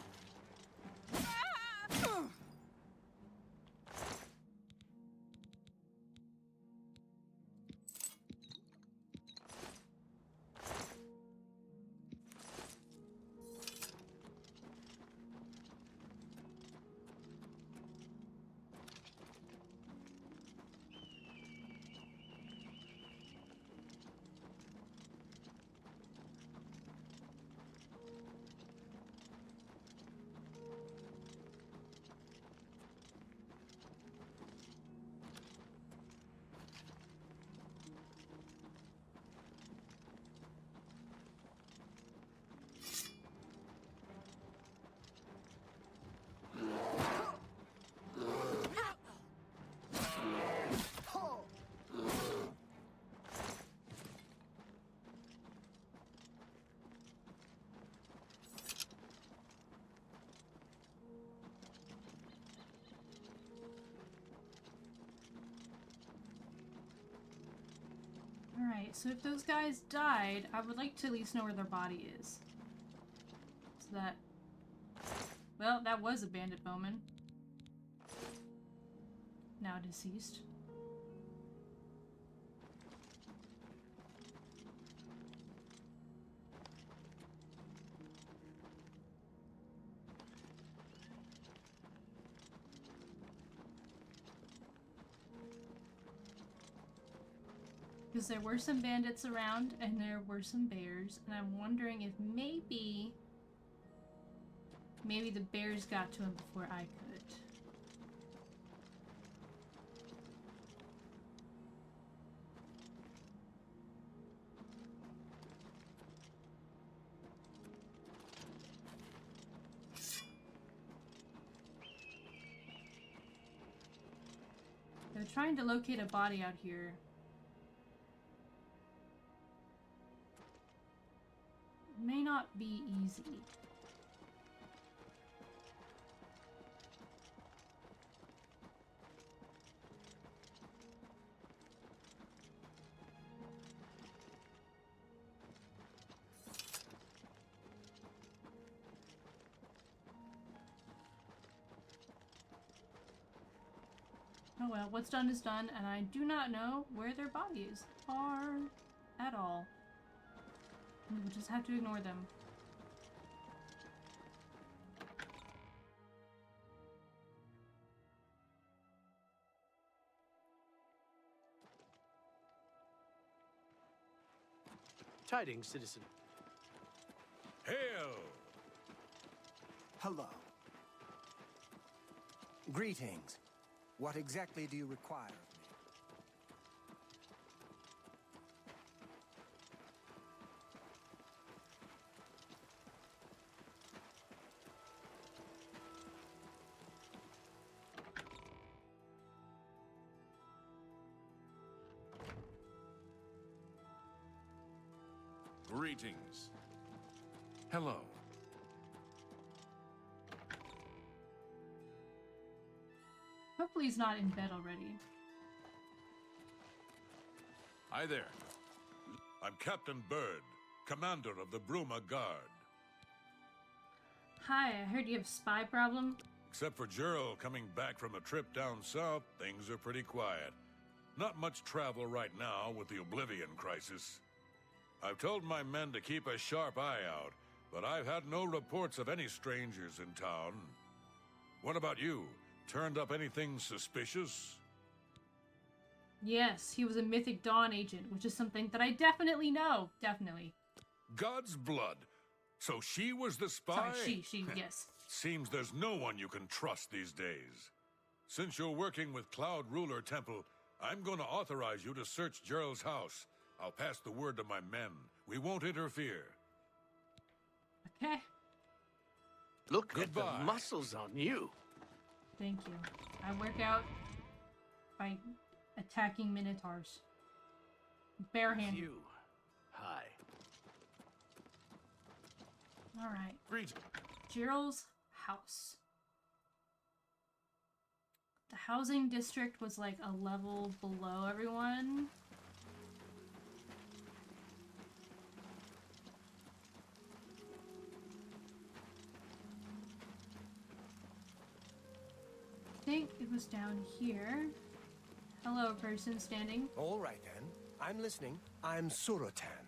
Alright, so if those guys died, I would like to at least know where their body is. So that... Well, that was a bandit bowman. Now deceased. Because there were some bandits around, and there were some bears, and I'm wondering if maybe the bears got to him before I could. They're trying to locate a body out here. May not be easy. Oh well, what's done is done, and I do not know where their bodies are at all. We'll just have to ignore them. Tidings, citizen. Hail! Hello. Greetings. What exactly do you require of me? Greetings. Hello. Hopefully he's not in bed already. Hi there. I'm Captain Bird, commander of the Bruma Guard. Hi, I heard you have spy problem. Except for Gerald coming back from a trip down south, things are pretty quiet. Not much travel right now with the Oblivion crisis. I've told my men to keep a sharp eye out, but I've had no reports of any strangers in town. What about you? Turned up anything suspicious? Yes, he was a Mythic Dawn agent, which is something that I definitely know. Definitely. God's blood. So she was the spy? Sorry, she, yes. Seems there's no one you can trust these days. Since you're working with Cloud Ruler Temple, I'm going to authorize you to search Gerald's house. I'll pass the word to my men. We won't interfere. Okay. Look Goodbye. at the muscles on you. Thank you. I work out by attacking minotaurs. Barehanded. You. Hi. Alright. Greetings. Gerald's house. The housing district was like a level below everyone. I think it was down here. Hello, person standing. All right then. I'm listening. I'm Surotan,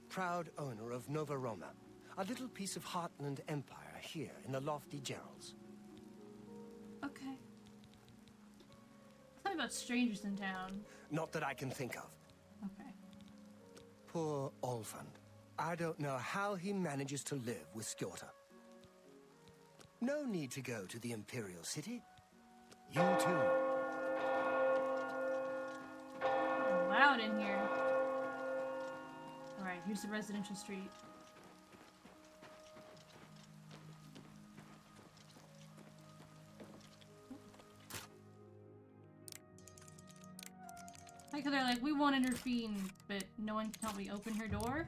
proud owner of Nova Roma, a little piece of Heartland Empire here in the lofty Geralds. Okay. Tell me about strangers in town. Not that I can think of. Okay. Poor Olfand. I don't know how he manages to live with Skjorta. No need to go to the Imperial City. You too. Loud in here. Alright, here's the residential street. Like, they're like, we won't intervene, but no one can help me open her door?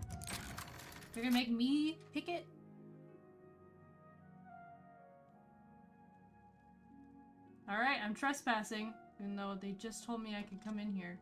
You're gonna make me pick it? Alright, I'm trespassing, even though they just told me I could come in here.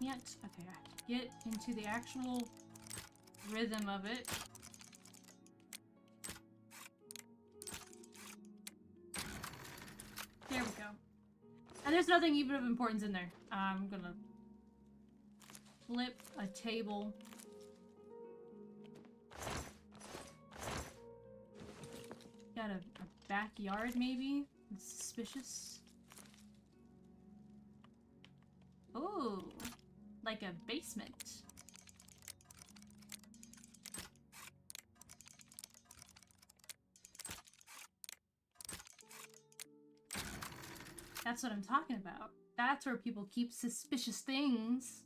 can't. Okay, I have to get into the actual rhythm of it. There we go. And there's nothing even of importance in there. I'm gonna flip a table. Got a backyard, maybe? It's suspicious. Ooh, like a basement. That's what I'm talking about. That's where people keep suspicious things.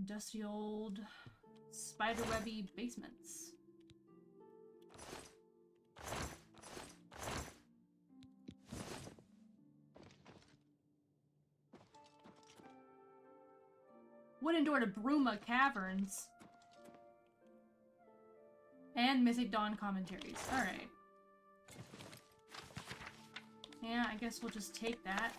Dusty old spiderwebby basements. Wooden door to Bruma Caverns. And Mythic Dawn commentaries. Alright. Yeah, I guess we'll just take that.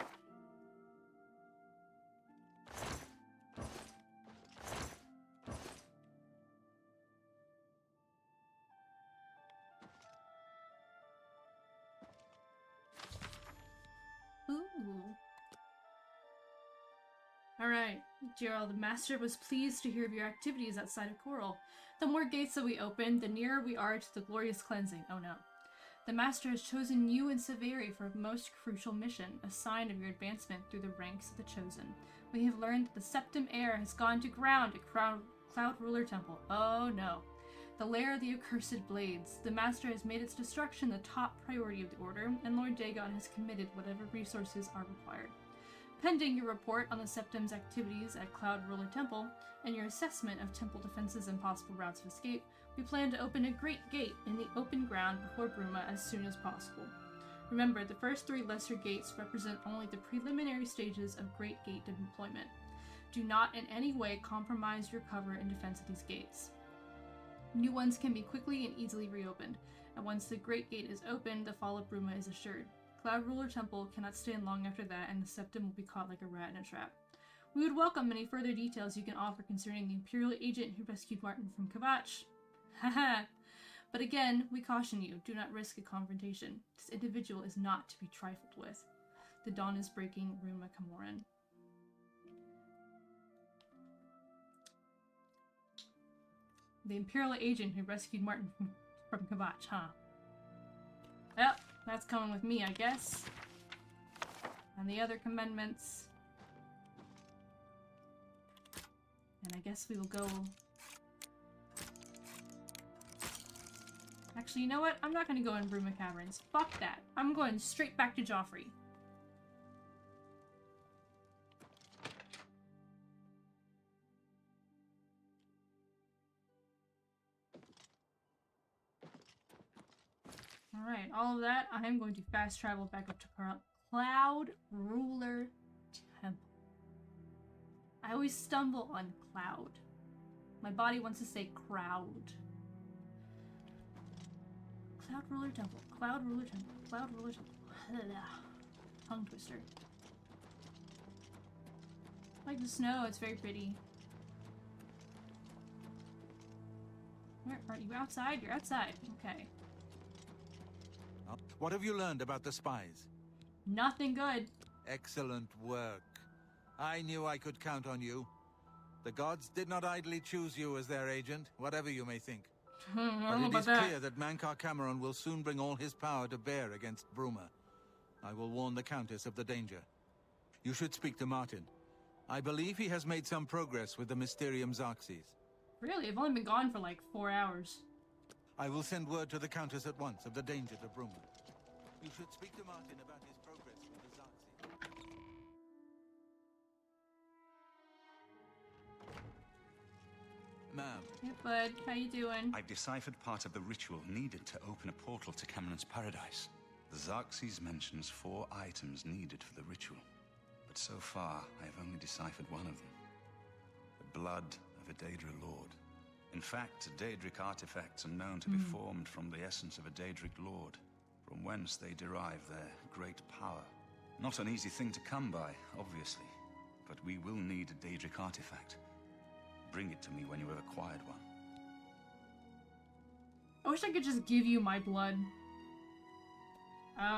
Ooh. Alright, Gerald, the Master was pleased to hear of your activities outside of Coral. The more gates that we open, the nearer we are to the glorious cleansing. Oh no. The Master has chosen you and Severi for a most crucial mission, a sign of your advancement through the ranks of the Chosen. We have learned that the Septim Heir has gone to ground at Cloud Ruler Temple. Oh no. The lair of the accursed blades. The Master has made its destruction the top priority of the Order, and Lord Dagon has committed whatever resources are required. Pending your report on the Septim's activities at Cloud Ruler Temple, and your assessment of temple defenses and possible routes of escape, we plan to open a great gate in the open ground before Bruma as soon as possible. Remember, the first 3 lesser gates represent only the preliminary stages of Great Gate deployment. Do not in any way compromise your cover in defense of these gates. New ones can be quickly and easily reopened, and once the Great Gate is opened, the fall of Bruma is assured. Cloud Ruler Temple cannot stand long after that, and the Septim will be caught like a rat in a trap. We would welcome any further details you can offer concerning the Imperial agent who rescued Martin from Kvatch. Haha! But again, we caution you, do not risk a confrontation. This individual is not to be trifled with. The dawn is breaking, Ruma Camoran. The Imperial agent who rescued Martin from Kvatch, huh? Well, that's coming with me, I guess. And the other commandments. And I guess we will go... Actually, you know what? I'm not going to go in Bruma Caverns. Fuck that. I'm going straight back to Joffrey. Alright, all of that, I am going to fast travel back up to Cloud Ruler Temple. I always stumble on Cloud. My body wants to say crowd. Cloud Ruler Temple, Cloud Ruler Temple, Cloud Ruler Temple. Tongue twister. I like the snow, it's very pretty. Where are you? Outside? You're outside. Okay. What have you learned about the spies? Nothing good. Excellent work. I knew I could count on you. The gods did not idly choose you as their agent, whatever you may think. But it is clear that Mankar Cameron will soon bring all his power to bear against Bruma. I will warn the Countess of the danger. You should speak to Martin. I believe he has made some progress with the Mysterium Xarxes. Really? I've only been gone for like 4 hours. I will send word to the Countess at once of the danger to Bruma. You should speak to Martin about his progress with the Xarxes. Ma'am. Hey, bud. How you doing? I've deciphered part of the ritual needed to open a portal to Cameron's paradise. The Xarxes mentions 4 items needed for the ritual. But so far, I have only deciphered one of them. The blood of a Daedra Lord. In fact, Daedric artifacts are known to be formed from the essence of a Daedric Lord, from whence they derive their great power. Not an easy thing to come by, obviously, but we will need a Daedric artifact. Bring it to me when you have acquired one. I wish I could just give you my blood. But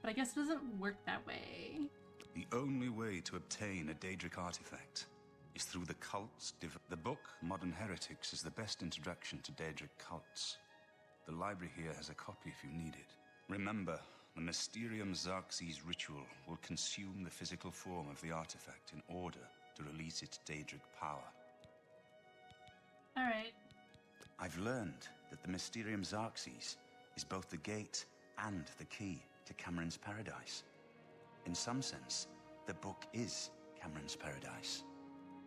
I guess it doesn't work that way. The only way to obtain a Daedric artifact is through the cults. The book, Modern Heretics, is the best introduction to Daedric cults. The library here has a copy if you need it. Remember, the Mysterium Xarxes ritual will consume the physical form of the artifact in order to release its Daedric power. Alright. I've learned that the Mysterium Xarxes is both the gate and the key to Cameron's paradise. In some sense, the book is Cameron's paradise.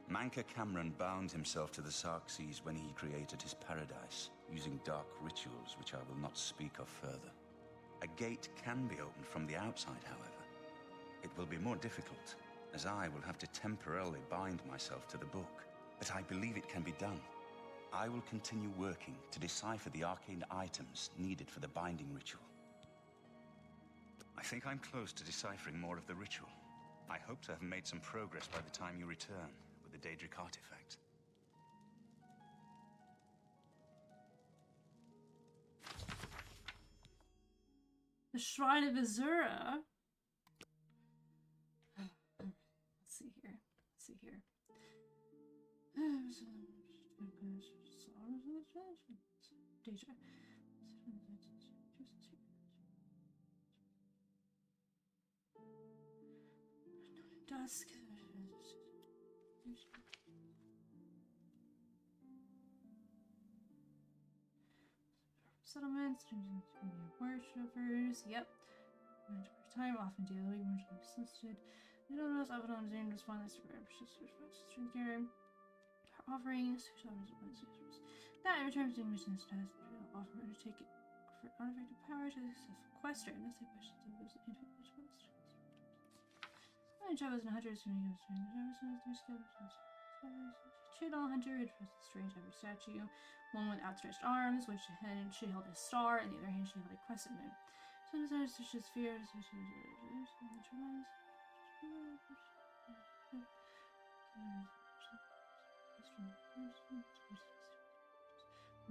Manka Cameron bound himself to the Xarxes when he created his paradise, using dark rituals which I will not speak of further. A gate can be opened from the outside, however. It will be more difficult, as I will have to temporarily bind myself to the book, but I believe it can be done. I will continue working to decipher the arcane items needed for the binding ritual. I think I'm close to deciphering more of the ritual. I hope to have made some progress by the time you return with the Daedric artifact. The Shrine of Azura. Let's see here. Let's see here. Deja. Dusk. Settlements, worshippers, yep. Time, often daily, worship assisted. You don't know, often on Zane response to care. Offerings, that in return to missions test, offer to take it for artifact of power to the sequester. And that's the question of those individuals. I travels in hundreds of shoot all 100 for the strange every statue. One with outstretched arms, which hand she held a star, and the other hand she held a crescent moon. Sometimes such as fear,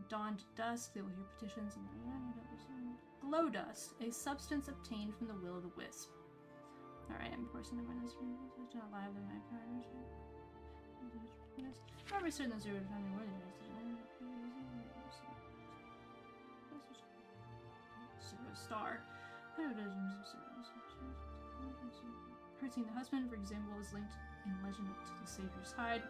dawn to dusk, they will hear petitions and glow dust, a substance obtained from the will of the wisp. Alright, I'm forcing the witness not alive in my powers. However, certain those who would find me worthy star. Hurting the husband, for example, is linked in legend to the Savior's hide.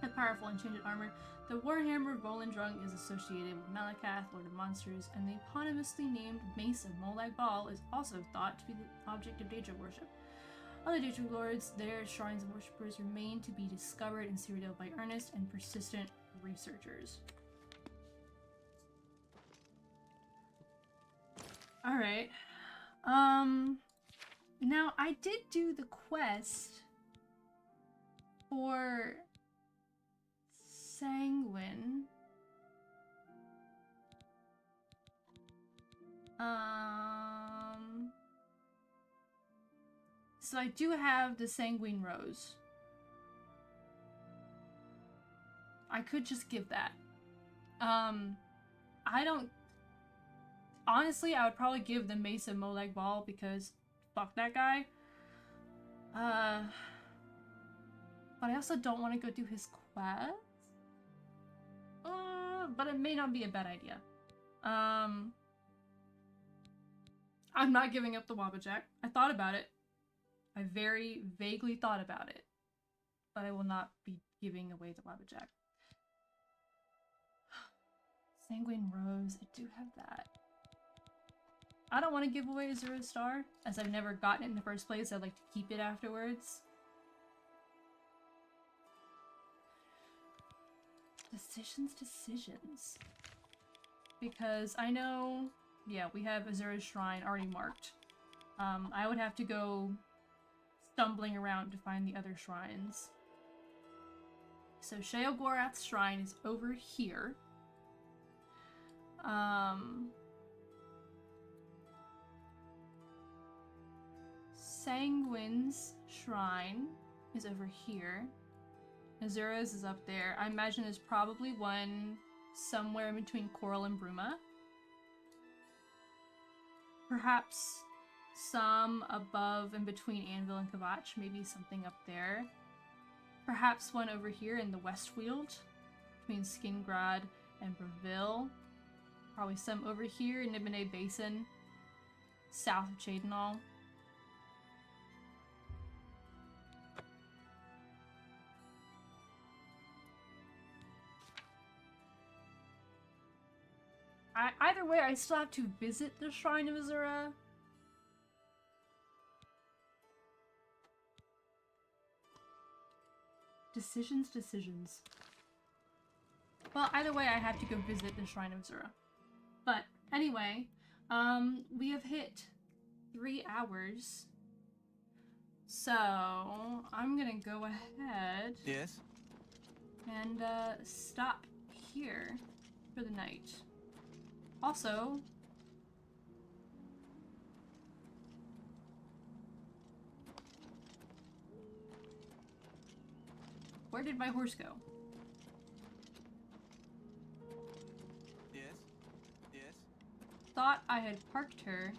A powerful enchanted armor. The warhammer of Volendrung is associated with Malakath, Lord of Monsters, and the eponymously named Mace of Molag Bal is also thought to be the object of Daedra worship. Other Daedra lords, their shrines and worshippers remain to be discovered in Cyrodiil by earnest and persistent researchers. Alright. Now I did do the quest for Sanguine. So I do have the Sanguine Rose. I could just give that. I don't... Honestly, I would probably give the Mace of Molag Bal because fuck that guy. But I also don't want to go do his quest. But it may not be a bad idea. I'm not giving up the Wabbajack. I thought about it. I very vaguely thought about it. But I will not be giving away the Wabbajack. Sanguine Rose, I do have that. I don't want to give away Azura Star, as I've never gotten it in the first place. I'd like to keep it afterwards. Decisions. Because I know, yeah, we have Azura's Shrine already marked. I would have to go stumbling around to find the other shrines. So Sheogorath's Shrine is over here. Sanguine's shrine is over here. Azura's is up there. I imagine there's probably one somewhere in between Coral and Bruma. Perhaps some above and between Anvil and Kavach. Maybe something up there. Perhaps one over here in the Westfield, between Skingrad and Breville. Probably some over here in Nibene Basin, south of Cheydinal. Either way, I still have to visit the Shrine of Azura. Decisions. Well, either way, I have to go visit the Shrine of Azura. But anyway, we have hit 3 hours. So I'm gonna go ahead. Yes? And stop here for the night. Also, where did my horse go? Yes? Yes? Thought I had parked her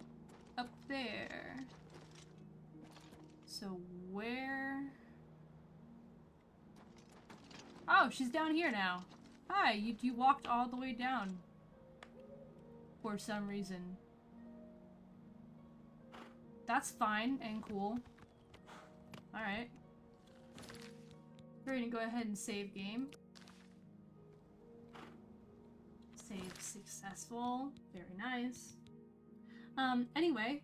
up there. So where? Oh, she's down here now. Hi, you walked all the way down. For some reason. That's fine and cool. Alright. We're gonna go ahead and save game. Save successful. Very nice. Anyway,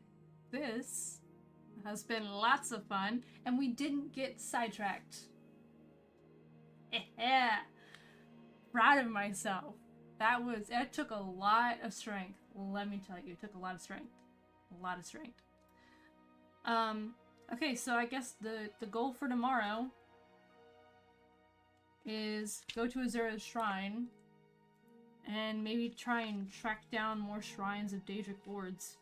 this has been lots of fun, and we didn't get sidetracked. Yeah. Proud of myself. It took a lot of strength. Let me tell you, it took a lot of strength. A lot of strength. Okay, so I guess the goal for tomorrow is go to Azura's shrine and maybe try and track down more shrines of Daedric lords.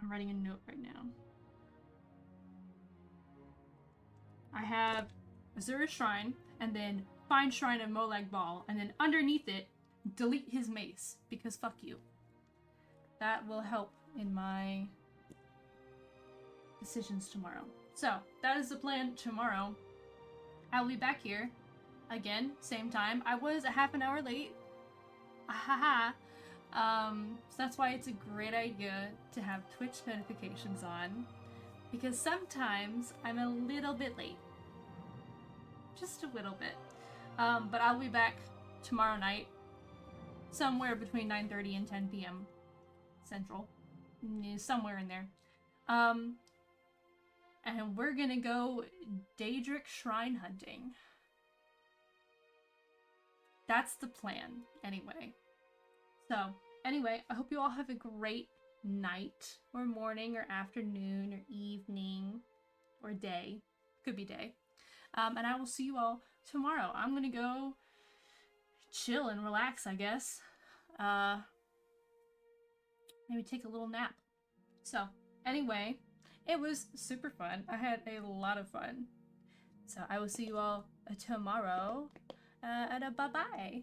I'm writing a note right now. I have Azura's Shrine, and then find Shrine of Molag Bal, and then underneath it, delete his mace, because fuck you. That will help in my decisions tomorrow. So, that is the plan tomorrow. I'll be back here, again, same time. I was a half an hour late. Ahaha. So that's why it's a great idea to have Twitch notifications on, because sometimes I'm a little bit late. Just a little bit. But I'll be back tomorrow night, somewhere between 9:30 and 10 p.m. Central. Somewhere in there. And we're gonna go Daedric shrine hunting. That's the plan, anyway. So, anyway, I hope you all have a great night, or morning, or afternoon, or evening, or day. Could be day. And I will see you all tomorrow. I'm gonna go chill and relax, I guess. Maybe take a little nap. So, anyway, it was super fun. I had a lot of fun. So, I will see you all tomorrow. And bye-bye.